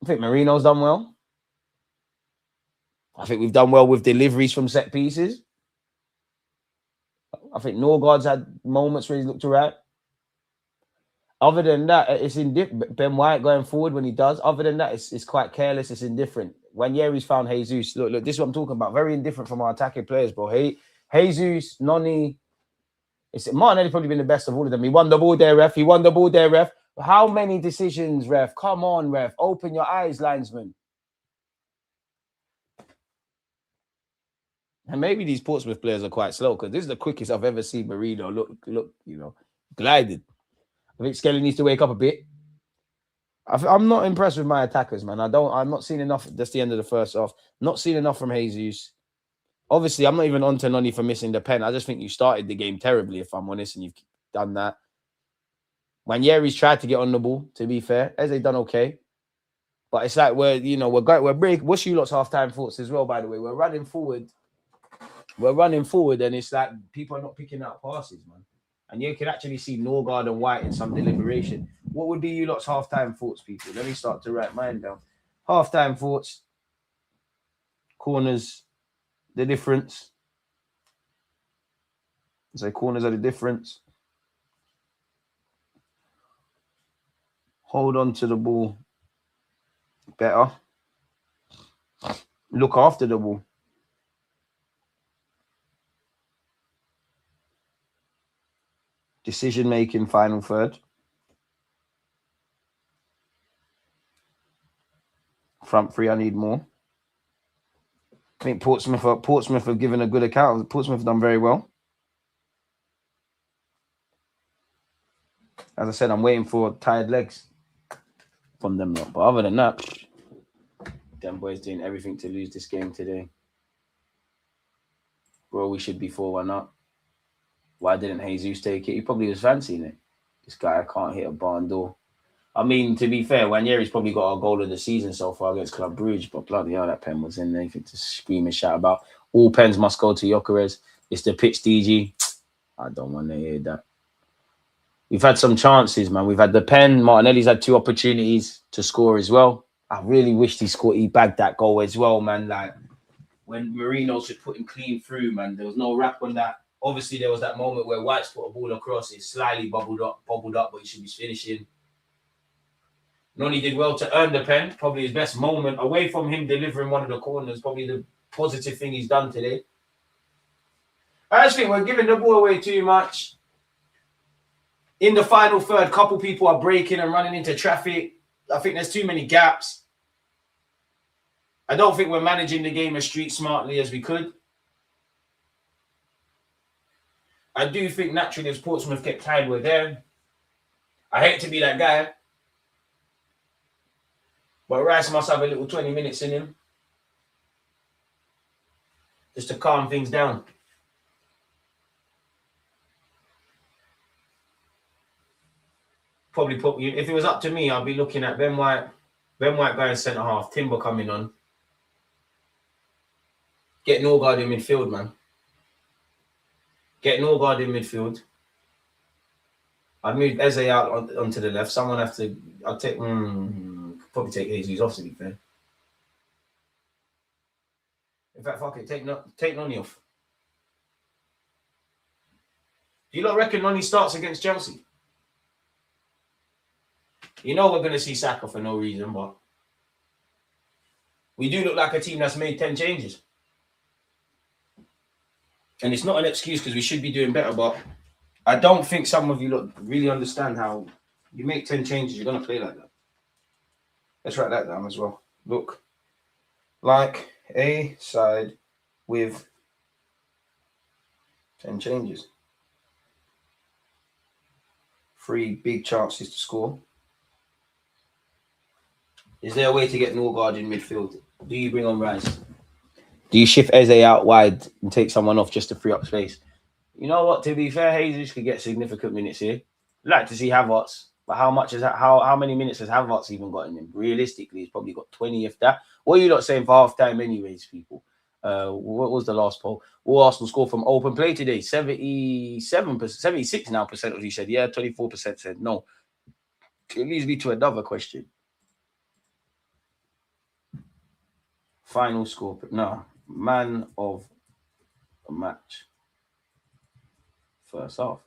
I think Marino's done well. I think we've done well with deliveries from set pieces. I think Norgard's had moments where he's looked all right. Other than that, it's indifferent. Ben White going forward when he does. Other than that, it's quite careless. It's indifferent. When Yeri's found Jesus, look, this is what I'm talking about. Very indifferent from our attacking players, bro. Hey, Jesus, Nonny. Martinelli probably been the best of all of them. He won the ball there, ref. How many decisions, ref? Come on, ref. Open your eyes, linesman. And maybe these Portsmouth players are quite slow because this is the quickest I've ever seen Marino look, glided. I think Skelly needs to wake up a bit. I'm not impressed with my attackers, man. I'm not seeing enough. That's the end of the first half. Not seeing enough from Jesus. Obviously, I'm not even on to Nonny for missing the pen. I just think you started the game terribly, if I'm honest, and you've done that. When Yeri's tried to get on the ball, to be fair, Eze done okay. But it's like we're break. What's you lot's half-time thoughts as well, by the way? We're running forward, and it's like people are not picking out passes, man. And you can actually see Norgard and White in some deliberation. What would be you lot's half-time thoughts, people? Let me start to write mine down. Half-time thoughts. Corners, the difference. So corners are the difference. Hold on to the ball better. Look after the ball. Decision-making, final third. Front three, I need more. I think Portsmouth have given a good account. Portsmouth have done very well. As I said, I'm waiting for tired legs from them lot. But other than that, them boys doing everything to lose this game today. Bro, we should be 4-1 up. Why didn't Jesus take it? He probably was fancying it. This guy can't hit a barn door. I mean, to be fair, Wanyeri's probably got our goal of the season so far against Club Brugge, but bloody hell, that pen was in there. Anything to scream and shout about. All pens must go to Gyökeres. It's the pitch, DG. I don't want to hear that. We've had some chances, man. We've had the pen. Martinelli's had 2 opportunities to score as well. I really wished he bagged that goal as well, man. Like, when Marino should put him clean through, man. There was no rap on that. Obviously, there was that moment where White's put a ball across. It slightly bubbled up, but he should be finishing. Noni did well to earn the pen. Probably his best moment away from him delivering one of the corners. Probably the positive thing he's done today. I just think we're giving the ball away too much. In the final third, a couple people are breaking and running into traffic. I think there's too many gaps. I don't think we're managing the game as street smartly as we could. I do think naturally as Portsmouth get tired, we're there. I hate to be that guy. But Rice must have a little 20 minutes in him. Just to calm things down. Probably put, if it was up to me, I'd be looking at Ben White going centre half, Timber coming on. Get Norgard in midfield, man. Get Norgard in midfield. I'd move Eze out onto the left. Someone have to. I'll take. Probably take Jesus off, to be fair. In fact, fuck it. Take Noni off. Do you not reckon Noni starts against Chelsea? You know we're going to see Saka for no reason, but we do look like a team that's made 10 changes. And it's not an excuse because we should be doing better, but I don't think some of you look really understand how you make 10 changes, you're going to play like that. Let's write that down as well. Look like a side with 10 changes. 3 big chances to score. Is there a way to get Norgard in midfield? Do you bring on Rice? Do you shift Eze out wide and take someone off just to free up space? You know what? To be fair, Jesus could get significant minutes here. I'd like to see Havertz, but how much is that? How many minutes has Havertz even got in him? Realistically, he's probably got 20, if that. What are you not saying for half time, anyways, people? What was the last poll? Will Arsenal score from open play today? 77%, 76% now of you said yeah, 24% said no. It leads me to another question. Final score, no. Man of the match. First half.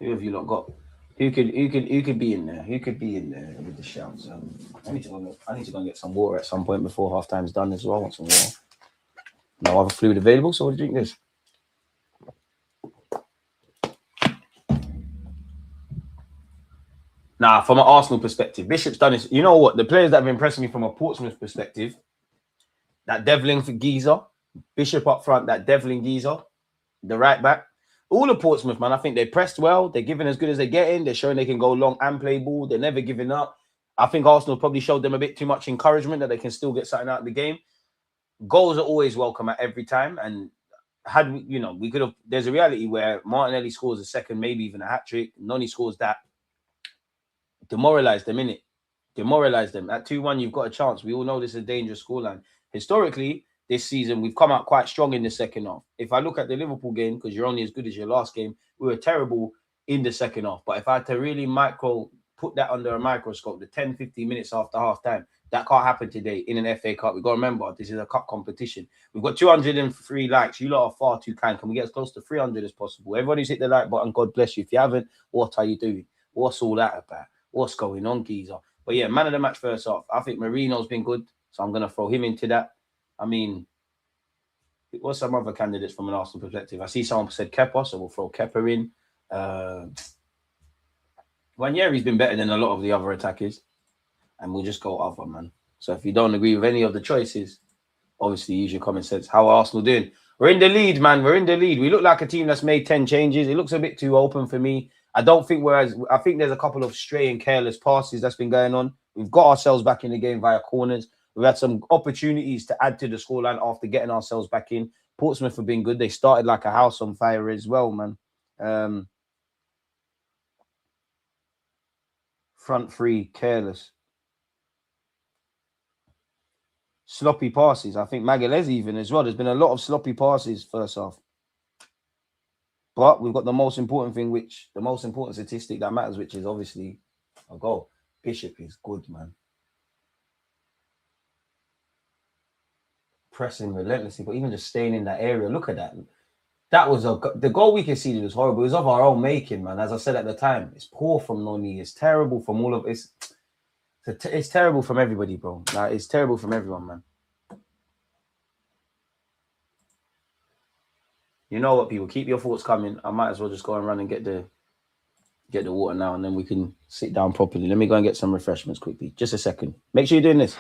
Who have you lot got? Who could be in there? Who could be in there with the shouts? I need to go and get some water at some point before half time's done as well. I want some water. No other fluid available, so I'll drink this. Nah, from an Arsenal perspective, Bishop's done this. You know what? The players that have impressed me from a Portsmouth perspective, that Devlin for Geezer, Bishop up front, that Devlin Geezer, the right back. All of Portsmouth, man, I think they pressed well. They're giving as good as they're getting. They're showing they can go long and play ball. They're never giving up. I think Arsenal probably showed them a bit too much encouragement that they can still get something out of the game. Goals are always welcome at every time. And had we, we could have, there's a reality where Martinelli scores a second, maybe even a hat-trick. Noni scores that. Demoralize them, innit? Demoralize them. At 2-1, you've got a chance. We all know this is a dangerous scoreline. Historically, this season, we've come out quite strong in the second half. If I look at the Liverpool game, because you're only as good as your last game, we were terrible in the second half. But if I had to really put that under a microscope, the 10, 15 minutes after half time, that can't happen today in an FA Cup. We've got to remember, this is a cup competition. We've got 203 likes. You lot are far too kind. Can we get as close to 300 as possible? Everybody's hit the like button. God bless you. If you haven't, what are you doing? What's all that about? What's going on, geezer? But yeah, man of the match first off. I think Marino's been good, so I'm going to throw him into that. I mean, what's some other candidates from an Arsenal perspective? I see someone said Kepa, so we'll throw Kepa in. Wanyeri's been better than a lot of the other attackers, and we'll just go other, man. So if you don't agree with any of the choices, obviously use your common sense. How are Arsenal doing? We're in the lead, man. We're in the lead. We look like a team that's made 10 changes. It looks a bit too open for me. I don't think I think there's a couple of stray and careless passes that's been going on. We've got ourselves back in the game via corners. We've had some opportunities to add to the scoreline after getting ourselves back in. Portsmouth have been good. They started like a house on fire as well, man. Front three, careless. Sloppy passes. I think Magalhaes even as well. There's been a lot of sloppy passes first half. But we've got the most important thing, the most important statistic that matters, which is obviously a goal. Bishop is good, man. pressing relentlessly, but even just staying in that area. Look at that. That was the goal we conceded was horrible. It was of our own making, man. As I said at the time, it's poor from Noni. It's terrible from all of it's terrible from everybody, bro. Like, it's terrible from everyone, man. You know what, people? Keep your thoughts coming. I might as well just go and run and get the water now, and then we can sit down properly. Let me go and get some refreshments quickly. Just a second. Make sure you're doing this.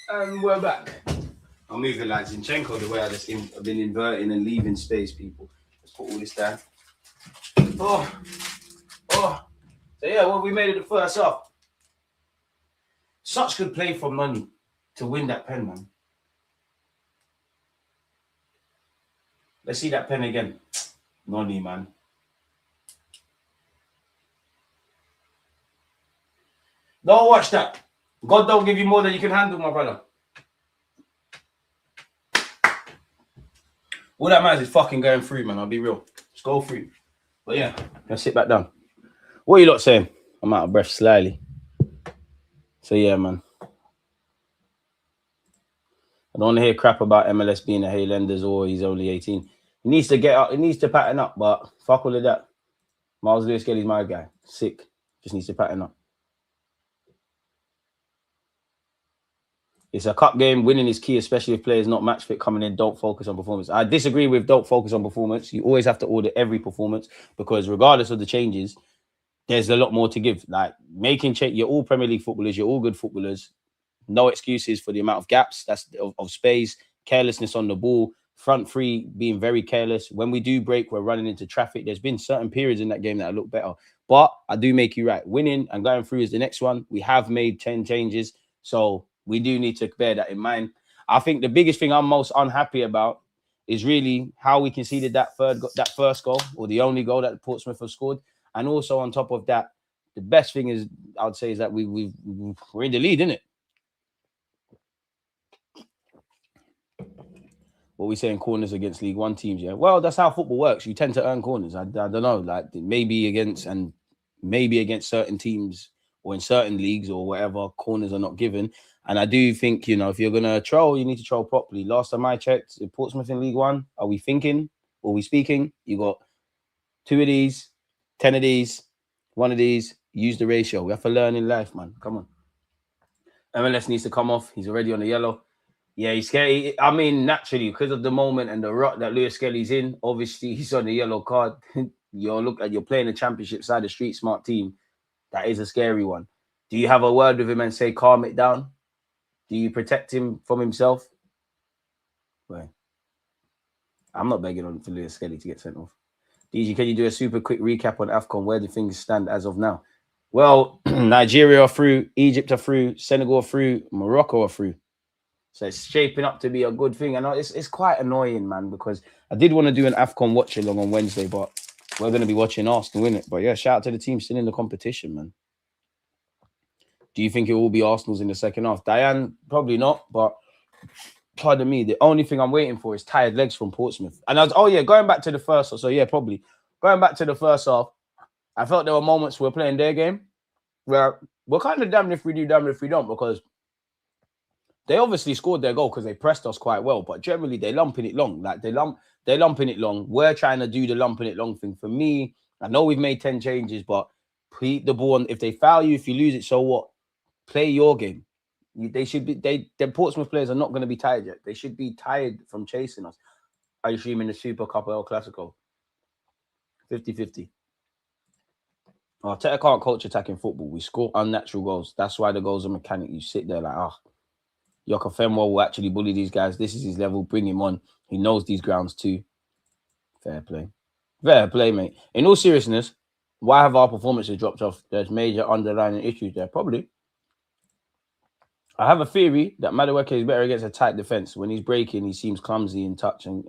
And we're back. I'm moving like Zinchenko the way I've been inverting and leaving space, people. Let's put all this down. So yeah, well, we made it the first half. Such good play from Noni to win that pen, man. Let's see that pen again. Noni, man. Don't watch that. God don't give you more than you can handle, my brother. All that matters is fucking going through, man. I'll be real. Just go through. But yeah, let's sit back down. What are you lot saying? I'm out of breath slightly. So yeah, man. I don't want to hear crap about MLS being a Haylenders or he's only 18. He needs to get up. He needs to pattern up, but fuck all of that. Miles Lewis-Kelly's my guy. Sick. Just needs to pattern up. It's a cup game. Winning is key, especially if players not match fit coming in. Don't focus on performance. I disagree with don't focus on performance. You always have to order every performance because regardless of the changes, there's a lot more to give. Like making change. You're all Premier League footballers. You're all good footballers. No excuses for the amount of gaps that's of space, carelessness on the ball, front three being very careless. When we do break, we're running into traffic. There's been certain periods in that game that look better. But I do make you right. Winning and going through is the next one. We have made 10 changes. So we do need to bear that in mind. I think the biggest thing I'm most unhappy about is really how we conceded that first goal, or the only goal that Portsmouth have scored. And also on top of that, the best thing is, I would say, is that we're in the lead, isn't it? What we say in corners against League One teams, yeah. Well, that's how football works. You tend to earn corners. I don't know, like maybe against certain teams or in certain leagues or whatever, corners are not given. And I do think, if you're gonna troll, you need to troll properly. Last time I checked, in Portsmouth in League One, are we thinking? Are we speaking? You got 2 of these, 10 of these, 1 of these. Use the ratio. We have to learn in life, man. Come on. MLS needs to come off. He's already on the yellow. Yeah, he's scary. I mean, naturally, because of the moment and the rut that Lewis Kelly's in, obviously he's on the yellow card. You're playing a championship side, a street smart team. That is a scary one. Do you have a word with him and say, calm it down? Do you protect him from himself? Well, I'm not begging on for Lewis Kelly to get sent off. DG, can you do a super quick recap on AFCON? Where do things stand as of now? Well, Nigeria are through, Egypt are through, Senegal are through, Morocco are through. So it's shaping up to be a good thing. I know it's quite annoying, man, because I did want to do an AFCON watch-along on Wednesday, but we're going to be watching Arsenal win it. But yeah, shout out to the team still in the competition, man. Do you think it will be Arsenal's in the second half? Diane, probably not, but pardon me, the only thing I'm waiting for is tired legs from Portsmouth. And going back to the first half. So yeah, probably. Going back to the first half, I felt there were moments we were playing their game where we're kind of damned if we do, damned if we don't, because they obviously scored their goal because they pressed us quite well, but generally they're lumping it long. Like they're lumping it long. We're trying to do the lumping it long thing. For me, I know we've made 10 changes, but keep the ball. If they foul you, if you lose it, so what? Play your game. They should be. The Portsmouth players are not going to be tired yet. They should be tired from chasing us. I assume in the Super Cup or El Clasico. 50-50. Arteta can't coach attacking football. We score unnatural goals. That's why the goals are mechanic. You sit there like, Yoka Femwa will actually bully these guys. This is his level. Bring him on. He knows these grounds too. Fair play. Fair play, mate. In all seriousness, why have our performances dropped off? There's major underlying issues there. Probably. I have a theory that Madueke is better against a tight defense. When he's breaking, he seems clumsy in touch and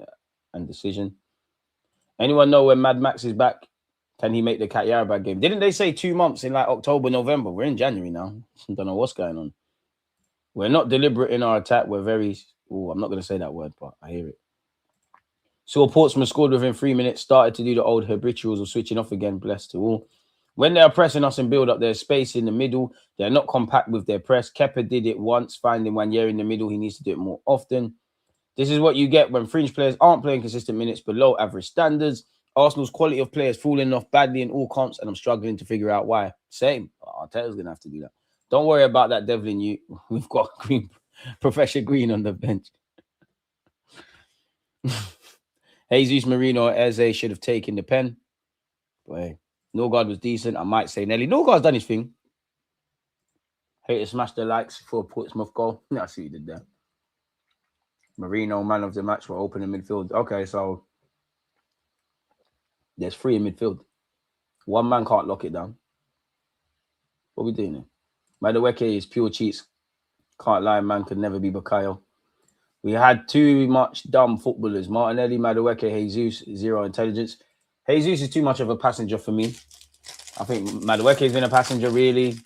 decision. Anyone know when Mad Max is back? Can he make the Kat Yarabag game? Didn't they say 2 months in like October, November? We're in January now. Don't know what's going on. We're not deliberate in our attack. We're very... Oh, I'm not going to say that word, but I hear it. So Portsmouth scored within 3 minutes, started to do the old habituals of switching off again, blessed to all. When they are pressing us and build up their space in the middle, they're not compact with their press. Kepa did it once, finding Wanyeri in the middle. He needs to do it more often. This is what you get when fringe players aren't playing consistent minutes below average standards. Arsenal's quality of players falling off badly in all comps, and I'm struggling to figure out why. Same. Arteta's going to have to do that. Don't worry about that devil in you. We've got Green, Professor Green on the bench. Jesus, Marino, Eze should have taken the pen. Boy, Norgard was decent. I might say Nelly. Norgard's done his thing. Hate to smash the likes for a Portsmouth goal. I see what you did there. Marino, man of the match, for opening midfield. Okay, so there's 3 in midfield. One man can't lock it down. What are we doing here? Madueke is pure cheats. Can't lie, man could never be Bakayo. We had too much dumb footballers. Martinelli, Madueke, Jesus, zero intelligence. Jesus is too much of a passenger for me. I think Madueke has been a passenger, really.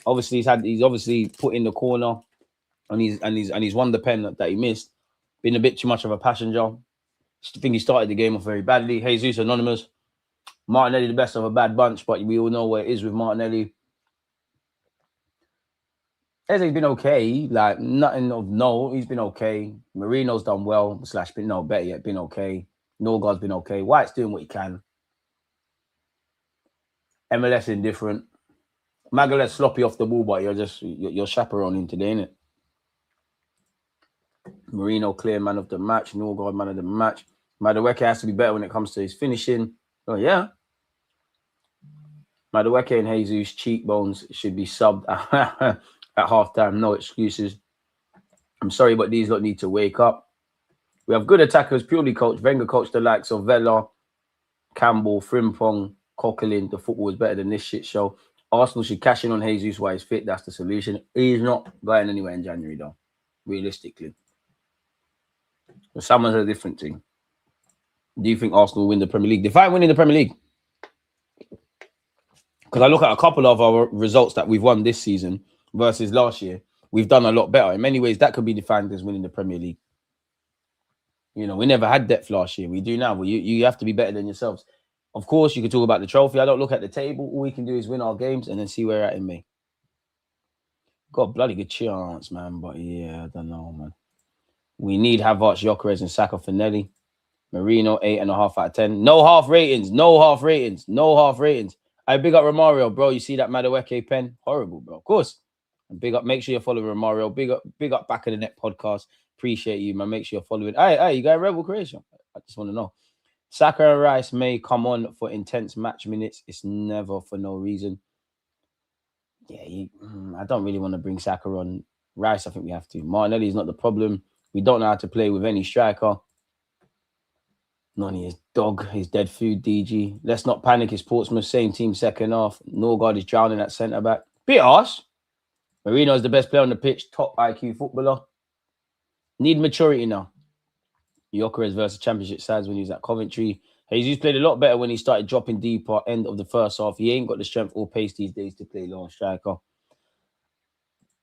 Obviously, he's obviously put in the corner and he's won the pen that he missed. Been a bit too much of a passenger. I think he started the game off very badly. Jesus, anonymous. Martinelli, the best of a bad bunch, but we all know where it is with Martinelli. Eze's been okay, like nothing of note. He's been okay. Marino's done well, better yet, been okay. Norgard's been okay. White's doing what he can. MLS indifferent. Magalet's sloppy off the ball, but you're chaperoning today, innit? Marino clear man of the match. Norgard man of the match. Madueke has to be better when it comes to his finishing. Oh yeah. Madueke and Jesus cheekbones should be subbed at halftime. No excuses. I'm sorry, but these lot need to wake up. We have good attackers, purely coached. Wenger coached the likes of Vela, Campbell, Frimpong, Coquelin. The football is better than this shit show. Arsenal should cash in on Jesus while he's fit. That's the solution. He's not going anywhere in January, though, realistically. But summer's a different thing. Do you think Arsenal will win the Premier League? Define winning the Premier League. Because I look at a couple of our results that we've won this season versus last year. We've done a lot better. In many ways, that could be defined as winning the Premier League. You know, we never had depth last year. We do now. Well, you have to be better than yourselves. Of course, you can talk about the trophy. I don't look at the table. All we can do is win our games and then see where we're at in May. Got a bloody good chance, man. But yeah, I don't know, man. We need Havertz, Gyökeres, and Saka for Nelly. Marino, 8.5 out of 10. No half ratings. No half ratings. No half ratings. I big up Romario, bro. You see that Madueke pen? Horrible, bro. Of course. And big up. Make sure you're following Romario. Big up Back of the Net podcast. Appreciate you, man. Make sure you're following. Hey, you got a Rebel Creation. I just want to know. Saka and Rice may come on for intense match minutes. It's never for no reason. Yeah, I don't really want to bring Saka on. Rice, I think we have to. Martinelli is not the problem. We don't know how to play with any striker. Noni is dog. He's dead food, DG. Let's not panic. It's Portsmouth. Same team, second half. Norgard is drowning at centre-back. Bit harsh. Marino is the best player on the pitch. Top IQ footballer. Need maturity now. Gyökeres versus Championship sides when he was at Coventry. Jesus played a lot better when he started dropping deeper end of the first half. He ain't got the strength or pace these days to play long striker.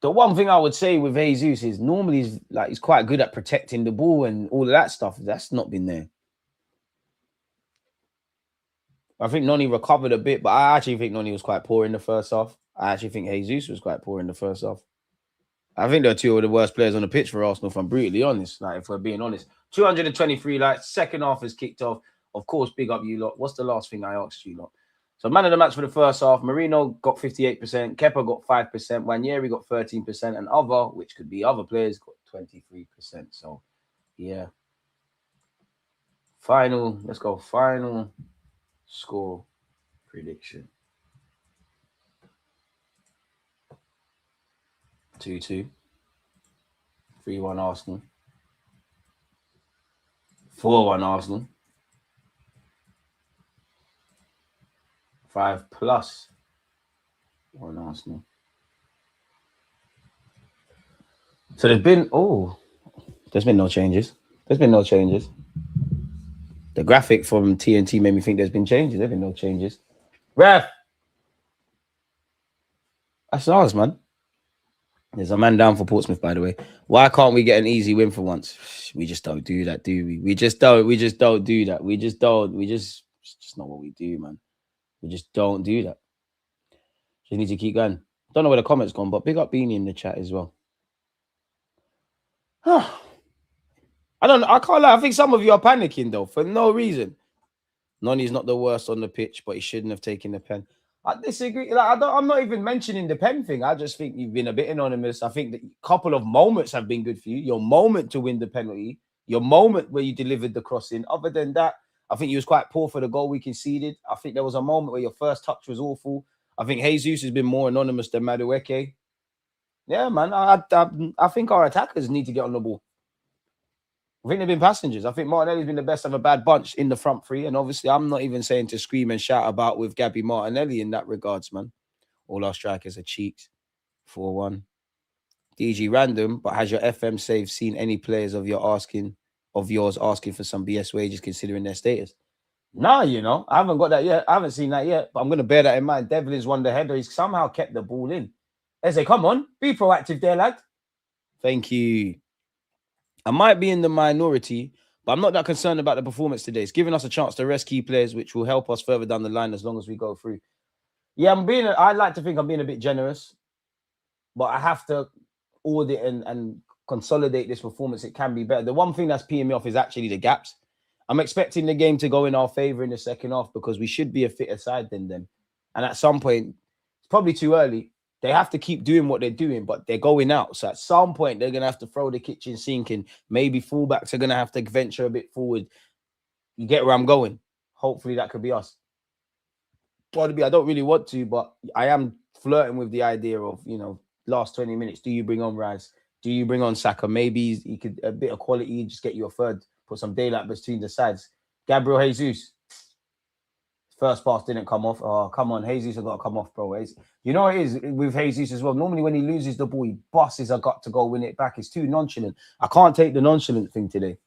The one thing I would say with Jesus is normally he's quite good at protecting the ball and all of that stuff. That's not been there. I think Noni recovered a bit, but I actually think Noni was quite poor in the first half. I actually think Jesus was quite poor in the first half. I think they're two of the worst players on the pitch for Arsenal, if I'm brutally honest. Like, if we're being honest. 223 likes. Second half has kicked off. Of course, big up you lot. What's the last thing I asked you lot? So, man of the match for the first half. Marino got 58%. Kepa got 5%. Wanyeri got 13%. And other, which could be other players, got 23%. So, yeah. Let's go final score prediction. 2-2. 3-1 Arsenal. 4-1 Arsenal. 5+ 1 Arsenal. So there's been no changes. There's been no changes. The graphic from TNT made me think there's been changes. There's been no changes. Ref! That's ours, man. There's a man down for Portsmouth, by the way. Why can't we get an easy win for once? We just don't do that, do we? We just don't do that. It's just not what we do, man. We just don't do that. Just need to keep going. Don't know where the comments gone, but big up Beanie in the chat as well. I can't lie. I think some of you are panicking though for no reason. Noni's not the worst on the pitch, but he shouldn't have taken the pen. I disagree. I'm not even mentioning the pen thing. I just think you've been a bit anonymous. I think that a couple of moments have been good for you. Your moment to win the penalty, your moment where you delivered the crossing. Other than that, I think you was quite poor for the goal we conceded. I think there was a moment where your first touch was awful. I think Jesus has been more anonymous than Madueke. Yeah, man. I think our attackers need to get on the ball. I think they've been passengers. I think Martinelli's been the best of a bad bunch in the front three. And obviously, I'm not even saying to scream and shout about with Gabby Martinelli in that regards, man. All our strikers are cheeks. 4-1. DG random, but has your FM save seen any players of yours asking for some BS wages considering their status? Nah, I haven't got that yet. I haven't seen that yet, but I'm going to bear that in mind. Devlin's won the header. He's somehow kept the ball in. Eze, come on. Be proactive there, lad. Thank you. I might be in the minority, but I'm not that concerned about the performance today. It's giving us a chance to rest key players, which will help us further down the line as long as we go through. Yeah, I like to think I'm being a bit generous, but I have to audit and consolidate this performance. It can be better. The one thing that's peeing me off is actually the gaps. I'm expecting the game to go in our favor in the second half because we should be a fitter side than them. And at some point, it's probably too early. They have to keep doing what they're doing, but they're going out. So at some point, they're going to have to throw the kitchen sink in. Maybe fullbacks are going to have to venture a bit forward. You get where I'm going. Hopefully that could be us. Probably, I don't really want to, but I am flirting with the idea of, last 20 minutes. Do you bring on Rice? Do you bring on Saka? Maybe he could a bit of quality, just get you a third, put some daylight between the sides. Gabriel Jesus. First pass didn't come off. Oh, come on. Jesus has got to come off, bro. You know what it is with Jesus as well? Normally when he loses the ball, he busts a gut to go win it back. It's too nonchalant. I can't take the nonchalant thing today.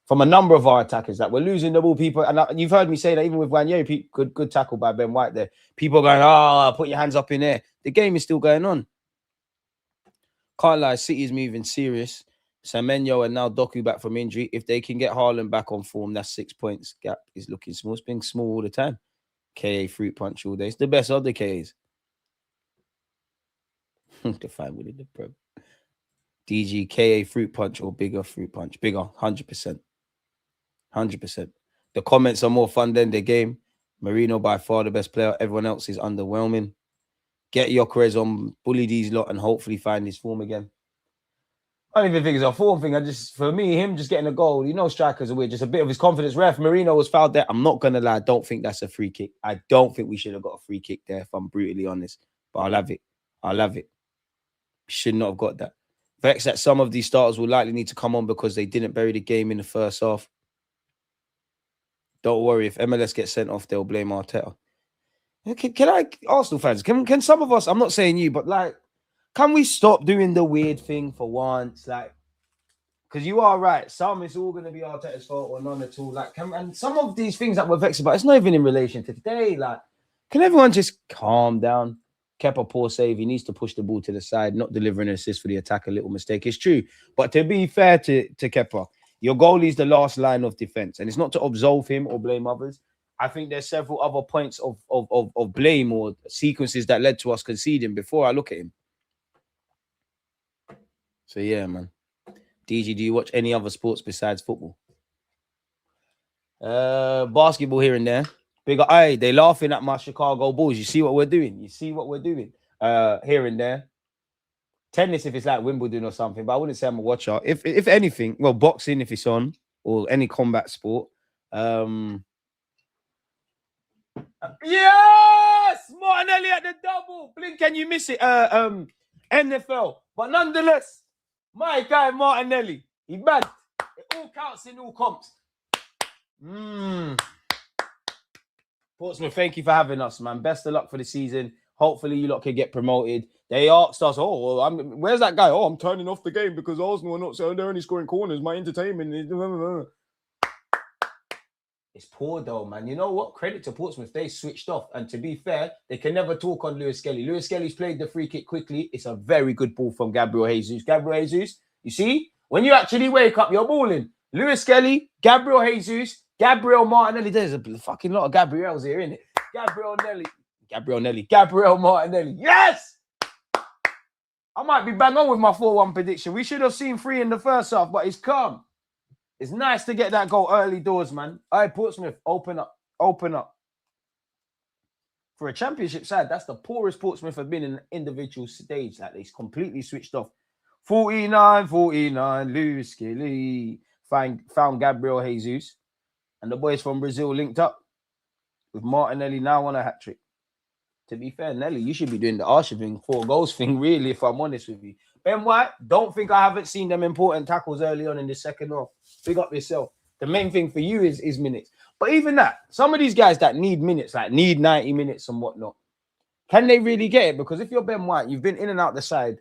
From a number of our attackers, that we're losing the ball, people, and you've heard me say that even with Wanyeri, good tackle by Ben White there. People are going, put your hands up in there. The game is still going on. Can't lie, City's moving serious. Semenyo and now Doku back from injury. If they can get Haaland back on form, that's 6 points. Gap is looking small. It's been small all the time. KA fruit punch all day. It's the best of the KAs. Define within the pro. DG, KA fruit punch or bigger fruit punch? Bigger, 100%. 100%. The comments are more fun than the game. Marino by far the best player. Everyone else is underwhelming. Get Gyökeres on, bully these lot, and hopefully find his form again. I don't even think it's a form thing. For me, him just getting a goal, strikers are weird. Just a bit of his confidence. Ref, Marino was fouled there. I'm not going to lie. I don't think that's a free kick. I don't think we should have got a free kick there, if I'm brutally honest. But I'll have it. Should not have got that. Vex that some of these starters will likely need to come on because they didn't bury the game in the first half. Don't worry. If MLS gets sent off, they'll blame Arteta. Can I, Arsenal fans, can some of us, I'm not saying you, but can we stop doing the weird thing for once? Because you are right. Some it's all going to be Arteta's fault or none at all. And some of these things that we're vexed about, it's not even in relation to today. Can everyone just calm down? Kepa, poor save. He needs to push the ball to the side, not delivering an assist for the attack. A little mistake. It's true. But to be fair to Kepa, your goalie is the last line of defense. And it's not to absolve him or blame others. I think there's several other points of blame or sequences that led to us conceding before I look at him. So, yeah, man. DG, do you watch any other sports besides football? Basketball here and there. Bigger eye, they laughing at my Chicago Bulls. You see what we're doing? Here and there. Tennis if it's like Wimbledon or something, but I wouldn't say I'm a watcher. If anything, well, boxing if it's on, or any combat sport. Yes! Martinelli at the double. Blink, can you miss it? NFL. But nonetheless, my guy Martinelli, he bad. It all counts in all comps. Portsmouth, thank you for having us, man. Best of luck for the season. Hopefully you lot can get promoted. They asked us, oh, well, where's that guy? Oh, I'm turning off the game because Arsenal are not, so they're only scoring corners. My entertainment is... It's poor though, man. You know what? Credit to Portsmouth. They switched off. And to be fair, they can never talk on Lewis Skelly. Lewis Skelly's played the free kick quickly. It's a very good ball from Gabriel Jesus. Gabriel Jesus, you see? When you actually wake up, you're balling. Lewis Skelly, Gabriel Jesus, Gabriel Martinelli. There's a fucking lot of Gabriels here, isn't it? Gabriel Martinelli. Yes! I might be bang on with my 4-1 prediction. We should have seen 3 in the first half, but it's calm. It's nice to get that goal early doors, man. All right, Portsmouth, open up. For a championship side, that's the poorest Portsmouth have been in an individual stage. Like, they completely switched off. 49, Lewis Skelly. Found Gabriel Jesus. And the boys from Brazil linked up with Martinelli now on a hat-trick. To be fair, Nelly, you should be doing the Archiving 4 goals thing, really, if I'm honest with you. Ben White, don't think I haven't seen them important tackles early on in the second half. Big up yourself. The main thing for you is minutes. But even that, some of these guys that need minutes, like need 90 minutes and whatnot, can they really get it? Because if you're Ben White, you've been in and out the side.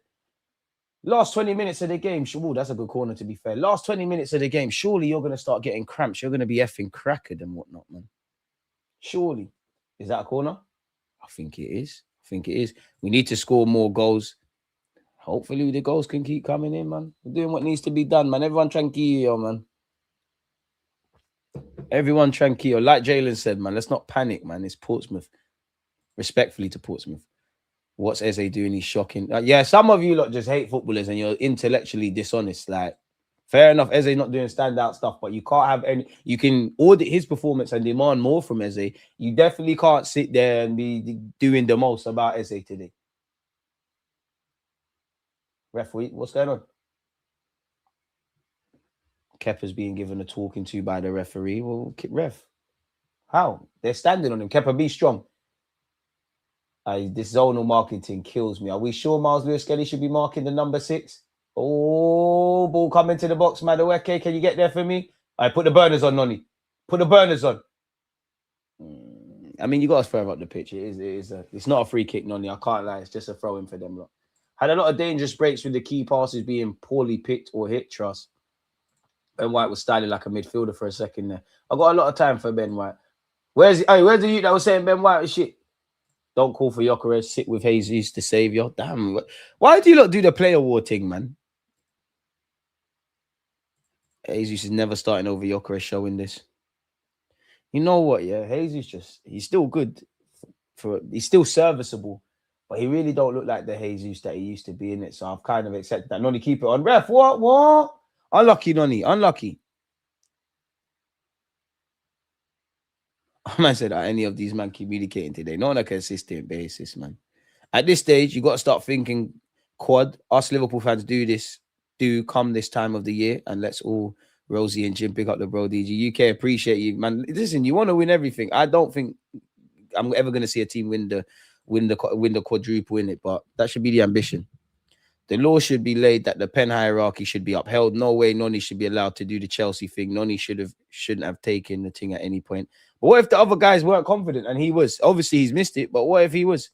Last 20 minutes of the game, that's a good corner to be fair. Last 20 minutes of the game, surely you're going to start getting cramps. You're going to be effing crackered and whatnot, man. Surely. Is that a corner? I think it is. We need to score more goals. Hopefully the goals can keep coming in, man. We're doing what needs to be done, man. Everyone tranquilo, man. Everyone tranquilo. Like Jalen said, man, let's not panic, man. It's Portsmouth. Respectfully to Portsmouth. What's Eze doing? He's shocking. Yeah, some of you lot just hate footballers and you're intellectually dishonest. Like, fair enough, Eze not doing standout stuff, but you can't have any... You can audit his performance and demand more from Eze. You definitely can't sit there and be doing the most about Eze today. Ref, what's going on? Kepa's being given a talking to by the referee. Well, ref, how? They're standing on him. Kepa, be strong. This zonal marketing kills me. Are we sure Miles Lewis-Skelly should be marking the number 6? Oh, ball coming to the box, Madueke. Can you get there for me? All right, put the burners on, Noni. Put the burners on. I mean, you got to throw up the pitch. It's not a free kick, Noni. I can't lie. It's just a throw-in for them lot. Had a lot of dangerous breaks with the key passes being poorly picked or hit, trust. Ben White was styling like a midfielder for a second there. I got a lot of time for Ben White. Where's the youth that was saying Ben White was shit? Don't call for Gyökeres. Sit with Jesus, the saviour. Damn. Why do you lot do the player war thing, man? Jesus is never starting over Gyökeres showing this. You know what, yeah? Jesus he's still good. He's still serviceable. But he really don't look like the Jesus that he used to be in it. So I've kind of accepted that. Noni, keep it on. Ref, what? Unlucky, Noni. Unlucky. Man said that any of these men communicating today. Not on a consistent basis, man. At this stage, you got to start thinking quad. Us Liverpool fans do come this time of the year. And let's all, Rosie and Jim, pick up the bro DG. UK, appreciate you, man. Listen, you want to win everything. I don't think I'm ever going to see a team win the quadruple in it, but that should be the ambition. The law should be laid that the pen hierarchy should be upheld. No way Noni should be allowed to do the Chelsea thing. Noni shouldn't have taken the thing at any point. But what if the other guys weren't confident and he was? Obviously, he's missed it, but what if he was?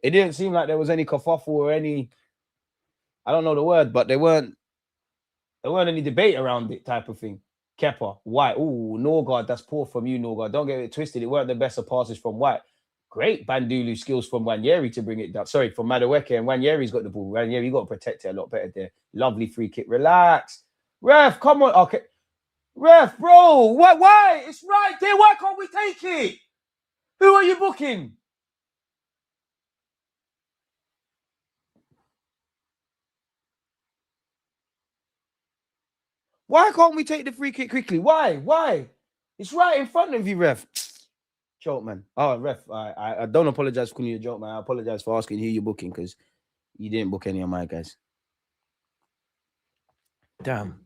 It didn't seem like there was any kerfuffle or any, I don't know the word, but there weren't any debate around it type of thing. Kepa, White. Ooh, Norgard, that's poor from you, Norgard. Don't get it twisted. It weren't the best of passes from White. Great Bandulu skills from Wanyeri to bring it down. Sorry, from Madueke, and Wanyeri's got the ball. Wanyeri, you got to protect it a lot better there. Lovely free kick. Relax. Ref, come on. Okay. Ref, bro. Why? It's right there. Why can't we take it? Who are you booking? Why can't we take the free kick quickly? Why? It's right in front of you, ref. Joke, man. Oh, ref, I don't apologize for calling you a joke, man. I apologize for asking who you're booking because you didn't book any of my guys. Damn.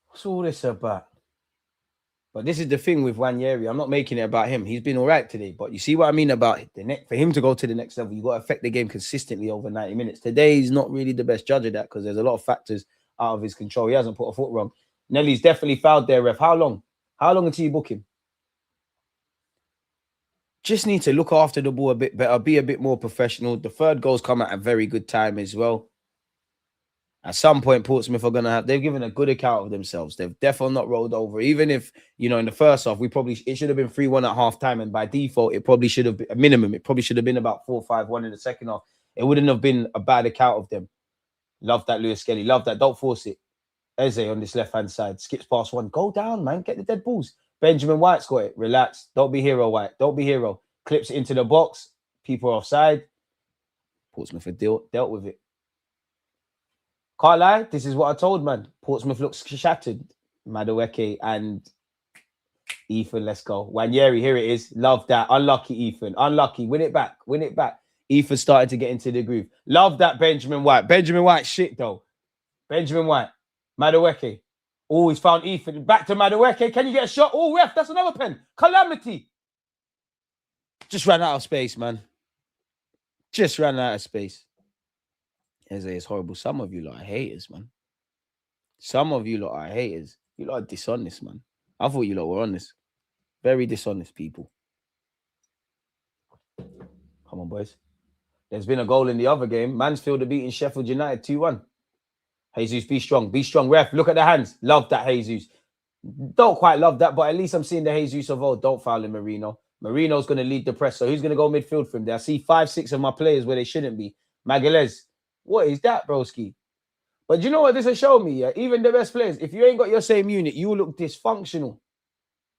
What's all this about? But this is the thing with Wanyeri. I'm not making it about him. He's been all right today. But you see what I mean about for him to go to the next level, you got to affect the game consistently over 90 minutes. Today, he's not really the best judge of that because there's a lot of factors out of his control. He hasn't put a foot wrong. Nelly's definitely fouled there, ref. How long? How long until you book him? Just need to look after the ball a bit better, be a bit more professional. The third goal's come at a very good time as well. At some point, Portsmouth are going to they've given a good account of themselves. They've definitely not rolled over. Even if, you know, in the first half, it should have been 3-1 at half time. And by default, it probably should have been a minimum. It probably should have been about 4-5-1 in the second half. It wouldn't have been a bad account of them. Love that, Lewis Kelly. Love that. Don't force it. Eze on this left-hand side. Skips past one. Go down, man. Get the dead balls. Benjamin White's got it. Relax. Don't be hero, White. Don't be hero. Clips it into the box. People are offside. Portsmouth have dealt with it. Can't lie, this is what I told, man. Portsmouth looks shattered. Madueke and Ethan, let's go. Wanyeri, here it is. Love that. Unlucky, Ethan. Unlucky. Win it back. Win it back. Ethan started to get into the groove. Love that, Benjamin White. Benjamin White, shit, though. Benjamin White. Madueke. Oh, he's found Ethan. Back to Madueke. Can you get a shot? Oh, ref, that's another pen. Calamity. Just ran out of space, man. Just ran out of space. It's horrible. Some of you lot are haters, man. Some of you lot are haters. You lot are dishonest, man. I thought you lot were honest. Very dishonest people. Come on, boys. There's been a goal in the other game. Mansfield are beating Sheffield United 2-1. Jesus, be strong. Be strong. Ref, look at the hands. Love that, Jesus. Don't quite love that, but at least I'm seeing the Jesus of old. Don't foul him, Marino. Marino's going to lead the press. So who's going to go midfield for him there? I see 5-6 of my players where they shouldn't be. Magalhaes. What is that, broski? But you know what this has shown me? Yeah? Even the best players, if you ain't got your same unit, you will look dysfunctional.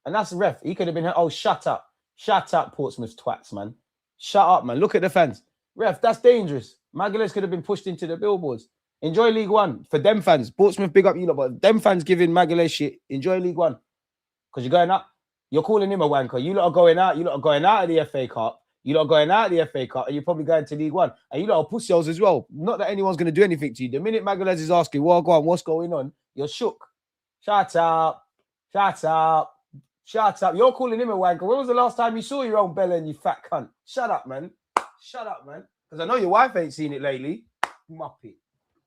And that's the ref. He could have been, oh, shut up. Shut up, Portsmouth twats, man. Shut up, man. Look at the fans. Ref, that's dangerous. Magalhaes could have been pushed into the billboards. Enjoy League One. For them fans, Portsmouth, big up you lot, but them fans giving Magalhaes shit, enjoy League One. Because you're going up. You're calling him a wanker. You lot are going out. You lot are going out of the FA Cup. You lot are going out of the FA Cup and you're probably going to League One. And you lot are pussies as well. Not that anyone's going to do anything to you. The minute Magalhaes is asking, well, go on, what's going on? You're shook. Shut up. Shut up. Shut up. You're calling him a wanker. When was the last time you saw your own belly and you fat cunt? Shut up, man. Shut up, man. Because I know your wife ain't seen it lately. Muppet.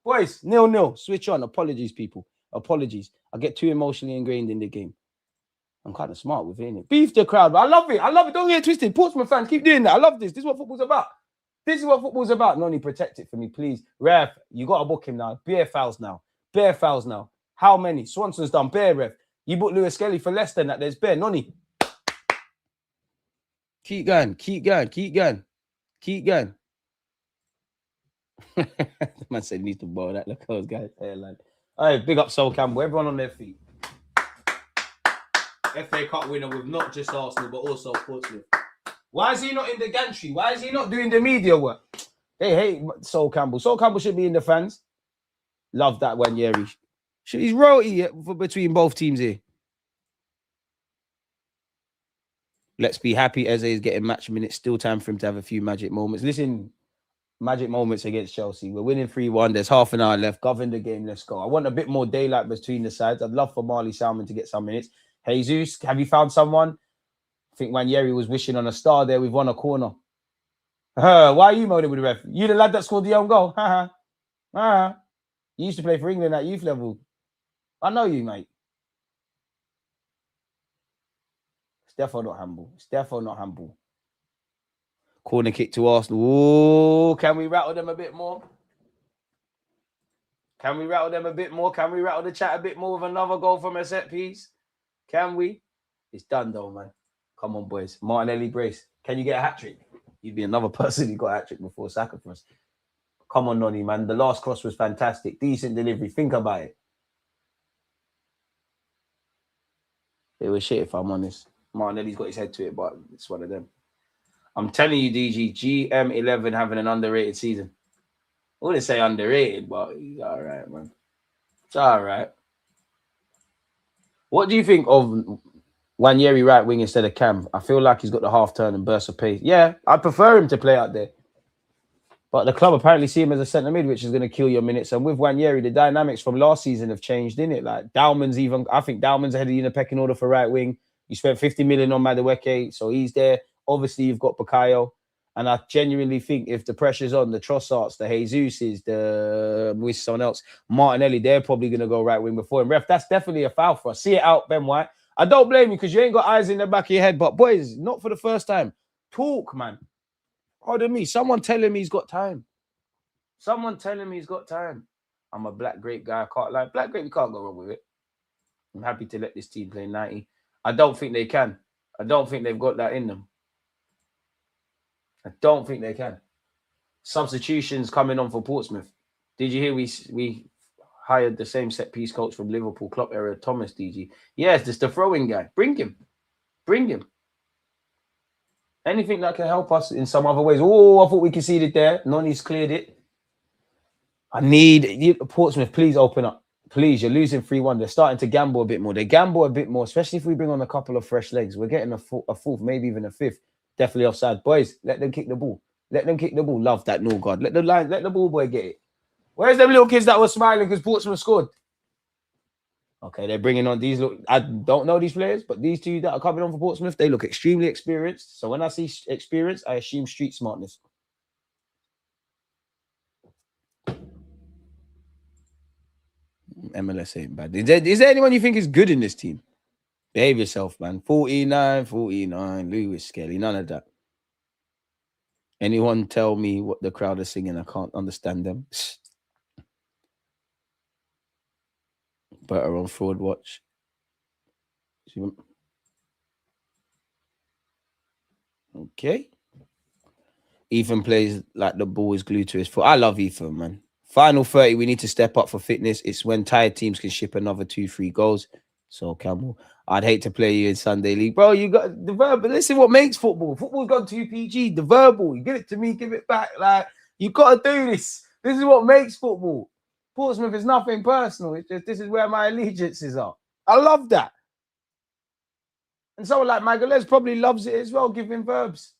Boys, 0-0. Switch on. Apologies, people. Apologies. I get too emotionally ingrained in the game. I'm kind of smart with it. Beef the crowd, but I love it. I love it. Don't get it twisted. Portsmouth fans, keep doing that. I love this. This is what football's about. This is what football's about. Noni, protect it for me, please. Ref, you got to book him now. Bare fouls now. Bare fouls now. How many? Swanson's done. Bare, ref. You booked Lewis Kelly for less than that. There's bare. Noni. Keep going. Keep going. Keep going. Keep going. The man said he needs to borrow that. Look at those guys. All right, big up Sol Campbell. Everyone on their feet. FA Cup winner with not just Arsenal, but also Portsmouth. Why is he not in the gantry? Why is he not doing the media work? They hate Sol Campbell. Sol Campbell should be in the fans. Love that one, Yeri. He's royalty between both teams here. Let's be happy Eze is getting match minutes. Still time for him to have a few magic moments. Listen, magic moments against Chelsea. We're winning 3-1. There's half an hour left. Govern the game. Let's go. I want a bit more daylight between the sides. I'd love for Marley Salmon to get some minutes. Jesus, have you found someone? I think Wanyeri was wishing on a star there. We've won a corner. Why are you moaning with the ref? You the lad that scored the own goal. You used to play for England at youth level. I know you, mate. It's definitely not humble. It's definitely not humble. Corner kick to Arsenal. Oh, can we rattle them a bit more? Can we rattle them a bit more? Can we rattle the chat a bit more with another goal from a set piece? Can we? It's done though, man. Come on, boys. Martinelli brace. Can you get a hat-trick? You'd be another person who got a hat-trick before Saka for us. Come on, Noni, man. The last cross was fantastic. Decent delivery. Think about it. It was shit, if I'm honest. Martinelli's got his head to it, but it's one of them. I'm telling you, DG, GM11 having an underrated season. I wouldn't say underrated, but he's all right, man. It's all right. What do you think of Wanyeri right wing instead of Cam? I feel like he's got the half turn and burst of pace. Yeah, I prefer him to play out there. But the club apparently see him as a centre mid, which is going to kill your minutes. And with Wanyeri, the dynamics from last season have changed, innit? Like I think Dowman's ahead of you in the pecking order for right wing. You spent 50 million on Madueke, so he's there. Obviously, you've got Bukayo. And I genuinely think if the pressure's on, the Trossards, the Jesuses, with someone else, Martinelli, they're probably going to go right wing before him. Ref, that's definitely a foul for us. See it out, Ben White. I don't blame you because you ain't got eyes in the back of your head. But boys, not for the first time. Talk, man. Pardon me. Someone telling me he's got time. Someone telling me he's got time. I'm a black grape guy. I can't lie. Black grape, you can't go wrong with it. I'm happy to let this team play 90. I don't think they can. I don't think they've got that in them. I don't think they can. Substitutions coming on for Portsmouth. Did you hear we hired the same set piece coach from Liverpool, Klopp era, Thomas, DG? Yes, just the throwing guy. Bring him. Bring him. Anything that can help us in some other ways. Oh, I thought we conceded there. Noni's cleared it. I need you, Portsmouth, please open up. Please, you're losing 3-1. They're starting to gamble a bit more. They gamble a bit more, especially if we bring on a couple of fresh legs. We're getting a fourth, maybe even a fifth. Definitely offside. Boys, let them kick the ball. Let them kick the ball. Love that, no God. Let the ball boy get it. Where's them little kids that were smiling because Portsmouth scored? Okay, they're bringing on these. Look, I don't know these players, but these two that are coming on for Portsmouth, they look extremely experienced. So when I see experience, I assume street smartness. MLS ain't bad. Is there anyone you think is good in this team? Behave yourself, man. 49, Lewis Skelly, none of that. Anyone tell me what the crowd is singing? I can't understand them. Better on Fraud Watch. Okay. Ethan plays like the ball is glued to his foot. I love Ethan, man. Final 30, we need to step up for fitness. It's when tired teams can ship another 2-3 goals. So, Camel, I'd hate to play you in Sunday League. Bro, you got the verbal. This is what makes football. Football's gone too PG. The verbal. You give it to me, give it back. Like, you got to do this. This is what makes football. Portsmouth is nothing personal. It's just this is where my allegiances are. I love that. And someone like Magalhaes probably loves it as well, giving verbs.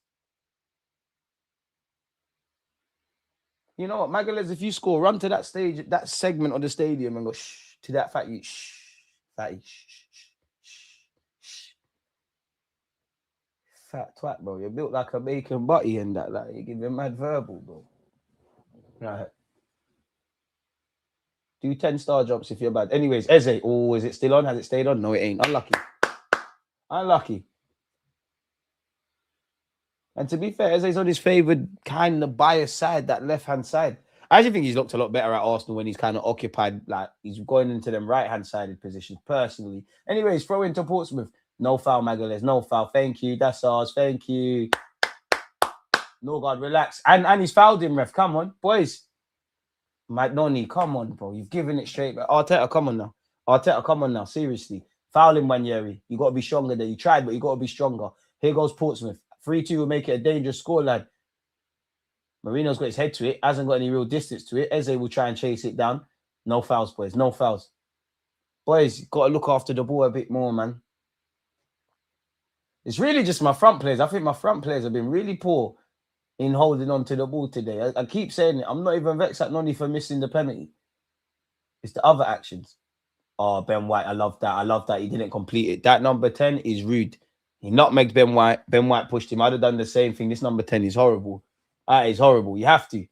You know what, Magalhaes, if you score, run to that stage, that segment of the stadium and go shh to that fatty, shh, fatty, shh, shh, shh. Fat twat, bro. You're built like a bacon butty and that. Like, you give him mad verbal, bro. Right. Do 10-star jumps if you're bad. Anyways, Eze. Oh, is it still on? Has it stayed on? No, it ain't. Unlucky. Unlucky. And to be fair, Eze's on his favoured kind of biased side, that left-hand side. I actually think he's looked a lot better at Arsenal when he's kind of occupied, like he's going into them right-hand sided positions, personally. Anyways, throw into Portsmouth. No foul, Magalhaes. No foul. Thank you. That's ours. Thank you. No, God, relax. And he's fouled him, ref. Come on, boys. Mike Noni, come on, bro. You've given it straight back. Arteta, come on now. Arteta, come on now. Seriously. Foul him, Wanyeri. You got to be stronger there. You tried, but you got to be stronger. Here goes Portsmouth. 3-2 will make it a dangerous scoreline. Marino's got his head to it. Hasn't got any real distance to it. Eze will try and chase it down. No fouls, boys. No fouls. Boys, got to look after the ball a bit more, man. It's really just my front players. I think my front players have been really poor in holding on to the ball today. I keep saying it. I'm not even vexed at Noni for missing the penalty. It's the other actions. Oh, Ben White, I love that. I love that he didn't complete it. That number 10 is rude. He nutmegged Ben White. Ben White pushed him. I'd have done the same thing. This number 10 is horrible. That is horrible. You have to.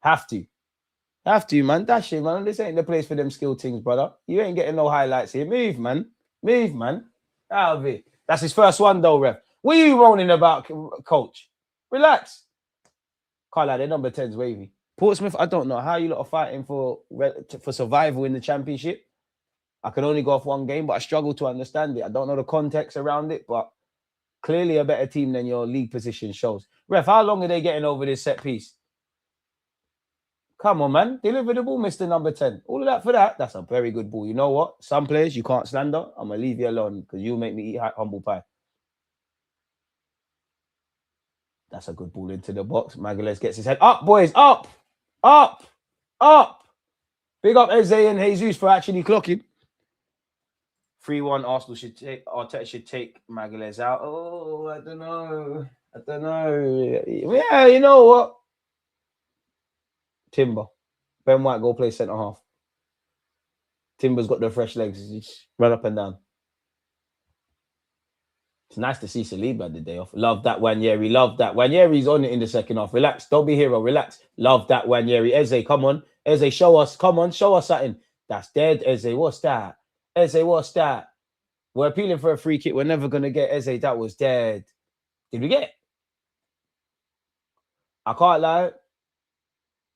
Have to, man. Dash it, man. This ain't the place for them skill things, brother. You ain't getting no highlights here. Move, man. Move, man. Out of it. That's his first one, though, ref. What are you moaning about, coach? Relax. Can't lie, their number 10's wavy. Portsmouth, I don't know how you lot are fighting for survival in the championship. I can only go off one game, but I struggle to understand it. I don't know the context around it, but clearly a better team than your league position shows. Ref, how long are they getting over this set piece? Come on, man. Deliver the ball, Mr. Number 10. All of that for that. That's a very good ball. You know what? Some players you can't slander. I'm going to leave you alone because you'll make me eat humble pie. That's a good ball into the box. Magalhaes gets his head up, boys. Up. Up. Up. Big up Eze and Jesus for actually clocking. 3-1 Arsenal should take, Arteta should take Magalhaes out. Oh, I don't know. Yeah, you know what? Timber. Ben White, go play centre half. Timber's got the fresh legs. Just run up and down. It's nice to see Saliba had the day off. Love that Wanyeri. Love that. Wanyeri's on it in the second half. Relax. Don't be hero. Relax. Love that Wanyeri. Eze, come on. Eze, show us. Come on. Show us something. That's dead. Eze, what's that? Eze, what's that? We're appealing for a free kick. We're never going to get Eze. That was dead. Did we get it? I can't lie.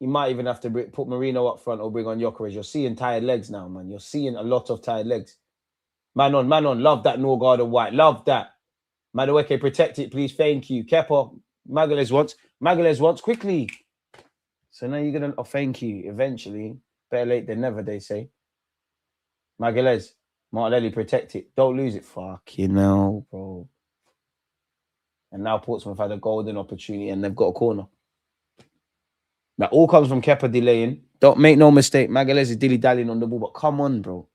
You might even have to put Marino up front or bring on Gyökeres. You're seeing tired legs now, man. You're seeing a lot of tired legs. Man on, man on. Love that Norgard and White. Love that. Madueke, protect it, please. Thank you. Kepa, Magalhaes wants. Magalhaes wants quickly. So now you're going to... Oh, thank you. Eventually. Better late than never, they say. Magalhaes. Martinelli, protect it. Don't lose it. Fucking hell, bro. And now Portsmouth had a golden opportunity and they've got a corner. That all comes from Kepa delaying. Don't make no mistake. Magalhaes is dilly-dallying on the ball, but come on, bro.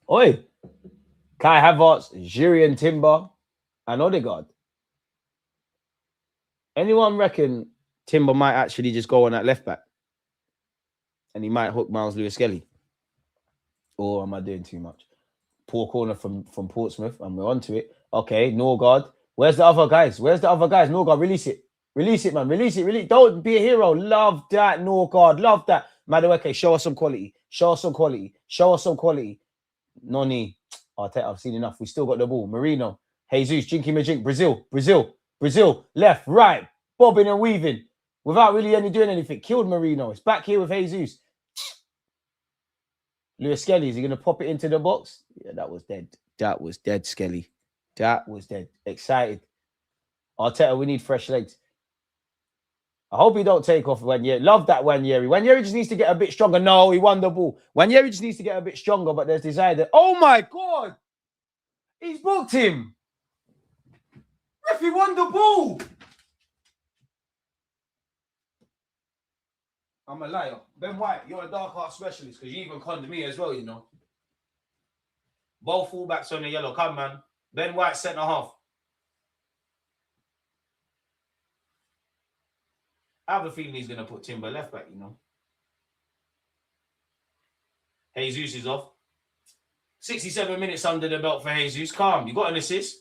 Oi. Kai Havertz, Jurien Timber, and Odegaard. Anyone reckon Timber might actually just go on that left back? And he might hook Miles Lewis-Skelly? Or am I doing too much? Poor corner from Portsmouth, and we're on to it. Okay, Norgard. Where's the other guys? Where's the other guys? Norgard, release it. Release it, man. Release it. Release. Don't be a hero. Love that, Norgard. Love that. Madueke, show us some quality. Show us some quality. Show us some quality. Noni. Arteta, I've seen enough. We still got the ball. Marino. Jesus. Jinky Majink. Brazil. Brazil. Brazil. Left. Right. Bobbing and weaving. Without really doing anything. Killed Marino. It's back here with Jesus. Lewis Skelly. Is he going to pop it into the box? Yeah, that was dead. That was dead, Skelly. That was dead. Excited. Arteta, we need fresh legs. I hope he don't take off Wanyeri. Love that Wanyeri. Wanyeri just needs to get a bit stronger. No, he won the ball. Wanyeri just needs to get a bit stronger, but there's desire that... Oh, my God. He's booked him. Ref, he won the ball. I'm a liar. Ben White, you're a dark art specialist because you even conned me as well, you know. Both fullbacks on the yellow. Come, man. Ben White, centre half. I have a feeling he's going to put Timber left back, you know. Jesus is off. 67 minutes under the belt for Jesus. Calm. You got an assist.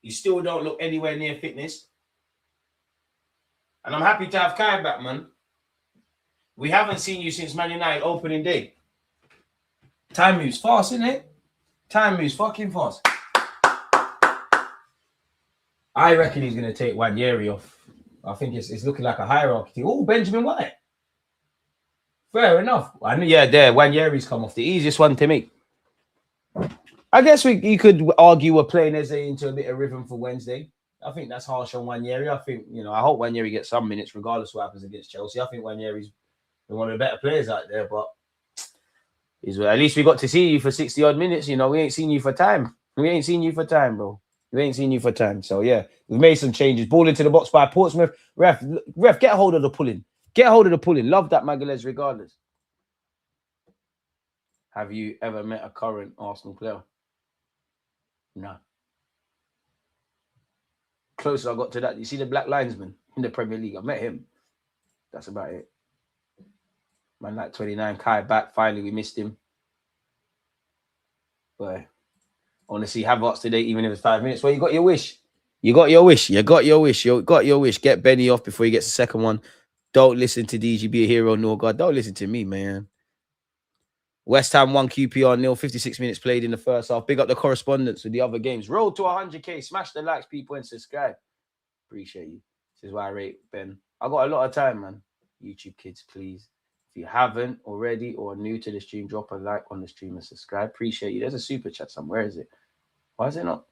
You still don't look anywhere near fitness. And I'm happy to have Kai back, man. We haven't seen you since Man United opening day. Time moves fast, isn't it? Time moves fucking fast. I reckon he's going to take Wanyeri off. I think it's looking like a hierarchy. Oh, Benjamin White. Fair enough. Yeah, there. Wanyeri's come off. The easiest one to make. I guess you could argue we're playing Eze into a bit of rhythm for Wednesday. I think that's harsh on Wanyeri. I think, you know, I hope Wanyeri gets some minutes regardless of what happens against Chelsea. I think Wanyeri's one of the better players out there, but at least we got to see you for 60-odd minutes. You know, we ain't seen you for time. We ain't seen you for time, bro. We ain't seen you for time. So, yeah, we've made some changes. Ball into the box by Portsmouth. Ref, get a hold of the pulling. Get a hold of the pulling. Love that Magalhaes regardless. Have you ever met a current Arsenal player? No. Closer I got to that. You see the black linesman in the Premier League? I met him. That's about it. Man, like 29, Kai back. Finally, we missed him. But I want to see Havertz today, even if it's 5 minutes. Well, you got your wish. You got your wish. You got your wish. You got your wish. Get Benny off before he gets the second one. Don't listen to DG, be a hero, no God. Don't listen to me, man. West Ham 1 QPR 0. 56 minutes played in the first half. Big up the correspondence with the other games. Roll to 100K. Smash the likes, people, and subscribe. Appreciate you. This is why I rate Ben. I got a lot of time, man. YouTube kids, please. If you haven't already or are new to the stream, drop a like on the stream and subscribe. Appreciate you. There's a super chat somewhere. Where is it? Why is it not?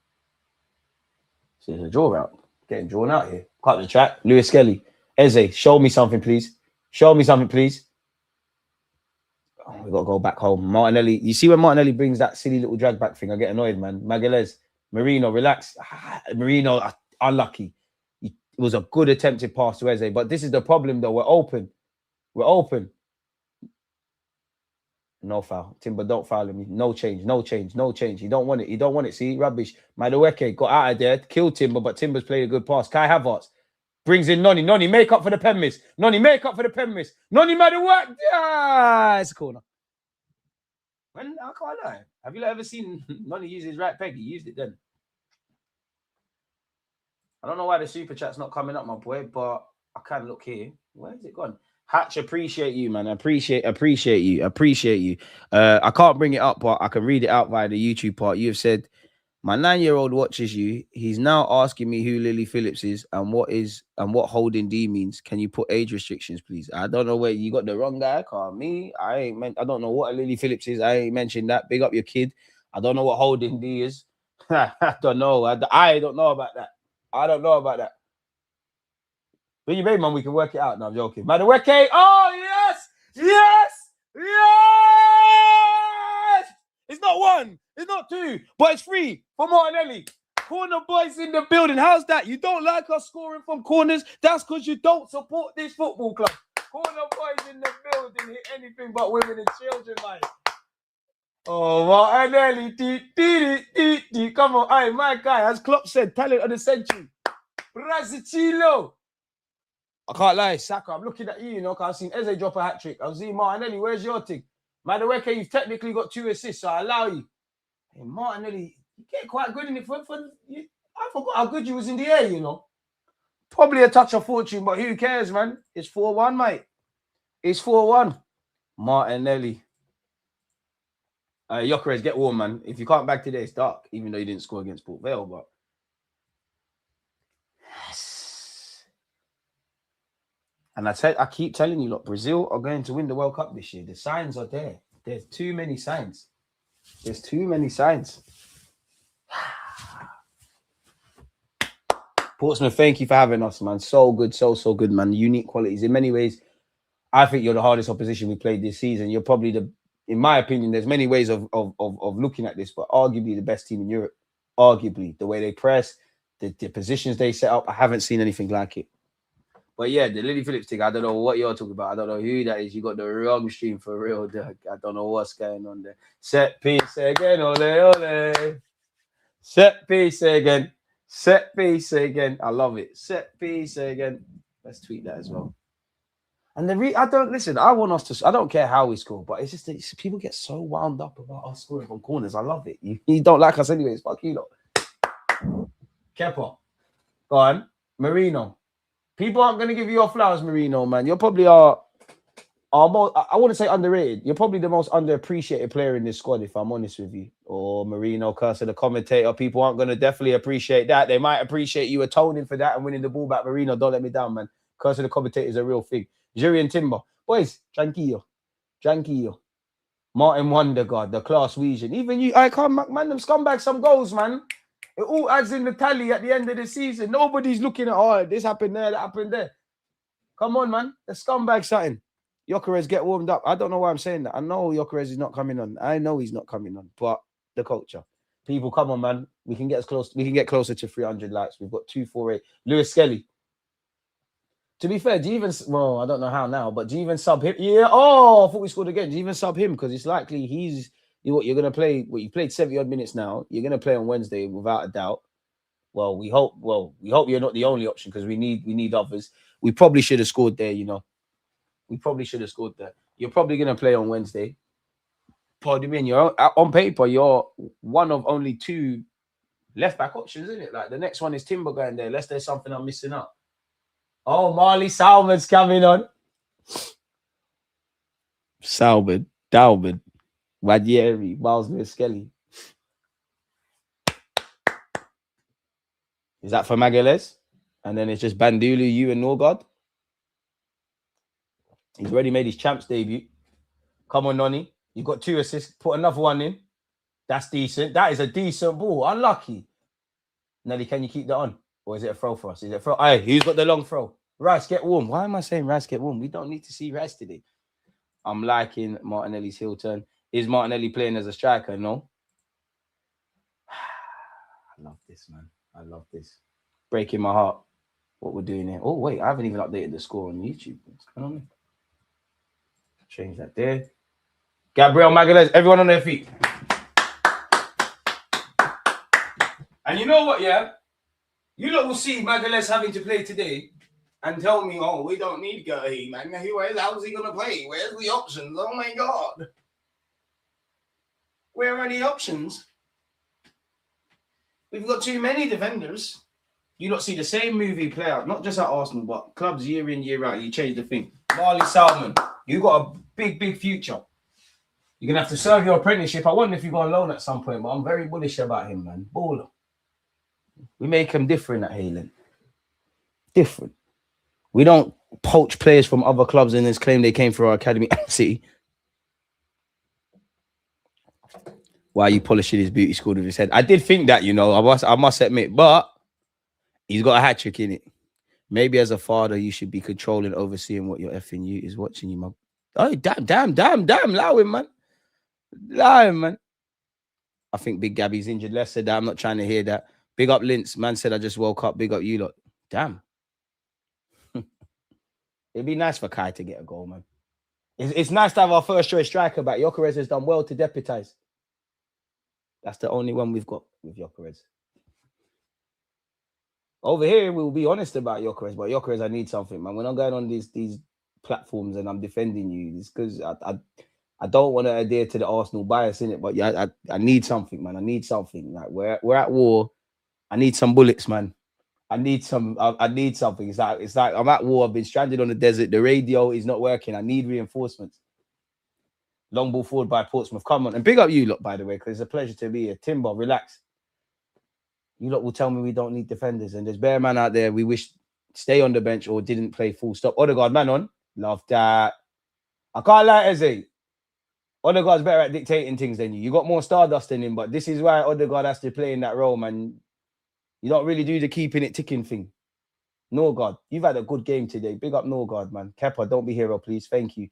So there's a draw out. Getting drawn out here. Cut the track. Lewis Skelly. Eze, show me something, please. Show me something, please. Oh, we got to go back home. Martinelli. You see when Martinelli brings that silly little drag back thing, I get annoyed, man. Magalhaes. Marino, relax. Marino, unlucky. It was a good attempted pass to Eze, but this is the problem, though. We're open. We're open. No foul. Timber, don't foul me. No change. No change. No change. He don't want it. He don't want it. See, rubbish. Madueke got out of there, killed Timber, but Timber's played a good pass. Kai Havertz brings in Noni. Noni, make up for the pen miss. Noni, make up for the pen miss. Noni, Madueke. Ah, it's a corner. When I can't lie. Have you ever seen Noni use his right peg? He used it then. I don't know why the super chat's not coming up, my boy, but I can look here. Where is it gone? Hatch, appreciate you, man. Appreciate you. I can't bring it up, but I can read it out via the YouTube part. You have said, my 9-year-old watches you. He's now asking me who Lily Phillips is and what holding D means. Can you put age restrictions, please? I don't know where you got the wrong guy. Call me. I don't know what a Lily Phillips is. I ain't mentioned that. Big up your kid. I don't know what holding D is. I don't know. I don't know about that. I don't know about that. When you made, man, we can work it out. No, I'm joking. Madueke. Oh, yes! Yes! Yes! It's not one. It's not two. But it's three for Martinelli. Corner boys in the building. How's that? You don't like us scoring from corners? That's because you don't support this football club. Corner boys in the building. Hit anything but women and children, mate. Oh, Martinelli. Come on. Hey, my guy, as Klopp said, talent of the century. Brazzicillo. I can't lie, Saka, I'm looking at you, you know, because I've seen Eze drop a hat-trick. I've seen Martinelli, where's your thing? Madueke, you've technically got 2 assists, so I allow you. Hey, Martinelli, you get quite good in it. I forgot how good you was in the air, you know. Probably a touch of fortune, but who cares, man? It's 4-1, mate. It's 4-1. Martinelli. Gyökeres, get warm, man. If you can't back today, it's dark, even though you didn't score against Port Vale, but... And I keep telling you, look, Brazil are going to win the World Cup this year. The signs are there. There's too many signs. There's too many signs. Portsmouth, thank you for having us, man. So good, so good, man. Unique qualities. In many ways, I think you're the hardest opposition we played this season. You're probably in my opinion, there's many ways of looking at this, but arguably the best team in Europe. Arguably, the way they press, the positions they set up, I haven't seen anything like it. But yeah, the Lily Phillips thing, I don't know what you're talking about. I don't know who that is. You got the wrong stream for real, Doug. I don't know what's going on there. Set piece again, ole, ole. Set piece again. Set piece again. I love it. Set piece again. Let's tweet that as well. And I don't care how we score, but it's just that people get so wound up about us scoring from corners. I love it. You don't like us anyways. Fuck you lot. Kepa. Go on. Marino. People aren't going to give you your flowers, Marino, man. You're probably I wouldn't say underrated. You're probably the most underappreciated player in this squad, if I'm honest with you. Or Marino, curse of the commentator. People aren't going to definitely appreciate that. They might appreciate you atoning for that and winning the ball back. Marino, don't let me down, man. Curse of the commentator is a real thing. Jiri and Timber. Boys, tranquillo. Martin Wondergaard, the class region. Even you, I can't, man, them scumbags some goals, man. It all adds in the tally at the end of the season. Nobody's looking at, oh, this happened there, that happened there. Come on, man. The scumbag something. Gyökeres, get warmed up. I don't know why I'm saying that. I know Gyökeres is not coming on. I know he's not coming on. But the culture. People, come on, man. We can get closer to 300 likes. We've got 248. Lewis Skelly. To be fair, do you even... Well, I don't know how now, but do you even sub him? Yeah. Oh, I thought we scored again. Do you even sub him? Because it's likely he's... You're going to play... Well, you played 70-odd minutes now. You're going to play on Wednesday without a doubt. Well, we hope you're not the only option because we need others. We probably should have scored there, you know. We probably should have scored there. You're probably going to play on Wednesday. Pardon me, you're on paper, you're one of only 2 left-back options, isn't it? Like, the next one is Timber going there, unless there's something I'm missing out. Oh, Marley Salman's coming on. Salman, Dalman, Wadieri, Miles Lewis Skelly. Is that for Magalhaes? And then it's just Bandulu, you and Norgard. He's already made his champs debut. Come on, Noni. You've got 2 assists. Put another one in. That's decent. That is a decent ball. Unlucky. Nelly, can you keep that on? Or is it a throw for us? Is it a throw? Hey, who's got the long throw? Rice, get warm. Why am I saying Rice, get warm? We don't need to see Rice today. I'm liking Martinelli's heel turn. Is Martinelli playing as a striker? No. I love this, man. I love this. Breaking my heart. What we're doing here. Oh, wait. I haven't even updated the score on YouTube. What's going on? Change that there. Gabriel Magalhaes, everyone on their feet. And you know what, yeah? You lot will see Magalhaes having to play today and tell me, oh, we don't need Gurley, man. How's he going to play? Where's the options? Oh, my God. Where are the options? We've got too many defenders. You lot see the same movie play out, not just at Arsenal, but clubs year in, year out. You change the thing. Marley Salmon, you got a big, big future. You're going to have to serve your apprenticeship. I wonder if you go on loan at some point, but I'm very bullish about him, man. Baller. We make him different at Haaland. Different. We don't poach players from other clubs and then claim they came through our academy. City. Why are you polishing his beauty school with his head? I did think that, you know, I must admit, but he's got a hat trick in it. Maybe as a father, you should be controlling, overseeing what your effing you is watching you, man. Oh, damn. Allow him, man. Allow him, man. I think Big Gabby's injured. Less said that. I'm not trying to hear that. Big up Linz. Man said I just woke up. Big up you lot. Damn. It'd be nice for Kai to get a goal, man. It's nice to have our first choice striker back. Gyökeres has done well to deputise. That's the only one we've got with Gyökeres. Over here, we'll be honest about Gyökeres, but Gyökeres, I need something, man. When I'm going on these platforms and I'm defending you, it's because I don't want to adhere to the Arsenal bias in it, but yeah, I need something, man. I need something. Like we're at war. I need some bullets, man. I need something. It's like I'm at war. I've been stranded on the desert. The radio is not working. I need reinforcements. Long ball forward by Portsmouth. Come on. And big up you lot, by the way, because it's a pleasure to be here. Timber, relax. You lot will tell me we don't need defenders. And there's bare man out there we wish stay on the bench or didn't play full stop. Odegaard, man on. Love that. I can't lie, Eze. Odegaard's better at dictating things than you. You got more stardust than him, but this is why Odegaard has to play in that role, man. You don't really do the keeping it ticking thing. Norgard, you've had a good game today. Big up Norgard, man. Kepa, don't be hero, please. Thank you.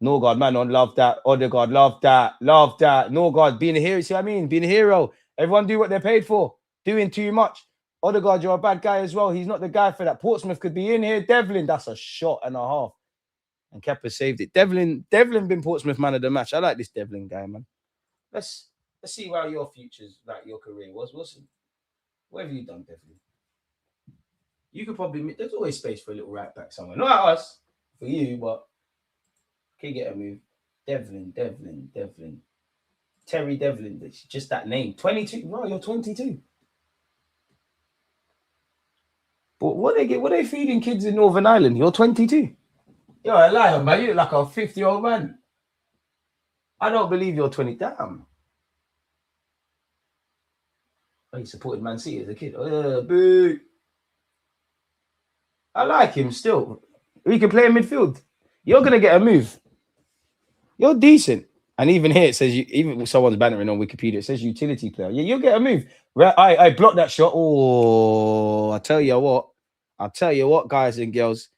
Norgard, man on. Love that. Odegaard, love that. Love that. Norgard, being a hero. See what I mean? Being a hero. Everyone do what they're paid for. Doing too much. Odegaard, you're a bad guy as well. He's not the guy for that. Portsmouth could be in here. Devlin, that's a shot and a half. And Kepa saved it. Devlin been Portsmouth man of the match. I like this Devlin guy, man. Let's see how your future's, like your career was. What have you done, Devlin? You could probably... There's always space for a little right back somewhere. Not at us, for you, but... Can get a move. Devlin. Terry Devlin. It's just that name. 22. Bro, you're 22. But what they feeding kids in Northern Ireland? You're 22. You're a liar, man. You look like a 50-year-old man. I don't believe you're 20. Damn. Oh, he supported Man City as a kid. Boo. I like him still. He can play in midfield. You're going to get a move. You're decent. And even here, it says, even someone's bannering on Wikipedia, it says utility player. Yeah, you'll get a move. I blocked that shot. Oh, I'll tell you what, guys and girls.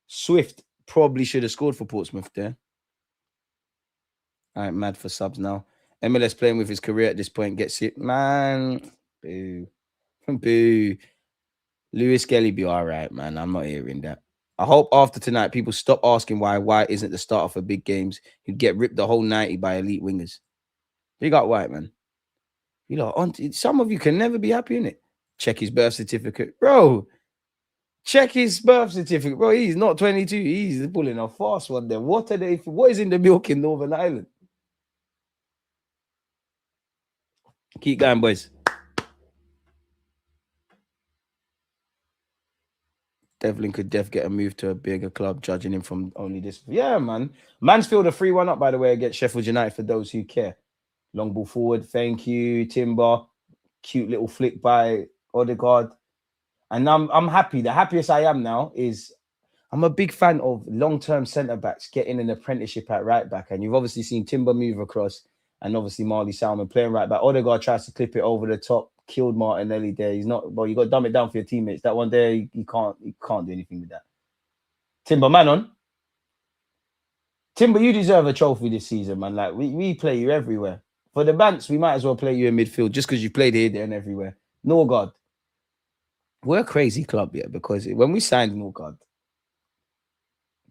Swift probably should have scored for Portsmouth there. All right, mad for subs now. MLS playing with his career at this point gets it. Man, boo. Boo. Lewis Kelly be all right, man. I'm not hearing that. I hope after tonight, people stop asking why White isn't the starter for big games. He'd get ripped the whole 90 by elite wingers. You got White, man. You know, some of you can never be happy in it. Check his birth certificate. Bro, check his birth certificate. Bro, he's not 22. He's pulling a fast one there. What is in the milk in Northern Ireland? Keep going, boys. Devlin could get a move to a bigger club, judging him from only this. Yeah, man. Mansfield a 3-1 up, by the way, against Sheffield United for those who care. Long ball forward. Thank you, Timber. Cute little flick by Odegaard. And I'm happy. The happiest I am now is I'm a big fan of long-term centre-backs getting an apprenticeship at right-back. And you've obviously seen Timber move across and obviously Marley Salmon playing right-back. Odegaard tries to clip it over the top. Killed Martinelli there. He's not... Well, you got to dumb it down for your teammates. That one there, you can't do anything with that. Timber, man on. Timber, you deserve a trophy this season, man. Like, we play you everywhere. For the Bants, we might as well play you in midfield just because you played here, there, and everywhere. Norgard. We're a crazy club, yeah, because when we signed Norgard,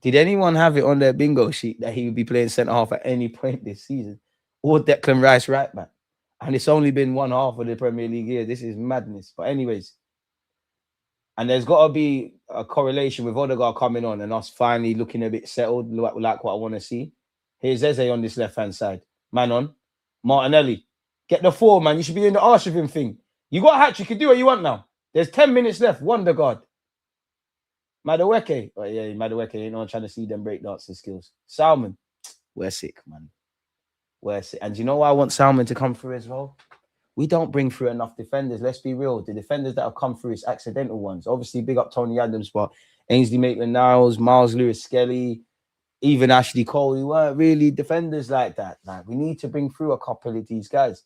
Did anyone have it on their bingo sheet that he would be playing centre half at any point this season? Or Declan Rice right back? And it's only been one half of the Premier League year. This is madness. But anyways, and there's got to be a correlation with Odegaard coming on and us finally looking a bit settled, like what I want to see. Here's Eze on this left-hand side. Man on. Martinelli. Get the 4, man. You should be in the arse of him thing. You got a hat. You can do what you want now. There's 10 minutes left. Wonderguard. Madueke. Oh, yeah, Madueke ain't no one trying to see them breakdancing skills. Salmon. We're sick, man. We're sick. And do you know why I want Salmon to come through as well? We don't bring through enough defenders. Let's be real. The defenders that have come through is accidental ones. Obviously, big up Tony Adams, but Ainsley Maitland-Niles, Miles Lewis-Skelly, even Ashley Cole, we weren't really defenders like that. Like, we need to bring through a couple of these guys.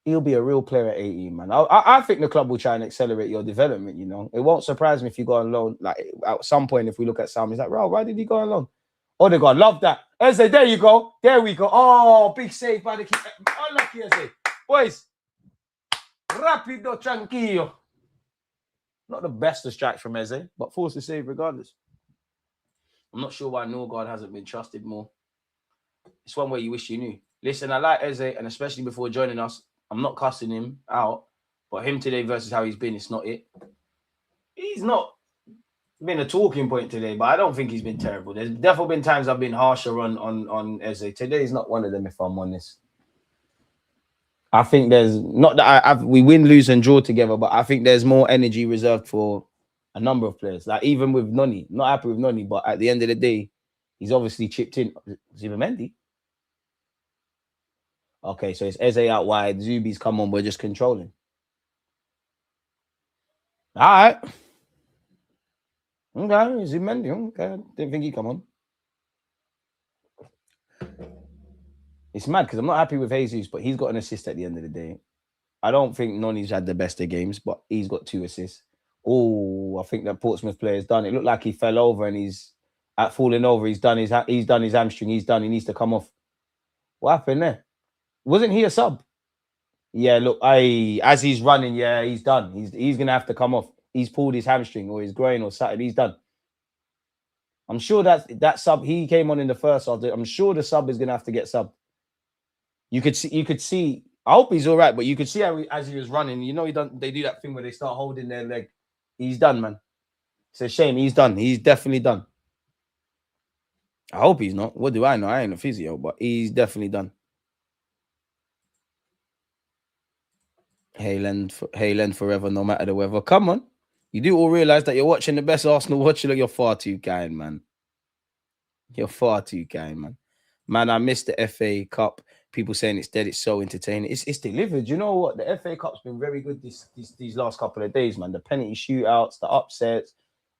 He'll be a real player at 18, man. I think the club will try and accelerate your development, you know. It won't surprise me if you go on loan. Like, at some point, if we look at Sam, he's like, why did he go on loan? Odegaard, love that. Eze, there you go. There we go. Oh, big save by the keeper. Unlucky, Eze. Boys, rapido, tranquillo. Not the best of strikes from Eze, but forced to save regardless. I'm not sure why Norgard hasn't been trusted more. It's one way you wish you knew. Listen, I like Eze, and especially before joining us, I'm not cussing him out, but him today versus how he's been, it's not it. He's not been a talking point today, but I don't think he's been terrible. There's definitely been times I've been harsher on Eze. Today is not one of them, if I'm honest. I think there's not that we win, lose, and draw together, but I think there's more energy reserved for a number of players. Like even with Noni, not happy with Noni, but at the end of the day, he's obviously chipped in. Zubimendi. Okay, so it's Eze out wide. Zubi's come on. We're just controlling. All right. Okay, Zubimendi. Okay, didn't think he'd come on. It's mad because I'm not happy with Jesus, but he's got an assist at the end of the day. I don't think Noni's had the best of games, but he's got 2 assists. Oh, I think that Portsmouth player's done. It looked like he fell over and he's at falling over. He's done his hamstring. He's done. He needs to come off. What happened there? Wasn't he a sub? Yeah, look, as he's running, yeah, he's done. He's gonna have to come off. He's pulled his hamstring or his groin or something. He's done. I'm sure that sub he came on in the first half. I'm sure the sub is gonna have to get subbed. You could see. I hope he's all right, but you could see how as he was running. You know, they do that thing where they start holding their leg. He's done, man. It's a shame. He's done. He's definitely done. I hope he's not. What do I know? I ain't a physio, but he's definitely done. Hayland forever, no matter the weather. Come on. You do all realize that you're watching the best Arsenal watcher. You're far too kind, man. You're far too kind, man. Man, I missed the FA Cup. People saying it's dead. It's so entertaining. It's delivered. You know what? The FA Cup's been very good these last couple of days, man. The penalty shootouts, the upsets.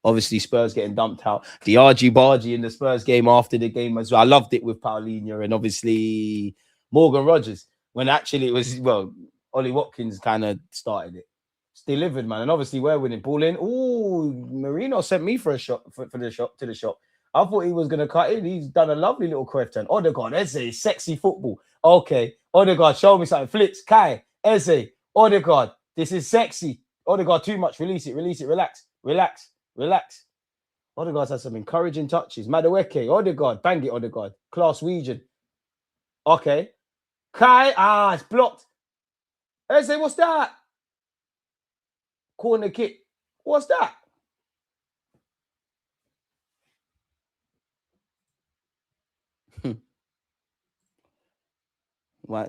Obviously, Spurs getting dumped out. The argy-bargy in the Spurs game after the game as well. I loved it with Paulinho and obviously Morgan Rogers. When actually it was, well, Ollie Watkins kind of started it. It's delivered, man. And obviously we're winning. Ball in. Oh, Marino sent me for a shot for the shot to the shot. I thought he was going to cut in. He's done a lovely little curve turn. Odegaard, Eze, sexy football. Okay. Odegaard, show me something. Flicks, Kai, Eze, Odegaard. This is sexy. Odegaard, too much. Release it. Relax. Odegaard's had some encouraging touches. Madueke, Odegaard, bang it, Odegaard. Class region. Okay. Kai, it's blocked. Eze, what's that? Corner kick. What's that? Why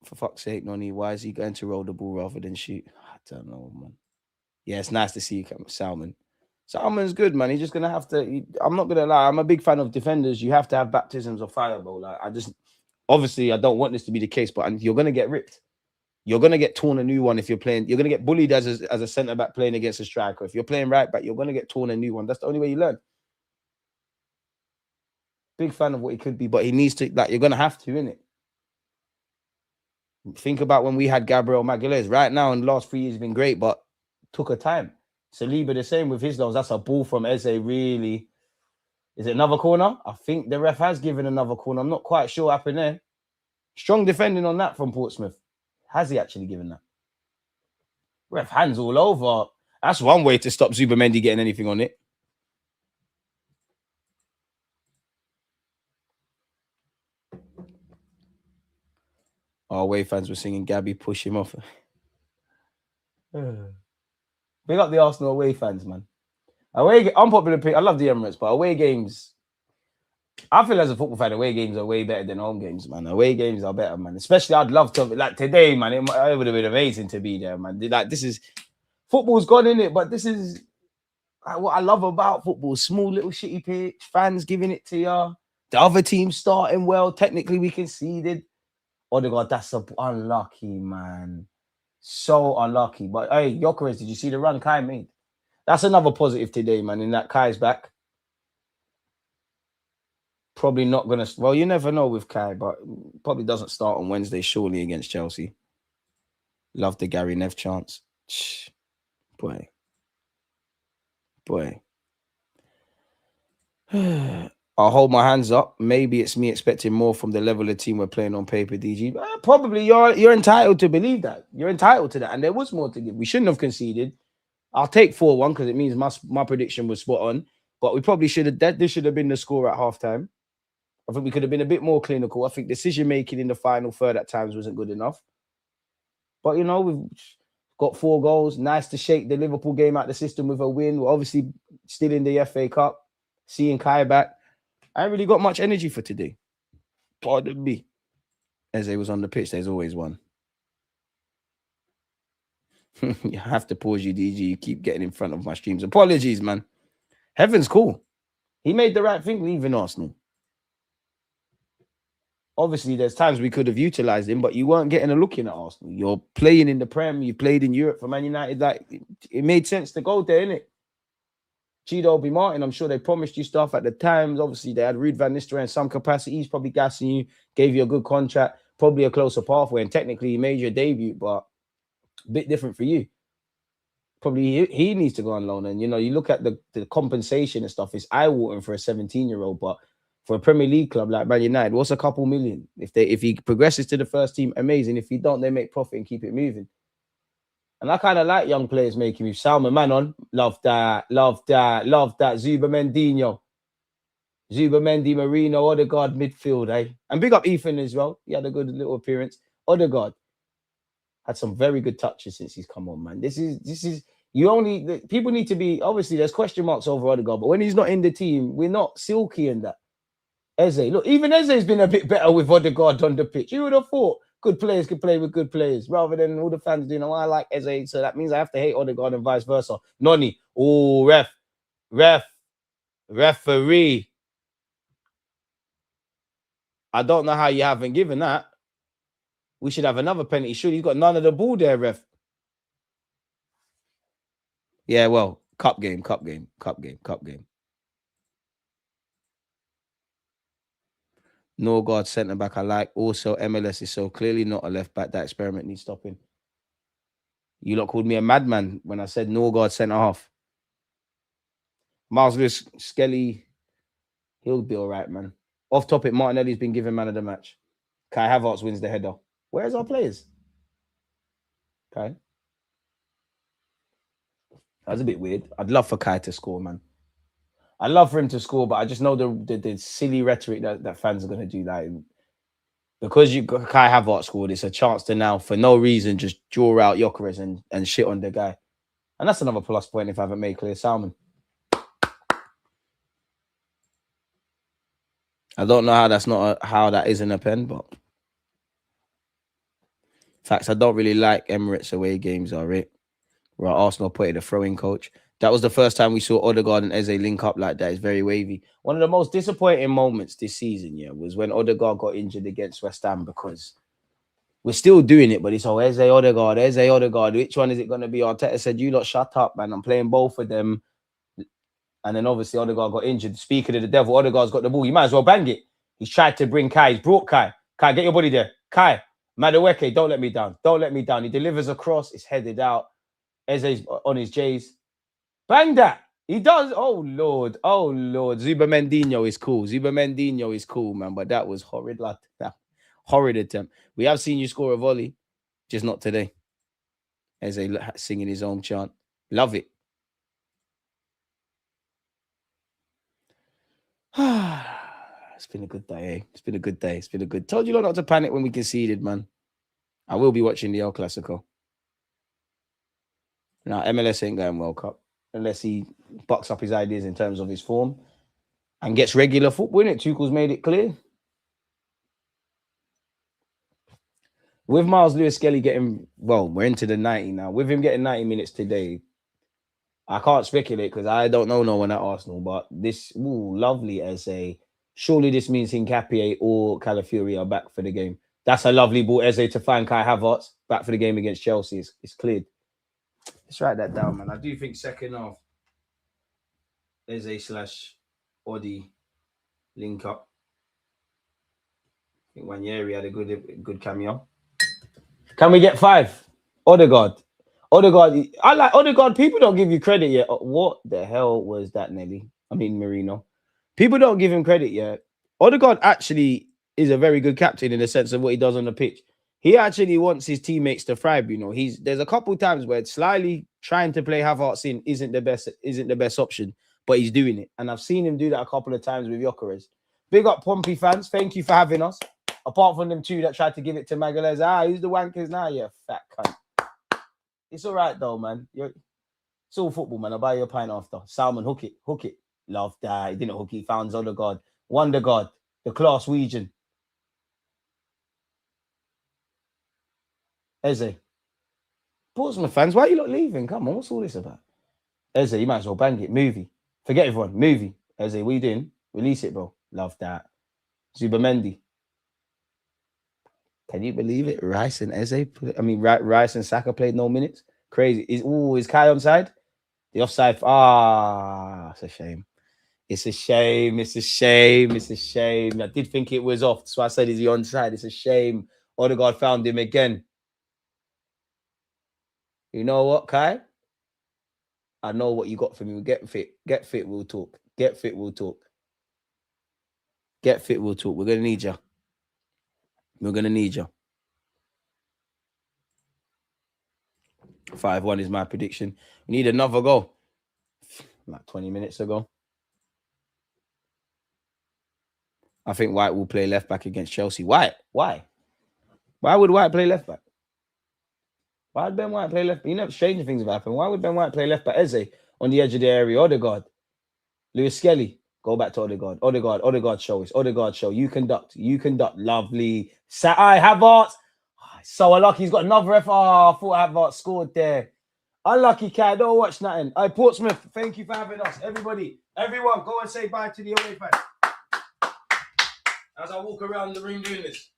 for fuck's sake, Noni? Why is he going to roll the ball rather than shoot? I don't know, man. Yeah, it's nice to see Salmon. Salmon's good, man. He's just gonna have to. I'm not gonna lie. I'm a big fan of defenders. You have to have baptisms of fire, bro. Like obviously, I don't want this to be the case, but you're gonna get ripped. You're gonna get torn a new one if you're playing. You're gonna get bullied as a centre back playing against a striker. If you're playing right back, you're gonna get torn a new one. That's the only way you learn. Big fan of what he could be, but he needs to. Like, you're gonna have to, innit? Think about when we had Gabriel Magalhaes. Right now, in the last 3 years, he's been great, but took a time. Saliba the same with his loans. That's a ball from Eze, really. Is it another corner? I think the ref has given another corner. I'm not quite sure what happened there. Strong defending on that from Portsmouth. Has he actually given that? Ref hands all over. That's one way to stop Zubimendi getting anything on it. Our away fans were singing Gabby, push him off. Big up the Arsenal away fans, man. Unpopular pick. I love the Emirates, but away games, I feel as a football fan, away games are way better than home games, man. Away games are better, man. Especially, I'd love to, like today, man. It would have been amazing to be there, man. Like, this is football's gone in it, but this is like, what I love about football: small little shitty pitch, fans giving it to you, the other team starting well. Technically, we conceded. Oh my God, that's unlucky, man. So unlucky. But hey, Gyökeres, did you see the run Kai made? That's another positive today, man. In that Kai's back. Probably not going to... Well, you never know with Kai, but probably doesn't start on Wednesday, surely, against Chelsea. Love the Gary Nev chance. Boy. I'll hold my hands up. Maybe it's me expecting more from the level of team we're playing on paper, DG. Probably you're entitled to believe that. You're entitled to that. And there was more to give. We shouldn't have conceded. I'll take 4-1 because it means my prediction was spot on. But we probably should have... This should have been the score at halftime. I think we could have been a bit more clinical. I think decision-making in the final third at times wasn't good enough. But, you know, we've got 4 goals. Nice to shake the Liverpool game out the system with a win. We're obviously still in the FA Cup. Seeing Kai back. I ain't really got much energy for today. Pardon me. Eze was on the pitch. There's always one. You have to pause you, DG. You keep getting in front of my streams. Apologies, man. Heaven's cool. He made the right thing leaving Arsenal. Obviously, there's times we could have utilised him, but you weren't getting a look in at Arsenal. You're playing in the Prem. You played in Europe for Man United. Like, it made sense to go there, innit? Chido Obi Martin, I'm sure they promised you stuff at the times. Obviously, they had Ruud van Nistelrooy in some capacity. He's probably gassing you, gave you a good contract, probably a closer pathway. And technically, you made your debut, but a bit different for you. Probably he needs to go on loan. And, you know, you look at the compensation and stuff, it's eye-watering for a 17-year-old, but for a Premier League club like Man United, what's a couple million? If he progresses to the first team, amazing. If he don't, they make profit and keep it moving. And I kind of like young players making moves. Salman Manon, love that. Zuba Mendinho, Mendy, Marino, Odegaard, midfield, eh? And big up Ethan as well. He had a good little appearance. Odegaard had some very good touches since he's come on, man. This is people need to be, obviously there's question marks over Odegaard, but when he's not in the team, we're not silky in that. Eze, look, even Eze's been a bit better with Odegaard on the pitch. You would have thought good players could play with good players rather than all the fans doing, oh, I like Eze, so that means I have to hate Odegaard and vice versa. Noni, oh, referee. I don't know how you haven't given that. We should have another penalty. Should he's got none of the ball there, ref. Yeah, well, cup game. Norgard centre back I like. Also, MLS is so clearly not a left back. That experiment needs stopping. You lot called me a madman when I said Norgard centre half. Miles Lewis, Skelly, he'll be all right, man. Off topic, Martinelli's been given man of the match. Kai Havertz wins the header. Where's our players? Okay. That was a bit weird. I'd love for Kai to score, man. I'd love for him to score, but I just know the silly rhetoric that fans are going to do that. Because Kai Havertz scored, it's a chance to now, for no reason, just draw out Gyökeres and shit on the guy. And that's another plus point if I haven't made clear. Salmon. I don't know how that's not how that isn't a pen, but facts, I don't really like Emirates away games, are it? Where Arsenal put in a throwing coach. That was the first time we saw Odegaard and Eze link up like that. It's very wavy. One of the most disappointing moments this season, yeah, was when Odegaard got injured against West Ham, because we're still doing it, but it's all Eze Odegaard. Which one is it going to be? Arteta said, you lot shut up, man. I'm playing both of them. And then obviously Odegaard got injured. Speaking of the devil, Odegaard's got the ball. You might as well bang it. He's tried to bring Kai. He's brought Kai. Kai, get your body there. Kai, Madueke, don't let me down. Don't let me down. He delivers across. It's headed out. Eze's on his J's. Bang that. He does. Oh, Lord. Zuba Mendinho is cool. Man. But that was horrid. Like, that horrid attempt. We have seen you score a volley. Just not today. Eze singing his own chant. Love it. It's been a good day, eh? It's been a good day. Told you not to panic when we conceded, man. I will be watching the El Clasico. Now, MLS ain't going World Cup unless he bucks up his ideas in terms of his form and gets regular football in it. Tuchel's made it clear. With Miles Lewis-Skelly getting, well, we're into the 90 now. With him getting 90 minutes today, I can't speculate because I don't know no one at Arsenal, but this, lovely as a, surely this means Hincapié or Calafiori are back for the game. That's a lovely ball, Eze, to find Kai Havertz back for the game against Chelsea. It's cleared. Let's write that down, man. I do think second half, Eze / Odi link up. I think Wanyeri had a good cameo. Can we get 5? Odegaard. I like Odegaard. People don't give you credit yet. What the hell was that, Nelly? I mean, Marino. People don't give him credit yet. Odegaard actually is a very good captain in the sense of what he does on the pitch. He actually wants his teammates to thrive. You know, there's a couple of times where slyly trying to play Havertz in isn't the best option, but he's doing it. And I've seen him do that a couple of times with Gyökeres. Big up Pompey fans. Thank you for having us. Apart from them two that tried to give it to Magalhaes. Who's the wankers now? Yeah, fat cunt. It's all right though, man. It's all football, man. I'll buy you a pint after. Salmon, hook it. Love that. He didn't hook it. He found Odegaard. Wonder God. The class region. Eze. Portsmouth fans, why are you not leaving? Come on, what's all this about? Eze, you might as well bang it. Movie. Forget everyone. Movie. Eze, what you doing? Release it, bro. Love that. Zubamendi. Can you believe it? Rice and Saka played no minutes. Crazy. Is Kai onside? The offside. It's a shame. It's a shame. I did think it was off. So I said, is he onside? It's a shame. Odegaard found him again. You know what, Kai? I know what you got for me. Get fit. We'll talk. Get fit. We'll talk. We're going to need you. 5-1 is my prediction. We need another goal. Like 20 minutes ago. I think White will play left back against Chelsea. Why? Why would White play left back? Why would Ben White play left back? You know, stranger things have happened. Why would Ben White play left back? Eze on the edge of the area. Odegaard. Lewis-Skelly. Go back to Odegaard. Odegaard show. It's Odegaard show. You conduct. Lovely. Havertz. So unlucky. He's got another F. I thought Havertz scored there. Unlucky, cat. Don't watch nothing. Portsmouth, thank you for having us. Everyone, go and say bye to the away fans. As I walk around the ring doing this.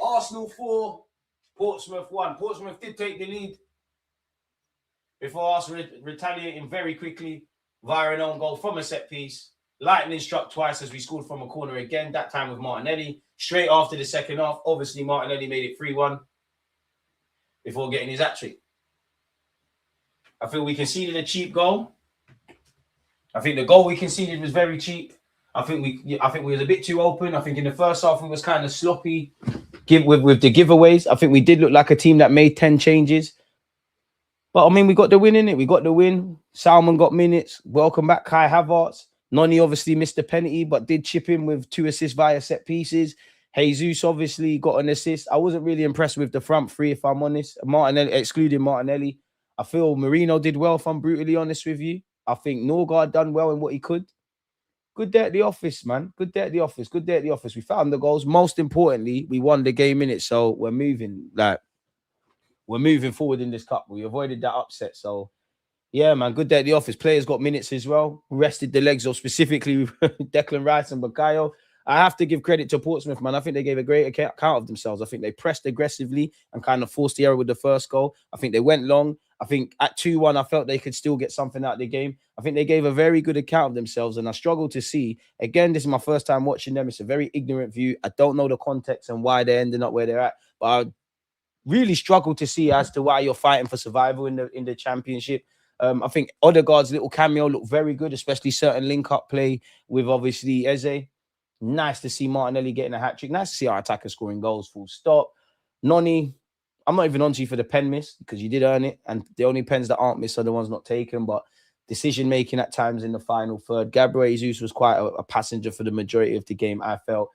Arsenal 4, Portsmouth 1. Portsmouth did take the lead before us retaliating very quickly via an own goal from a set piece. Lightning struck twice as we scored from a corner again, that time with Martinelli. Straight after the second half, obviously Martinelli made it 3-1 before getting his hat-trick. I feel we conceded a cheap goal. I think the goal we conceded was very cheap. I think we was a bit too open. I think in the first half we was kind of sloppy with the giveaways. I think we did look like a team that made 10 changes. But I mean, we got the win in it. We got the win. Salmon got minutes. Welcome back, Kai Havertz. Noni obviously missed the penalty, but did chip in with 2 assists via set pieces. Jesus obviously got an assist. I wasn't really impressed with the front three, if I'm honest. Martinelli, excluding Martinelli. I feel Marino did well, if I'm brutally honest with you. I think Norgard done well in what he could. Good day at the office, man. Good day at the office. We found the goals. Most importantly, we won the game in it. So we're moving forward in this cup. We avoided that upset. So yeah, man, good day at the office. Players got minutes as well. Rested the legs off, specifically with Declan Rice and Bakayo. I have to give credit to Portsmouth, man. I think they gave a great account of themselves. I think they pressed aggressively and kind of forced the error with the first goal. I think they went long. I think at 2-1, I felt they could still get something out of the game. I think they gave a very good account of themselves, and I struggle to see. Again, this is my first time watching them. It's a very ignorant view. I don't know the context and why they're ending up where they're at, but I really struggle to see as to why you're fighting for survival in the championship. I think Odegaard's little cameo looked very good, especially certain link-up play with obviously Eze. Nice to see Martinelli getting a hat-trick. Nice to see our attacker scoring goals, full stop. Noni, I'm not even on to you for the pen miss because you did earn it. And the only pens that aren't missed are the ones not taken. But decision-making at times in the final third. Gabriel Jesus was quite a passenger for the majority of the game, I felt.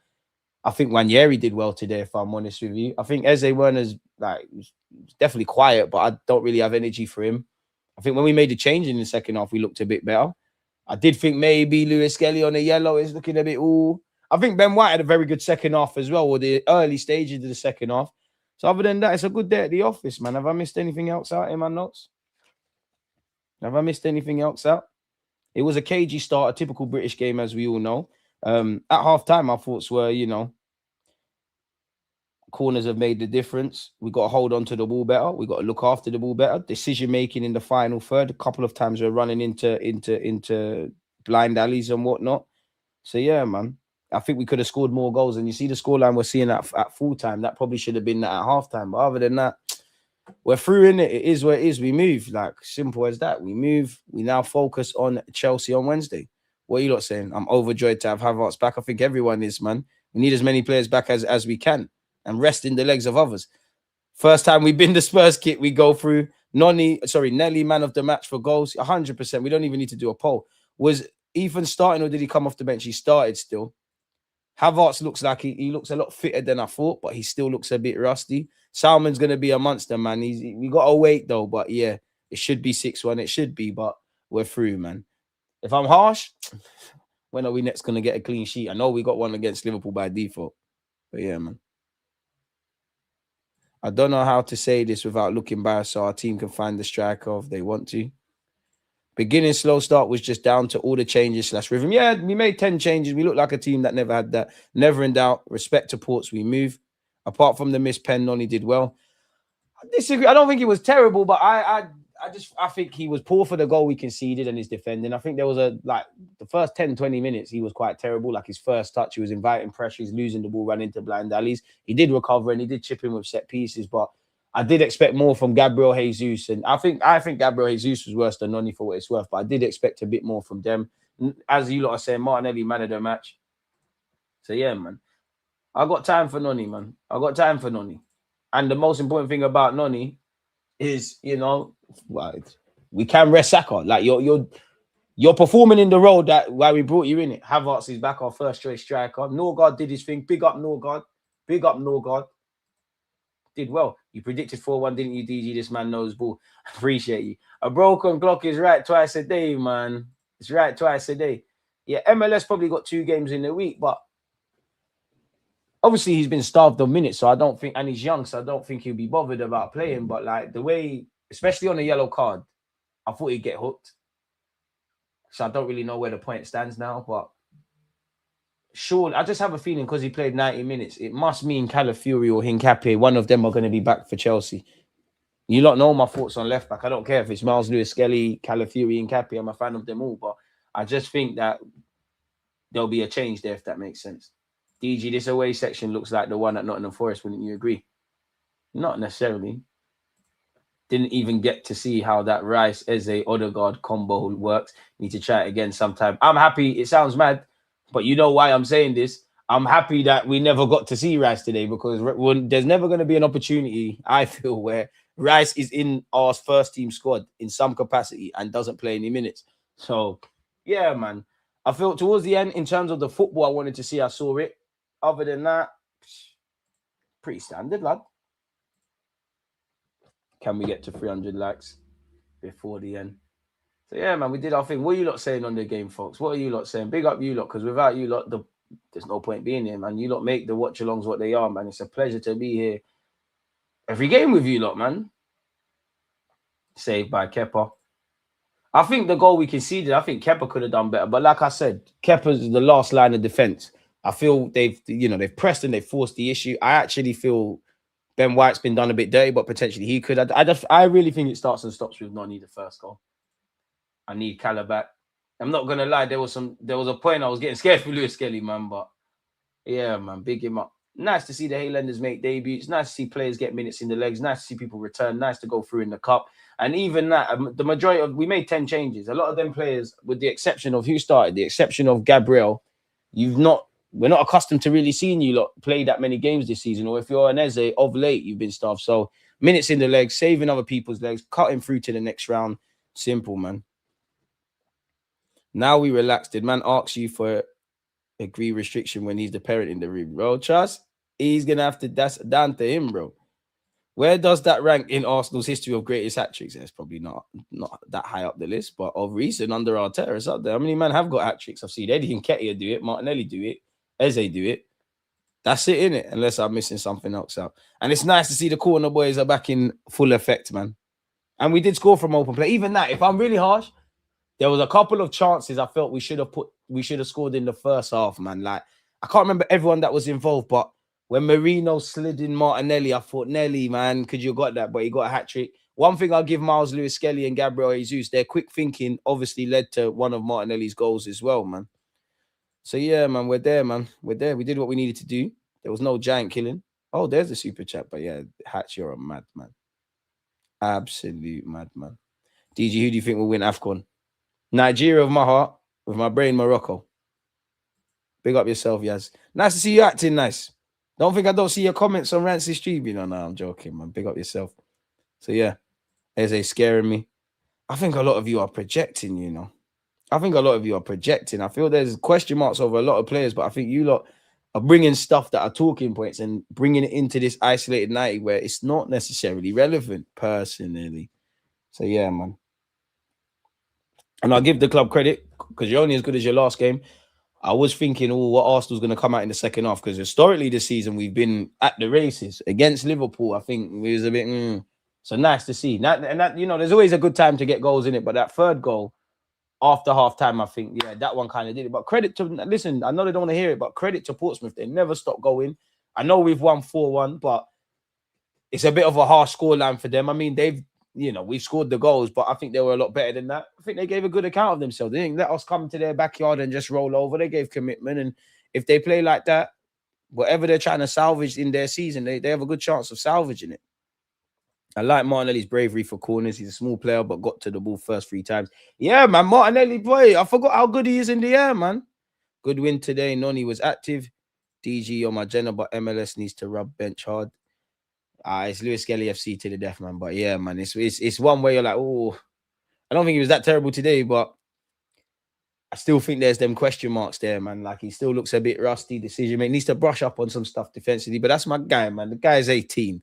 I think Wanyeri did well today, if I'm honest with you. I think Eze Werner's like was definitely quiet, but I don't really have energy for him. I think when we made the change in the second half, we looked a bit better. I did think maybe Lewis Kelly on the yellow is looking a bit ooh. I think Ben White had a very good second half as well, or the early stages of the second half. So other than that, it's a good day at the office, man. Have I missed anything else out in my notes? Have I missed anything else out? It was a cagey start, a typical British game, as we all know. At half time, my thoughts were, corners have made the difference. We got to hold on to the ball better. We got to look after the ball better. Decision making in the final third. A couple of times we're running into blind alleys and whatnot. So yeah, man. I think we could have scored more goals. And you see the scoreline we're seeing at full time. That probably should have been that at half time. But other than that, we're through in it. It is what it is. We move. Like, simple as that. We move. We now focus on Chelsea on Wednesday. What are you lot saying? I'm overjoyed to have Havertz back. I think everyone is, man. We need as many players back as we can and rest in the legs of others. First time we've been the Spurs kit, we go through. Nelly, man of the match for goals. 100%. We don't even need to do a poll. Was Ethan starting or did he come off the bench? He started still. Havertz looks like he looks a lot fitter than I thought, but he still looks a bit rusty. Salmon's going to be a monster, man. We got to wait, though. But, yeah, it should be 6-1. It should be, but we're through, man. If I'm harsh, when are we next going to get a clean sheet? I know we got one against Liverpool by default. But, yeah, man. I don't know how to say this without looking biased so our team can find the striker if they want to. Beginning slow start was just down to all the changes / rhythm. Yeah, we made 10 changes. We look like a team that never had that. Never in doubt. Respect to Ports, we move. Apart from the missed pen, Noni did well. I disagree. I don't think it was terrible, but I think he was poor for the goal we conceded and his defending. I think there was the first 10, 20 minutes, he was quite terrible. Like his first touch, he was inviting pressure, he's losing the ball, running into blind alleys. He did recover and he did chip in with set pieces, but I did expect more from Gabriel Jesus. And I think Gabriel Jesus was worse than Noni for what it's worth, but I did expect a bit more from them. As you lot are saying, Martinelli, man of the match. So yeah, man. I got time for Noni, man. I got time for Noni. And the most important thing about Noni is, we can rest Saka. Like you're performing in the role that why we brought you in it. Havertz is back, our first choice striker. Norgard did his thing. Big up Norgard. Big up Norgard. Did well. You predicted 4-1, didn't you, DG? This man knows ball. Appreciate you. A broken clock is right twice a day, man. It's right twice a day. Yeah, MLS probably got 2 games in a week, but obviously he's been starved of minutes, so I don't think, and he's young, so I don't think he'll be bothered about playing. But like the way, especially on a yellow card, I thought he'd get hooked. So I don't really know where the point stands now, but sure, I just have a feeling because he played 90 minutes, it must mean Calafiori or Hincapié, one of them are going to be back for Chelsea. You lot know my thoughts on left back. I don't care if it's Miles Lewis, Skelly, Calafiori, Hincapié. I'm a fan of them all, but I just think that there'll be a change there, if that makes sense. DG, this away section looks like the one at Nottingham Forest, wouldn't you agree? Not necessarily. Didn't even get to see how that Rice Eze Odegaard combo works. Need to try it again sometime. I'm happy. It sounds mad, but you know why I'm saying this. I'm happy that we never got to see Rice today because there's never going to be an opportunity, I feel, where Rice is in our first team squad in some capacity and doesn't play any minutes. So, yeah, man. I felt towards the end, in terms of the football I wanted to see, I saw it. Other than that, pretty standard, lad. Can we get to 300 likes before the end? So, yeah, man, we did our thing. What are you lot saying on the game, folks? What are you lot saying? Big up you lot, because without you lot, there's no point being here, man. You lot make the watch-alongs what they are, man. It's a pleasure to be here every game with you lot, man. Saved by Kepa. I think the goal we conceded, I think Kepa could have done better. But like I said, Kepa's the last line of defense. I feel they've pressed and they've forced the issue. I actually feel Ben White's been done a bit dirty, but potentially he could. I really think it starts and stops with Noni, the first goal. I need Cala back. I'm not gonna lie, there was a point I was getting scared for Lewis Kelly, man. But yeah, man, big him up. Nice to see the Highlanders make debuts. Nice to see players get minutes in the legs. Nice to see people return. Nice to go through in the cup. And even that, the majority of, we made 10 changes. A lot of them players, with the exception of who started, the exception of Gabriel, we're not accustomed to really seeing you lot play that many games this season. Or if you're an Eze, of late, you've been starved. So minutes in the legs, saving other people's legs, cutting through to the next round. Simple, man. Now we relaxed. Did man ask you for agree restriction when he's the parent in the room, bro. Trust, he's gonna have to. That's down to him, bro. Where does that rank in Arsenal's history of greatest hat tricks? It's probably not that high up the list, but of recent under Arteta, it's up there. How many men have got hat tricks? I've seen Eddie Nketiah do it, Martinelli do it, Eze do it. That's it, innit? Unless I'm missing something else out. And it's nice to see the corner boys are back in full effect, man. And we did score from open play. Even that, if I'm really harsh, there was a couple of chances I felt we should have scored in the first half, man. Like, I can't remember everyone that was involved, but when Marino slid in Martinelli, I thought, Nelly, man, could you have got that? But he got a hat trick. One thing I'll give Miles Lewis Skelly and Gabriel Jesus, their quick thinking obviously led to one of Martinelli's goals as well, man. So, yeah, man, we're there, man. We're there. We did what we needed to do. There was no giant killing. Oh, there's a super chat. But, yeah, Hatch, you're a madman. Absolute madman. DG, who do you think will win AFCON? Nigeria of my heart, with my brain, Morocco. Big up yourself, Yaz. Nice to see you acting nice. Don't think I don't see your comments on Rancy Stream. You know, no, I'm joking, man. Big up yourself. So, yeah, Eze scaring me. I think a lot of you are projecting, you know. I think a lot of you are projecting. I feel there's question marks over a lot of players, but I think you lot are bringing stuff that are talking points and bringing it into this isolated 90 where it's not necessarily relevant, personally. So, yeah, man. And I'll give the club credit because you're only as good as your last game. I was thinking, what Arsenal's going to come out in the second half because historically this season we've been at the races against Liverpool. I think it was a bit so nice to see. That you know, there's always a good time to get goals in it, but that third goal after half time, I think, yeah, that one kind of did it. But credit to listen, I know they don't want to hear it, but credit to Portsmouth. They never stop going. I know we've won 4-1, but it's a bit of a harsh scoreline for them. I mean, we've scored the goals, but I think they were a lot better than that. I think they gave a good account of themselves. They didn't let us come to their backyard and just roll over. They gave commitment. And if they play like that, whatever they're trying to salvage in their season, they have a good chance of salvaging it. I like Martinelli's bravery for corners. He's a small player, but got to the ball first 3 times. Yeah, man, Martinelli, boy, I forgot how good he is in the air, man. Good win today. Noni was active. DG on my Jenna, but MLS needs to rub bench hard. It's Lewis Skelly FC to the death, man. But yeah, man, it's one where you're like, oh, I don't think he was that terrible today, but I still think there's them question marks there, man. Like, he still looks a bit rusty. Decision making needs to brush up on some stuff defensively. But that's my guy, man. The guy's 18.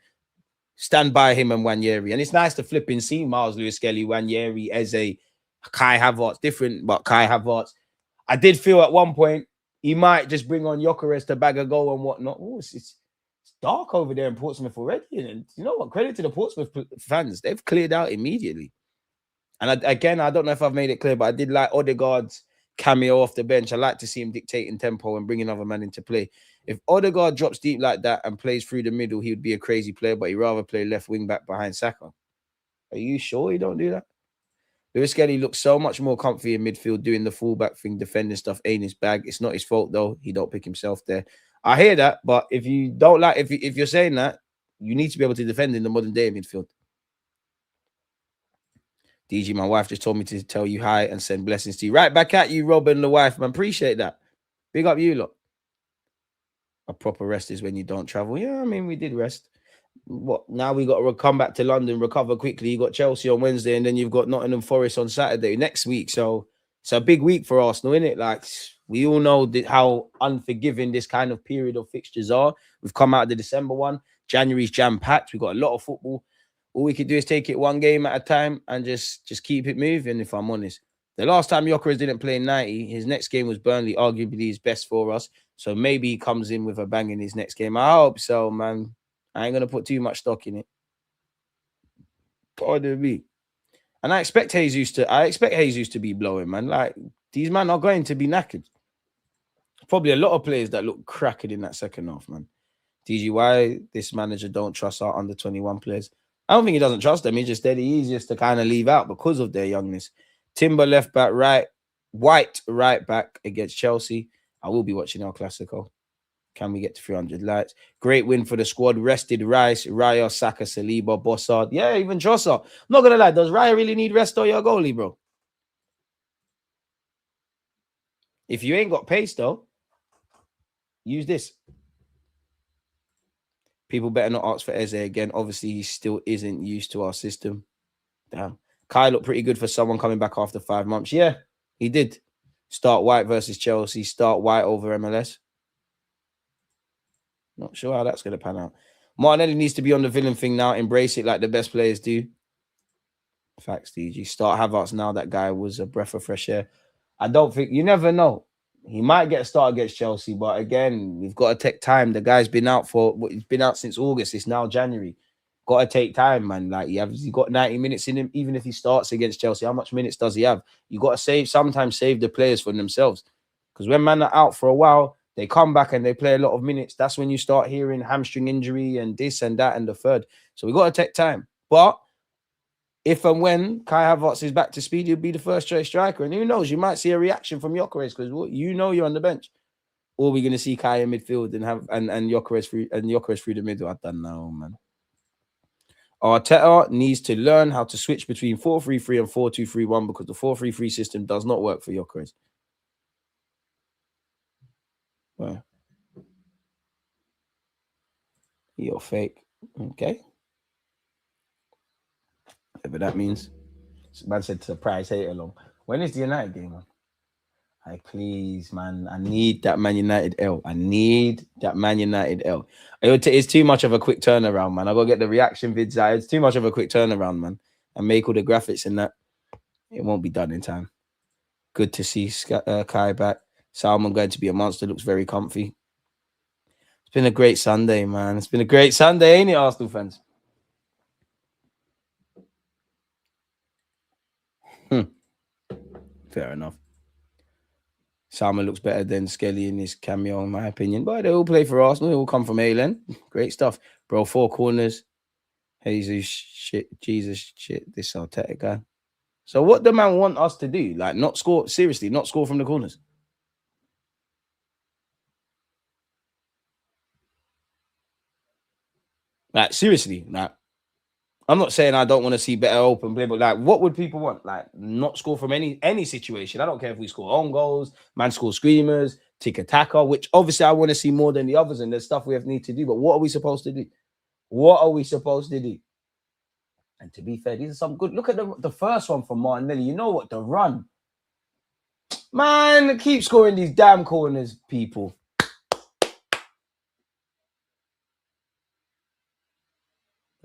Stand by him and Wanyeri. And it's nice to flip and see Miles Lewis Skelly, Wanyeri, Eze, Kai Havertz, different, but Kai Havertz. I did feel at one point he might just bring on Gyökeres to bag a goal and whatnot. Oh, it's dark over there in Portsmouth already. And you know what? Credit to the Portsmouth fans. They've cleared out immediately. And I don't know if I've made it clear, but I did like Odegaard's cameo off the bench. I like to see him dictating tempo and bringing other men into play. If Odegaard drops deep like that and plays through the middle, he would be a crazy player, but he'd rather play left wing back behind Saka. Are you sure he don't do that? Lewis Skelly looks so much more comfy in midfield doing the fullback thing, defending stuff, ain't his bag. It's not his fault, though. He don't pick himself there. I hear that, but if you don't like, if you're saying that, you need to be able to defend in the modern day midfield. DG, my wife just told me to tell you hi and send blessings to you. Right back at you, Rob and the wife, man. Appreciate that. Big up you, lot. A proper rest is when you don't travel. Yeah, I mean, we did rest. What now? We got to come back to London, recover quickly. You got Chelsea on Wednesday, and then you've got Nottingham Forest on Saturday next week. So it's a big week for Arsenal, isn't it? Like, we all know how unforgiving this kind of period of fixtures are. We've come out of the December one. January's jam-packed. We've got a lot of football. All we could do is take it one game at a time and just keep it moving, if I'm honest. The last time Gyökeres didn't play 90, his next game was Burnley, arguably his best for us. So maybe he comes in with a bang in his next game. I hope so, man. I ain't going to put too much stock in it. Pardon me. And I expect Jesus to be blowing, man. Like, these men are going to be knackered. Probably a lot of players that look cracking in that second half, man. DG, why this manager don't trust our under 21 players? I don't think he doesn't trust them. He's just they're the easiest to kind of leave out because of their youngness. Timber left back, White right back against Chelsea. I will be watching El Clasico. Can we get to 300 likes? Great win for the squad. Rested Rice, Raya, Saka, Saliba, Bossard. Yeah, even Trossard. I'm not going to lie. Does Raya really need rest or your goalie, bro? If you ain't got pace, though, use this. People better not ask for Eze again. Obviously, he still isn't used to our system. Damn. Kai looked pretty good for someone coming back after 5 months. Yeah, he did. Start White versus Chelsea. Start White over MLS. Not sure how that's going to pan out. Martinelli needs to be on the villain thing now. Embrace it like the best players do. Facts, DG. Start Havertz now. That guy was a breath of fresh air. I don't think, you never know. He might get a start against Chelsea, but again, we've got to take time. The guy's been out he's been out since August. It's now January. Got to take time, man. Like, he got 90 minutes in him, even if he starts against Chelsea. How much minutes does he have? You got to sometimes save the players for themselves. Because when man are out for a while, they come back and they play a lot of minutes. That's when you start hearing hamstring injury and this and that and the third. So we got to take time. But if and when Kai Havertz is back to speed, he'll be the first choice striker. And who knows, you might see a reaction from Gyökeres because you're on the bench. Or we're going to see Kai in midfield and Gyökeres through the middle. I don't know, man. Arteta needs to learn how to switch between 4-3-3 and 4-2-3-1 because the 4-3-3 system does not work for Gyökeres. Well, you're fake. Okay. Whatever that means. Man said surprise hate along. When is the United game, man? Please, man. I need that Man United L. It's too much of a quick turnaround, man. I got to get the reaction vids out. It's too much of a quick turnaround, man. And make all the graphics and that. It won't be done in time. Good to see Kai back. Salmon going to be a monster. Looks very comfy. It's been a great Sunday, man. It's been a great Sunday, ain't it, Arsenal fans? Fair enough. Salmon looks better than Skelly in his cameo, in my opinion. But they all play for Arsenal. They all come from A-Len. Great stuff. Bro, 4 corners. Jesus shit. This Arteta guy. So what the man want us to do? Like, not score? Seriously, not score from the corners? Like, seriously. Like, I'm not saying I don't want to see better open play, but like, what would people want? Like, not score from any situation. I don't care if we score own goals, man score screamers, tiki-taka, which obviously I want to see more than the others, and there's stuff we need to do. But what are we supposed to do? And to be fair, these are some good. Look at the first one from Martinelli. You know what? The run. Man, keep scoring these damn corners, people.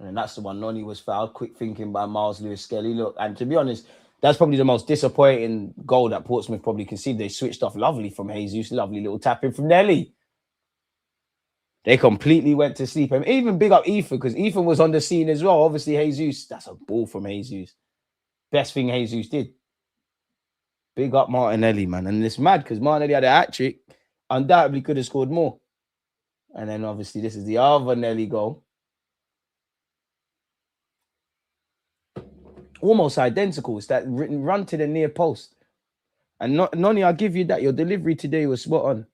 And that's the one. Noni was fouled. Quick thinking by Miles Lewis-Skelly. Look, and to be honest, that's probably the most disappointing goal that Portsmouth probably conceded. They switched off lovely from Jesus. Lovely little tapping from Nelly. They completely went to sleep. And even big up Ethan, because Ethan was on the scene as well. Obviously, Jesus, that's a ball from Jesus. Best thing Jesus did. Big up Martinelli, man. And it's mad because Martinelli had a hat-trick. Undoubtedly could have scored more. And then obviously this is the other Nelly goal. Almost identical. It's that run to the near post. And Noni, I'll give you that. Your delivery today was spot on.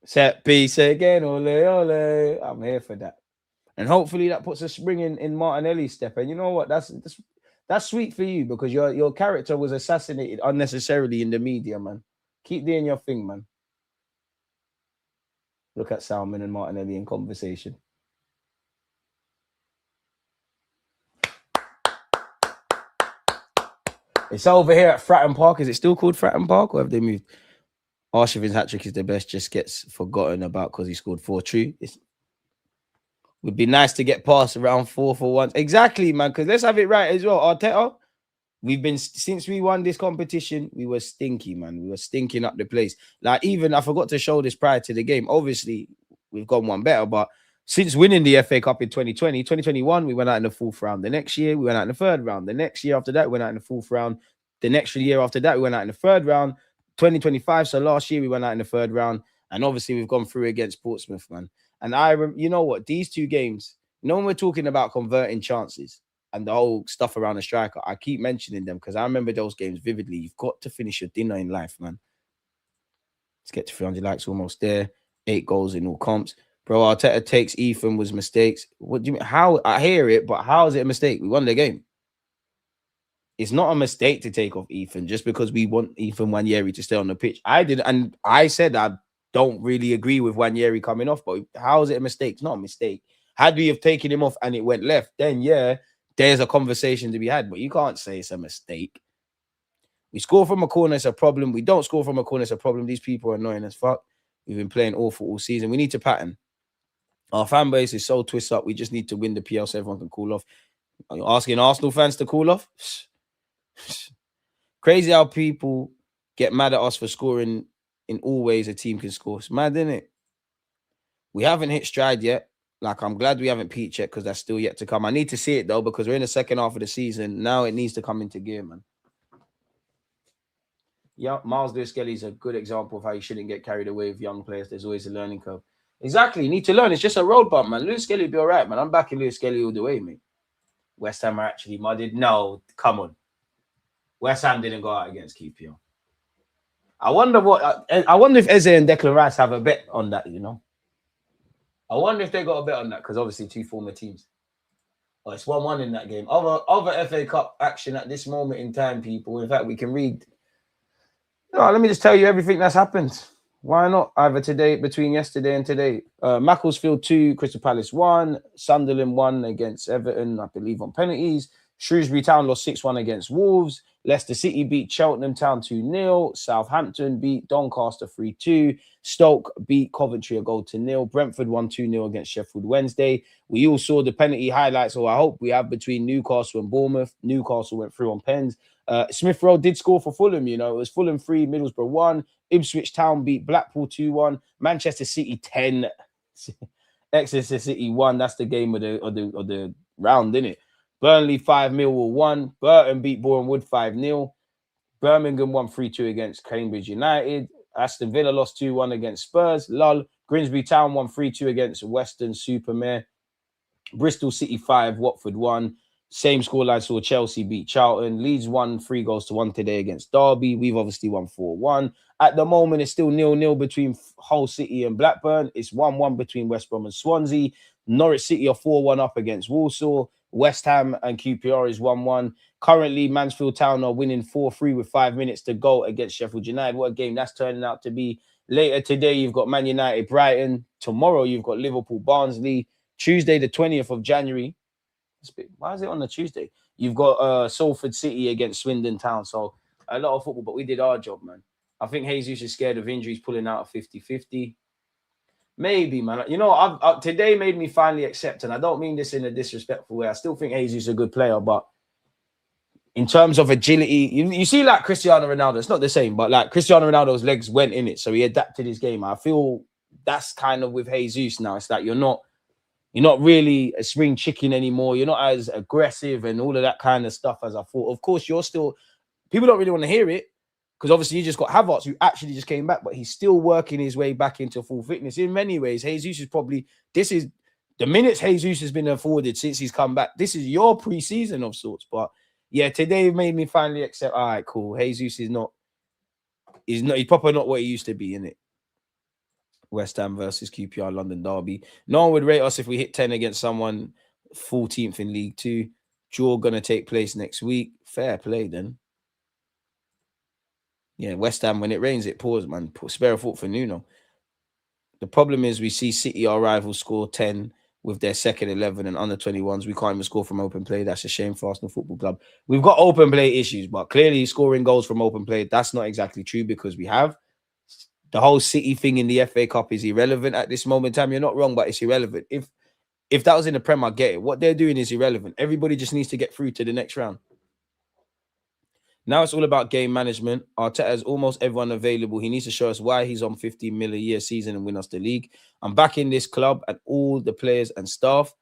Set piece again. Ole, ole. I'm here for that. And hopefully that puts a spring in Martinelli's step. And you know what? That's sweet for you because your character was assassinated unnecessarily in the media, man. Keep doing your thing, man. Look at Salmon and Martinelli in conversation. It's over here at Fratton Park. Is it still called Fratton Park or have they moved? Arshavin's hat-trick is the best, just gets forgotten about because he scored 4 true. Would be nice to get past around 4 for once. Exactly, man, because let's have it right as well. Arteta, since we won this competition, we were stinky, man. We were stinking up the place. Like, even, I forgot to show this prior to the game. Obviously, we've gone one better, but since winning the FA Cup in 2021, we went out in the 4th round. The next year, we went out in the 3rd round. The next year after that, we went out in the 4th round. The next year after that, we went out in the 3rd round. 2025, so last year, we went out in the 3rd round. And obviously, we've gone through against Portsmouth, man. And you know what? These 2 games, when we're talking about converting chances and the whole stuff around the striker, I keep mentioning them because I remember those games vividly. You've got to finish your dinner in life, man. Let's get to 300 likes, almost there. 8 goals in all comps. Bro, Arteta takes Ethan was mistakes. What do you mean? How? I hear it, but how is it a mistake? We won the game. It's not a mistake to take off Ethan just because we want Ethan Nwaneri to stay on the pitch. I did, and I said I don't really agree with Nwaneri coming off, but how is it a mistake? It's not a mistake. Had we have taken him off and it went left, then yeah, there's a conversation to be had, but you can't say it's a mistake. We score from a corner, it's a problem. We don't score from a corner, it's a problem. These people are annoying as fuck. We've been playing awful all season. We need to pattern. Our fan base is so twisted up. We just need to win the PL so everyone can cool off. Are you asking Arsenal fans to cool off? Crazy how people get mad at us for scoring in all ways a team can score. It's mad, isn't it? We haven't hit stride yet. Like, I'm glad we haven't peaked yet because that's still yet to come. I need to see it, though, because we're in the second half of the season. Now it needs to come into gear, man. Yeah, Miles Lewis-Skelly is a good example of how you shouldn't get carried away with young players. There's always a learning curve. Exactly. You need to learn. It's just a road bump, man. Lewis-Skelly will be all right, man. I'm backing Lewis-Skelly all the way, mate. West Ham are actually mudded. No, come on. West Ham didn't go out against QPR. I wonder if Eze and Declan Rice have a bet on that, you know. I wonder if they got a bet on that, because obviously two former teams. Oh, it's 1-1 in that game. Other FA Cup action at this moment in time, people. In fact, we can read. No, let me just tell you everything that's happened. Why not? Either today, between yesterday and today. Macclesfield 2, Crystal Palace 1, Sunderland 1 against Everton, I believe, on penalties. Shrewsbury Town lost 6-1 against Wolves. Leicester City beat Cheltenham Town 2-0. Southampton beat Doncaster 3-2. Stoke beat Coventry 1-0. Brentford won 2-0 against Sheffield Wednesday. We all saw the penalty highlights, or I hope we have, between Newcastle and Bournemouth. Newcastle went through on pens. Smith Rowe did score for Fulham, you know. It was Fulham 3, Middlesbrough 1. Ipswich Town beat Blackpool 2-1. Manchester City 10. Exeter City 1. That's the game of the round, isn't it? Burnley 5, Millwall 1. Burton beat Boreham Wood 5-0. Birmingham won 3-2 against Cambridge United. Aston Villa lost 2-1 against Spurs. Lull. Grimsby Town won 3-2 against Western-super-Mare. Bristol City 5, Watford 1. Same scoreline saw Chelsea beat Charlton. Leeds won 3-1 today against Derby. We've obviously won 4-1. At the moment, it's still 0-0 between Hull City and Blackburn. It's 1-1 between West Brom and Swansea. Norwich City are 4-1 up against Walsall. West Ham and QPR is 1-1. Currently, Mansfield Town are winning 4-3 with 5 minutes to go against Sheffield United. What a game that's turning out to be. Later today, you've got Man United, Brighton. Tomorrow, you've got Liverpool, Barnsley. Tuesday, the 20th of January. Why is it on the Tuesday? You've got Salford City against Swindon Town. So a lot of football, but we did our job, man. I think Jesus is scared of injuries, pulling out a 50-50. Maybe, man. You know, today made me finally accept, and I don't mean this in a disrespectful way. I still think Jesus is a good player, but in terms of agility, you see, like Cristiano Ronaldo, it's not the same, but like Cristiano Ronaldo's legs went in it, so he adapted his game. I feel that's kind of with Jesus now. It's like you're not really a spring chicken anymore. You're not as aggressive and all of that kind of stuff as I thought. Of course, you're still, people don't really want to hear it, because obviously you just got Havertz, who actually just came back, but he's still working his way back into full fitness. In many ways, Jesus is probably, this is the minutes Jesus has been afforded since he's come back. This is your pre-season of sorts. But yeah, today made me finally accept, all right, cool. Jesus is not, he's probably not what he used to be, in it. West Ham versus QPR London Derby. No one would rate us if we hit 10 against someone 14th in League 2. Draw going to take place next week. Fair play then. Yeah, West Ham, when it rains, it pours, man. Spare a thought for Nuno. The problem is we see City, our rivals, score 10 with their second 11 and under 21s. We can't even score from open play. That's a shame for Arsenal Football Club. We've got open play issues, but clearly scoring goals from open play, that's not exactly true, because we have. The whole City thing in the FA Cup is irrelevant at this moment in time. You're not wrong, but it's irrelevant. If that was in the Prem, I get it. What they're doing is irrelevant. Everybody just needs to get through to the next round. Now it's all about game management. Arteta has almost everyone available. He needs to show us why he's on 15 million a year season and win us the league. I'm backing this club and all the players and staff.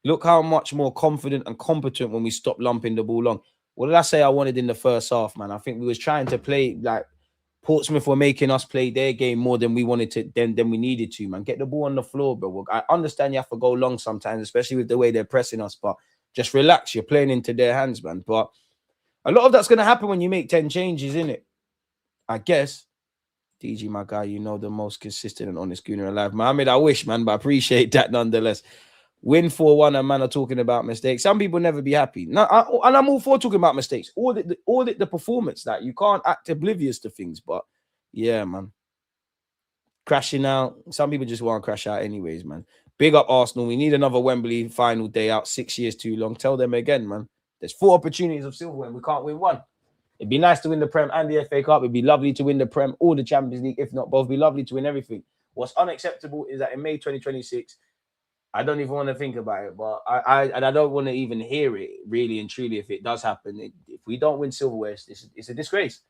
Look how much more confident and competent when we stop lumping the ball long. What did I say I wanted in the first half, man? I think we was trying to play, like, Portsmouth were making us play their game more than we wanted to, than we needed to, man. Get the ball on the floor, bro. I understand you have to go long sometimes, especially with the way they're pressing us, but just relax. You're playing into their hands, man. But a lot of that's going to happen when you make 10 changes, innit? I guess. DG, my guy, you know, the most consistent and honest Gooner alive. Mohammed, I wish, man, but I appreciate that nonetheless. Win 4-1 and man are talking about mistakes. Some people never be happy. No, and I'm all for talking about mistakes. Audit the performance. That you can't act oblivious to things. But yeah, man. Crashing out. Some people just want to crash out anyways, man. Big up Arsenal. We need another Wembley final day out. 6 years too long. Tell them again, man. There's 4 opportunities of silverware and we can't win one. It'd be nice to win the Prem and the FA Cup. It'd be lovely to win the Prem or the Champions League, if not both. It'd be lovely to win everything. What's unacceptable is that in May 2026, I don't even want to think about it, but I don't want to even hear it really and truly if it does happen. If we don't win silverware, it's a disgrace.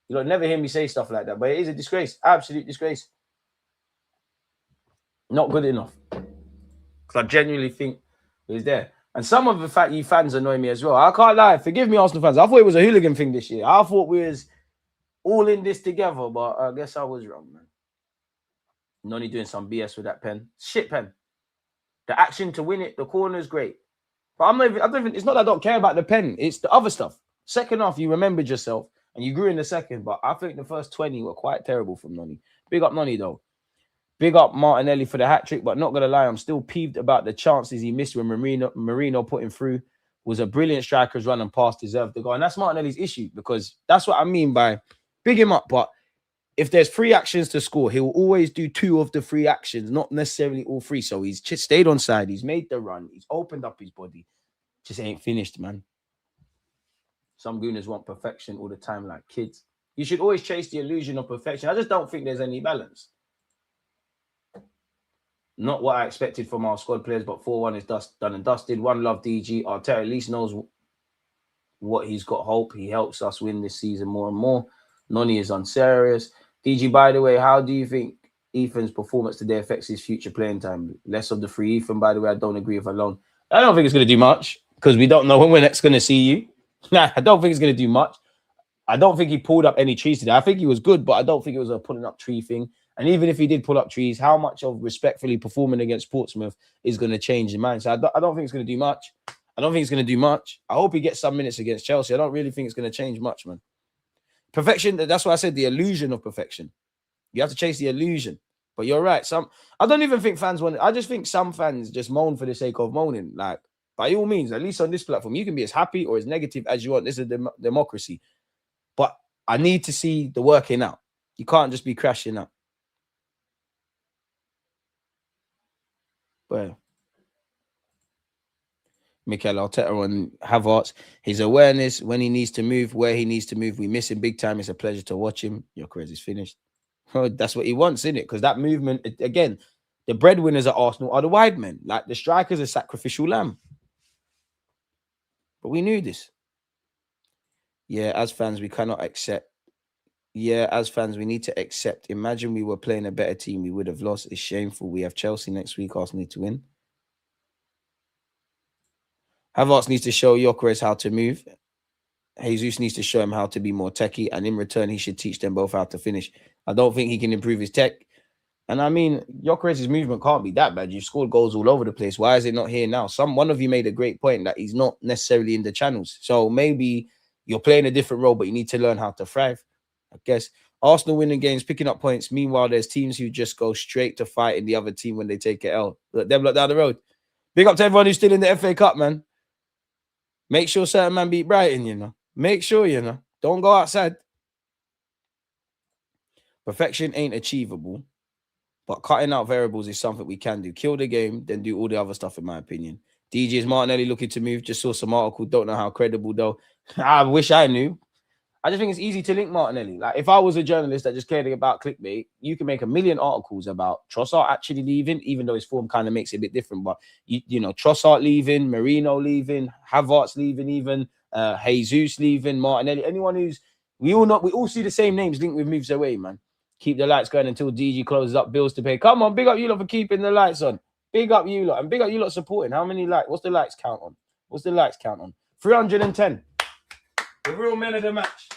You'll never hear me say stuff like that, but it is a disgrace. Absolute disgrace. Not good enough. Because I genuinely think it's there. And some of the fact you fans annoy me as well. I can't lie. Forgive me, Arsenal fans. I thought it was a hooligan thing this year. I thought we was all in this together, but I guess I was wrong, man. Noni doing some BS with that pen. Shit pen. The action to win it, the corner is great. But I don't even, it's not that I don't care about the pen. It's the other stuff. Second half, you remembered yourself and you grew in the second. But I think the first 20 were quite terrible from Noni. Big up Noni, though. Big up Martinelli for the hat trick. But not going to lie, I'm still peeved about the chances he missed when Marino put him through. Was a brilliant striker's run and pass, deserved the goal. And that's Martinelli's issue, because that's what I mean by big him up. But if there's 3 actions to score, he will always do 2 of the 3 actions, not necessarily all 3. So he's just stayed on side. He's made the run. He's opened up his body. Just ain't finished, man. Some gooners want perfection all the time like kids. You should always chase the illusion of perfection. I just don't think there's any balance. Not what I expected from our squad players, but 4-1 is done and dusted. One love, DG. Arteta at least knows what he's got hope. He helps us win this season more and more. Noni is unserious. DG, by the way, how do you think Ethan's performance today affects his future playing time? Less of the free Ethan, by the way. I don't agree with alone. I don't think it's going to do much because we don't know when we're next going to see you. Nah, I don't think it's going to do much. I don't think he pulled up any trees today. I think he was good, but I don't think it was a pulling up tree thing. And even if he did pull up trees, how much of respectfully performing against Portsmouth is going to change his mind? So I don't think it's going to do much. I don't think it's going to do much. I hope he gets some minutes against Chelsea. I don't really think it's going to change much, man. Perfection, that's why I said the illusion of perfection. You have to chase the illusion. But you're right. I don't even think fans want it. I just think some fans just moan for the sake of moaning. Like, by all means, at least on this platform, you can be as happy or as negative as you want. This is a democracy. But I need to see the working out. You can't just be crashing out. But Mikel Arteta on Havertz, his awareness when he needs to move, where he needs to move, we miss him big time. It's a pleasure to watch him. Your career is finished. That's what he wants, isn't it? Because that movement, again, the breadwinners at Arsenal are the wide men. Like the strikers are sacrificial lamb. But we knew this. Yeah, as fans, we cannot accept. Yeah, as fans, we need to accept. Imagine we were playing a better team, we would have lost. It's shameful. We have Chelsea next week. Arsenal need to win. Havertz needs to show Gyökeres how to move. Jesus needs to show him how to be more techie. And in return, he should teach them both how to finish. I don't think he can improve his tech. And I mean, Gyökeres' movement can't be that bad. You've scored goals all over the place. Why is it not here now? One of you made a great point that he's not necessarily in the channels. So maybe you're playing a different role, but you need to learn how to thrive. I guess Arsenal winning games, picking up points. Meanwhile, there's teams who just go straight to fight in the other team when they take it L. Let them look down the road. Big up to everyone who's still in the FA Cup, man. Make sure certain man beat Brighton, you know. Make sure, you know. Don't go outside. Perfection ain't achievable, but cutting out variables is something we can do. Kill the game, then do all the other stuff, in my opinion. DJ is Martinelli looking to move. Just saw some article. Don't know how credible, though. I wish I knew. I just think it's easy to link Martinelli. Like, if I was a journalist that just cared about clickbait, you can make a million articles about Trossard actually leaving, even though his form kind of makes it a bit different. But, you know, Trossard leaving, Marino leaving, Havertz leaving even, Jesus leaving, Martinelli. Anyone who's... We all see the same names linked with moves away, man. Keep the lights going until DG closes up, bills to pay. Come on, big up you lot for keeping the lights on. Big up you lot. And big up you lot supporting. How many likes? What's the likes count on? What's the likes count on? 310. The real men of the match.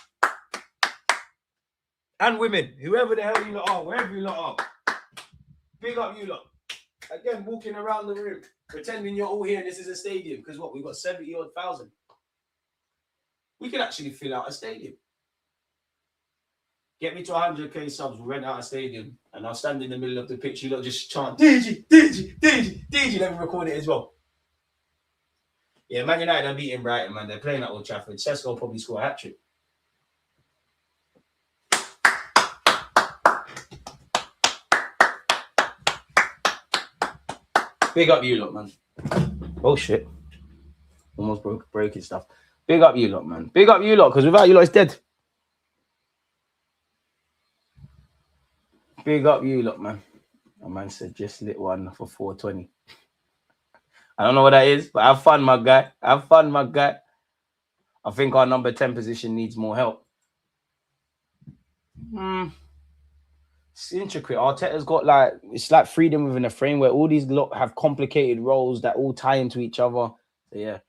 And women, whoever the hell you lot are, wherever you lot are. Big up you lot. Again, walking around the room, pretending you're all here and this is a stadium. Because what, we've got 70-odd thousand. We can actually fill out a stadium. Get me to 100k subs, we'll rent out a stadium. And I'll stand in the middle of the pitch, you lot just chant, DG, DG, DG, DG, let me record it as well. Yeah, Man United are beating Brighton, man. They're playing at Old Trafford. Sesko will probably score a hat-trick. Big up you lot, man. Oh, shit. Almost breaking stuff. Big up you lot, man. Big up you lot, because without you lot, it's dead. Big up you, look, man. A man said just lit one for 420. I don't know what that is, but have fun, my guy. Have fun, my guy. I think our number 10 position needs more help. It's intricate. Arteta's got like, it's like freedom within a frame where all these lot have complicated roles that all tie into each other. So yeah,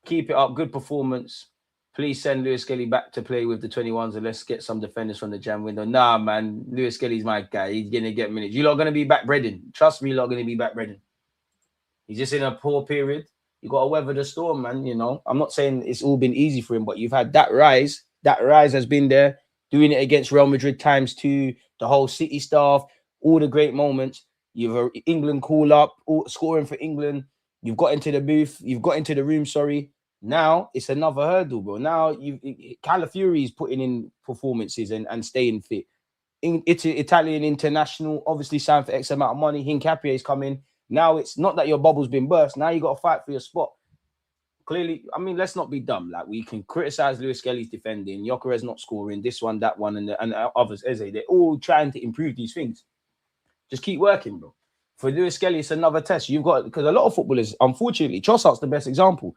keep it up. Good performance. Please send Lewis Skelly back to play with the 21s and let's get some defenders from the jam window. Nah, man, Lewis Skelly's my guy. He's going to get minutes. You're not going to be back breading. Trust me, you're not going to be back breading. He's just in a poor period. You got to weather the storm, man. You know, I'm not saying it's all been easy for him, but you've had that rise. That rise has been there. Doing it against Real Madrid ×2, the whole City staff, all the great moments. You've England call up, scoring for England. You've got into the booth. You've got into the room, sorry. Now it's another hurdle, bro. Now Calafiori's putting in performances and staying fit. Italian international, obviously signed for X amount of money. Hincapie's coming. Now it's not that your bubble's been burst. Now you got to fight for your spot. Clearly, I mean, let's not be dumb. Like, we can criticize Lewis Skelly's defending, Gyökeres not scoring, this one, that one, and others. Eze, they're all trying to improve these things. Just keep working, bro. For Lewis Skelly, it's another test. You've got, because a lot of footballers, unfortunately, Trossard's the best example.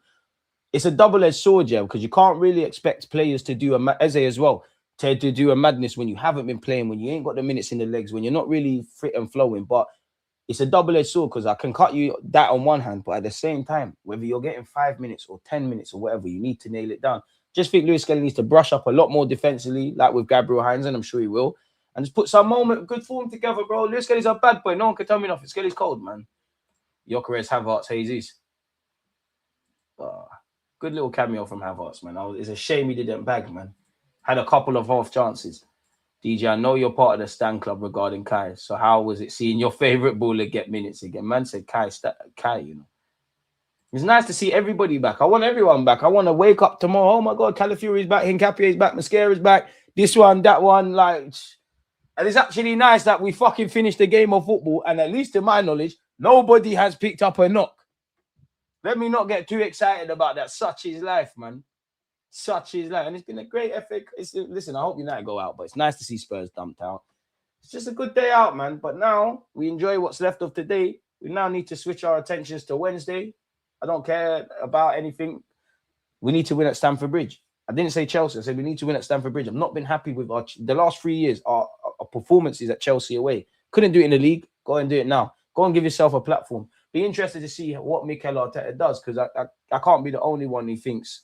It's a double-edged sword, yeah, because you can't really expect players to do Eze as well, to do a madness when you haven't been playing, when you ain't got the minutes in the legs, when you're not really fit and flowing. But it's a double-edged sword because I can cut you that on one hand, but at the same time, whether you're getting 5 minutes or 10 minutes or whatever, you need to nail it down. Just think Lewis Skelly needs to brush up a lot more defensively, like with Gabriel Heinz, and I'm sure he will, and just put some moment of good form together, bro. Lewis Skelly's a bad boy. No one can tell me nothing. Skelly's cold, man. Gyökeres, Havertz, Jesus. Good little cameo from Havertz, man. It's a shame he didn't bag, man. Had a couple of half chances. DJ, I know you're part of the Stan Club regarding Kai. So how was it seeing your favorite baller get minutes again? Man said Kai, you know. It's nice to see everybody back. I want everyone back. I want to wake up tomorrow. Oh my God, Calafiori's back, Hincapie's back, Mascara's back. This one, that one, like. And it's actually nice that we fucking finished the game of football. And at least to my knowledge, nobody has picked up a knock. Let me not get too excited about that. Such is life, man. Such is life. And it's been a great FA. Listen, I hope United go out, but it's nice to see Spurs dumped out. It's just a good day out, man. But now we enjoy what's left of today. We now need to switch our attentions to Wednesday. I don't care about anything. We need to win at Stamford Bridge. I didn't say Chelsea. I said we need to win at Stamford Bridge. I've not been happy with the last 3 years. Our performances at Chelsea away. Couldn't do it in the league. Go and do it now. Go and give yourself a platform. Be interested to see what Mikel Arteta does, because I can't be the only one who thinks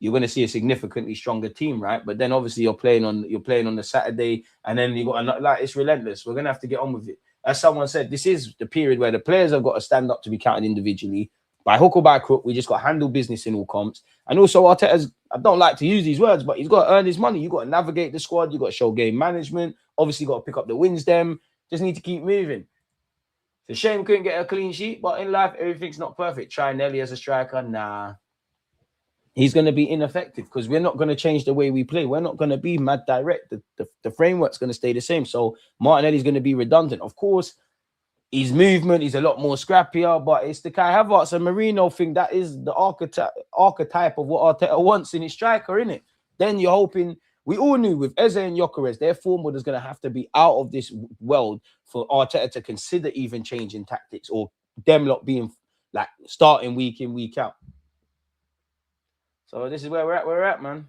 you're going to see a significantly stronger team, right? But then obviously you're playing on the Saturday, and then you got like, it's relentless. We're going to have to get on with it. As someone said, this is the period where the players have got to stand up to be counted individually. By hook or by crook, we just got to handle business in all comps. And also Arteta's, I don't like to use these words, but he's got to earn his money. You got to navigate the squad. You got to show game management. Obviously got to pick up the wins. Them just need to keep moving. It's a shame we couldn't get a clean sheet, but in life, everything's not perfect. Try Nelly as a striker, nah. He's going to be ineffective because we're not going to change the way we play. We're not going to be mad direct. The framework's going to stay the same. So Martinelli's going to be redundant. Of course, his movement is a lot more scrappier, but it's the Kai Havertz and Marino thing that is the archetype of what Arteta wants in his striker, innit? Then you're hoping... We all knew with Eze and Gyökeres, their form was going to have to be out of this world for Arteta to consider even changing tactics or them lot being like starting week in, week out. So this is where we're at, man.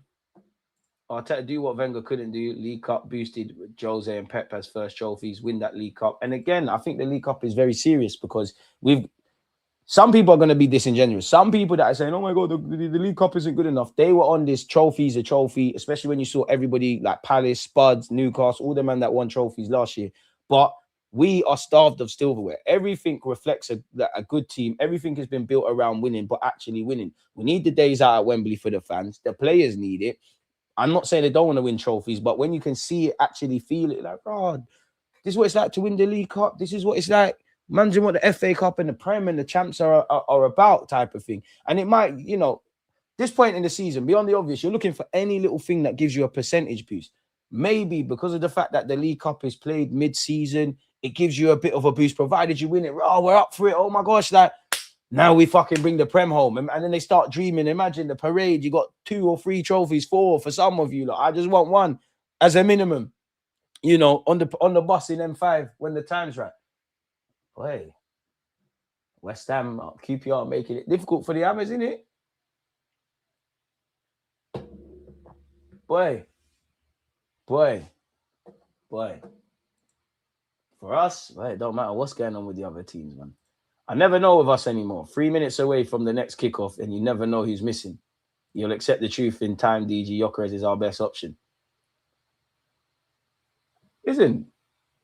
Arteta do what Wenger couldn't do. League Cup boosted Jose and Pep as first trophies, win that League Cup. And again, I think the League Cup is very serious because some people are going to be disingenuous. Some people that are saying, oh my God, the League Cup isn't good enough. They were on this trophy's a trophy, especially when you saw everybody like Palace, Spuds, Newcastle, all the men that won trophies last year. But we are starved of silverware. Everything reflects a good team. Everything has been built around winning, but actually winning. We need the days out at Wembley for the fans. The players need it. I'm not saying they don't want to win trophies, but when you can see it, actually feel it, like, oh, this is what it's like to win the League Cup. This is what it's like. Managing what the FA Cup and the Prem and the champs are about type of thing. And it might, you know, this point in the season, beyond the obvious, you're looking for any little thing that gives you a percentage boost. Maybe because of the fact that the League Cup is played mid-season, it gives you a bit of a boost, provided you win it. Oh, we're up for it. Oh my gosh, like, now we fucking bring the Prem home. And then they start dreaming. Imagine the parade. You got 2 or 3 trophies, 4 for some of you. Like, I just want one as a minimum. you know, on the bus in M5 when the time's right. Boy, West Ham, QPR making it difficult for the Hammers, isn't it? Boy, boy. For us, well, it don't matter what's going on with the other teams, man. I never know with us anymore. 3 minutes away from the next kickoff, and you never know who's missing. You'll accept the truth in time. DG Gyökeres is our best option. Listen,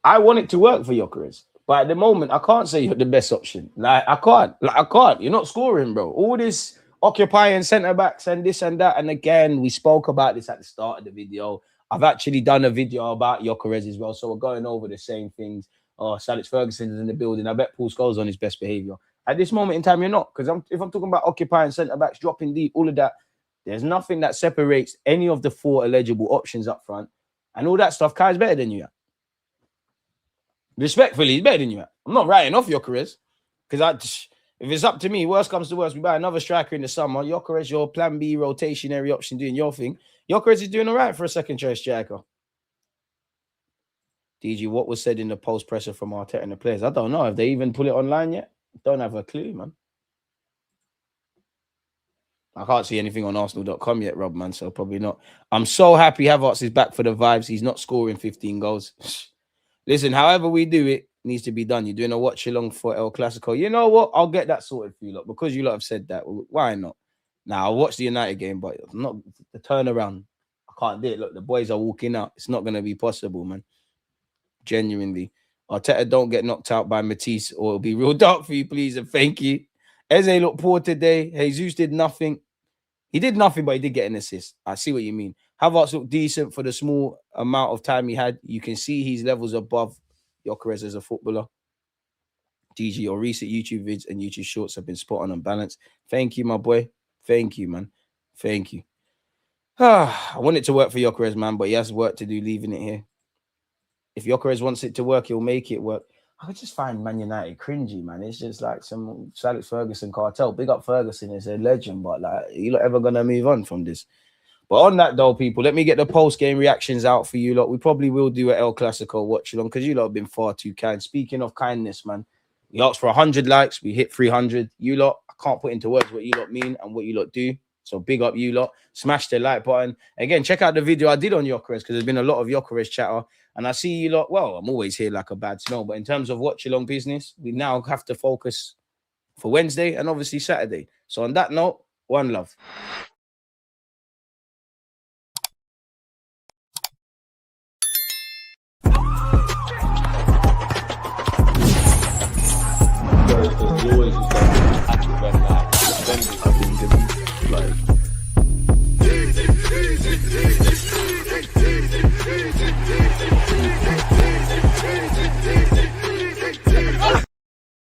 I want it to work for Gyökeres, but at the moment, I can't say you're the best option. I can't. You're not scoring, bro. All this occupying centre backs and this and that. And again, we spoke about this at the start of the video. I've actually done a video about Gyökeres as well, so we're going over the same things. Oh, Alex Ferguson is in the building. I bet Paul Scholes on his best behaviour. At this moment in time, you're not, because if I'm talking about occupying centre backs, dropping deep, all of that, there's nothing that separates any of the 4 eligible options up front, and all that stuff. Kai's better than you. Respectfully, he's better than you. I'm not writing off Gyökeres, because if it's up to me, worst comes to worst, we buy another striker in the summer. Gyökeres, your plan B rotationary option, doing your thing. Gyökeres is doing all right for a second choice striker. DG, what was said in the post presser from Arteta and the players? I don't know. Have they even put it online yet? Don't have a clue, man. I can't see anything on Arsenal.com yet, Rob, man, so probably not. I'm so happy Havertz is back for the vibes. He's not scoring 15 goals. Listen, however we do it, needs to be done. You're doing a watch along for El Clasico. You know what? I'll get that sorted for you lot, because you lot have said that. Why not? Now, I'll watch the United game, but not the turnaround. I can't do it. Look, the boys are walking out. It's not going to be possible, man. Genuinely. Arteta, don't get knocked out by Matisse, or it'll be real dark for you, please, and thank you. Eze looked poor today. Jesus did nothing. He did nothing, but he did get an assist. I see what you mean. Havertz looked decent for the small amount of time he had. You can see his levels above Gyökeres as a footballer. DG, your recent YouTube vids and YouTube shorts have been spot on and balanced. Thank you, my boy. Thank you, man. Thank you. I want it to work for Gyökeres, man, but he has work to do leaving it here. If Gyökeres wants it to work, he'll make it work. I just find Man United cringy, man. It's just like some Alex Ferguson cartel. Big up Ferguson, is a legend, but like, you not ever gonna move on from this. But on that though, people, let me get the post-game reactions out for you lot. We probably will do an El Clasico watch along, because you lot have been far too kind. Speaking of kindness, man, we asked for 100 likes. We hit 300. You lot, I can't put into words what you lot mean and what you lot do. So big up you lot. Smash the like button. Again, check out the video I did on Gyökeres, because there's been a lot of Gyökeres chatter. And I see you lot, well, I'm always here like a bad smell. But in terms of watch along business, we now have to focus for Wednesday and obviously Saturday. So on that note, one love.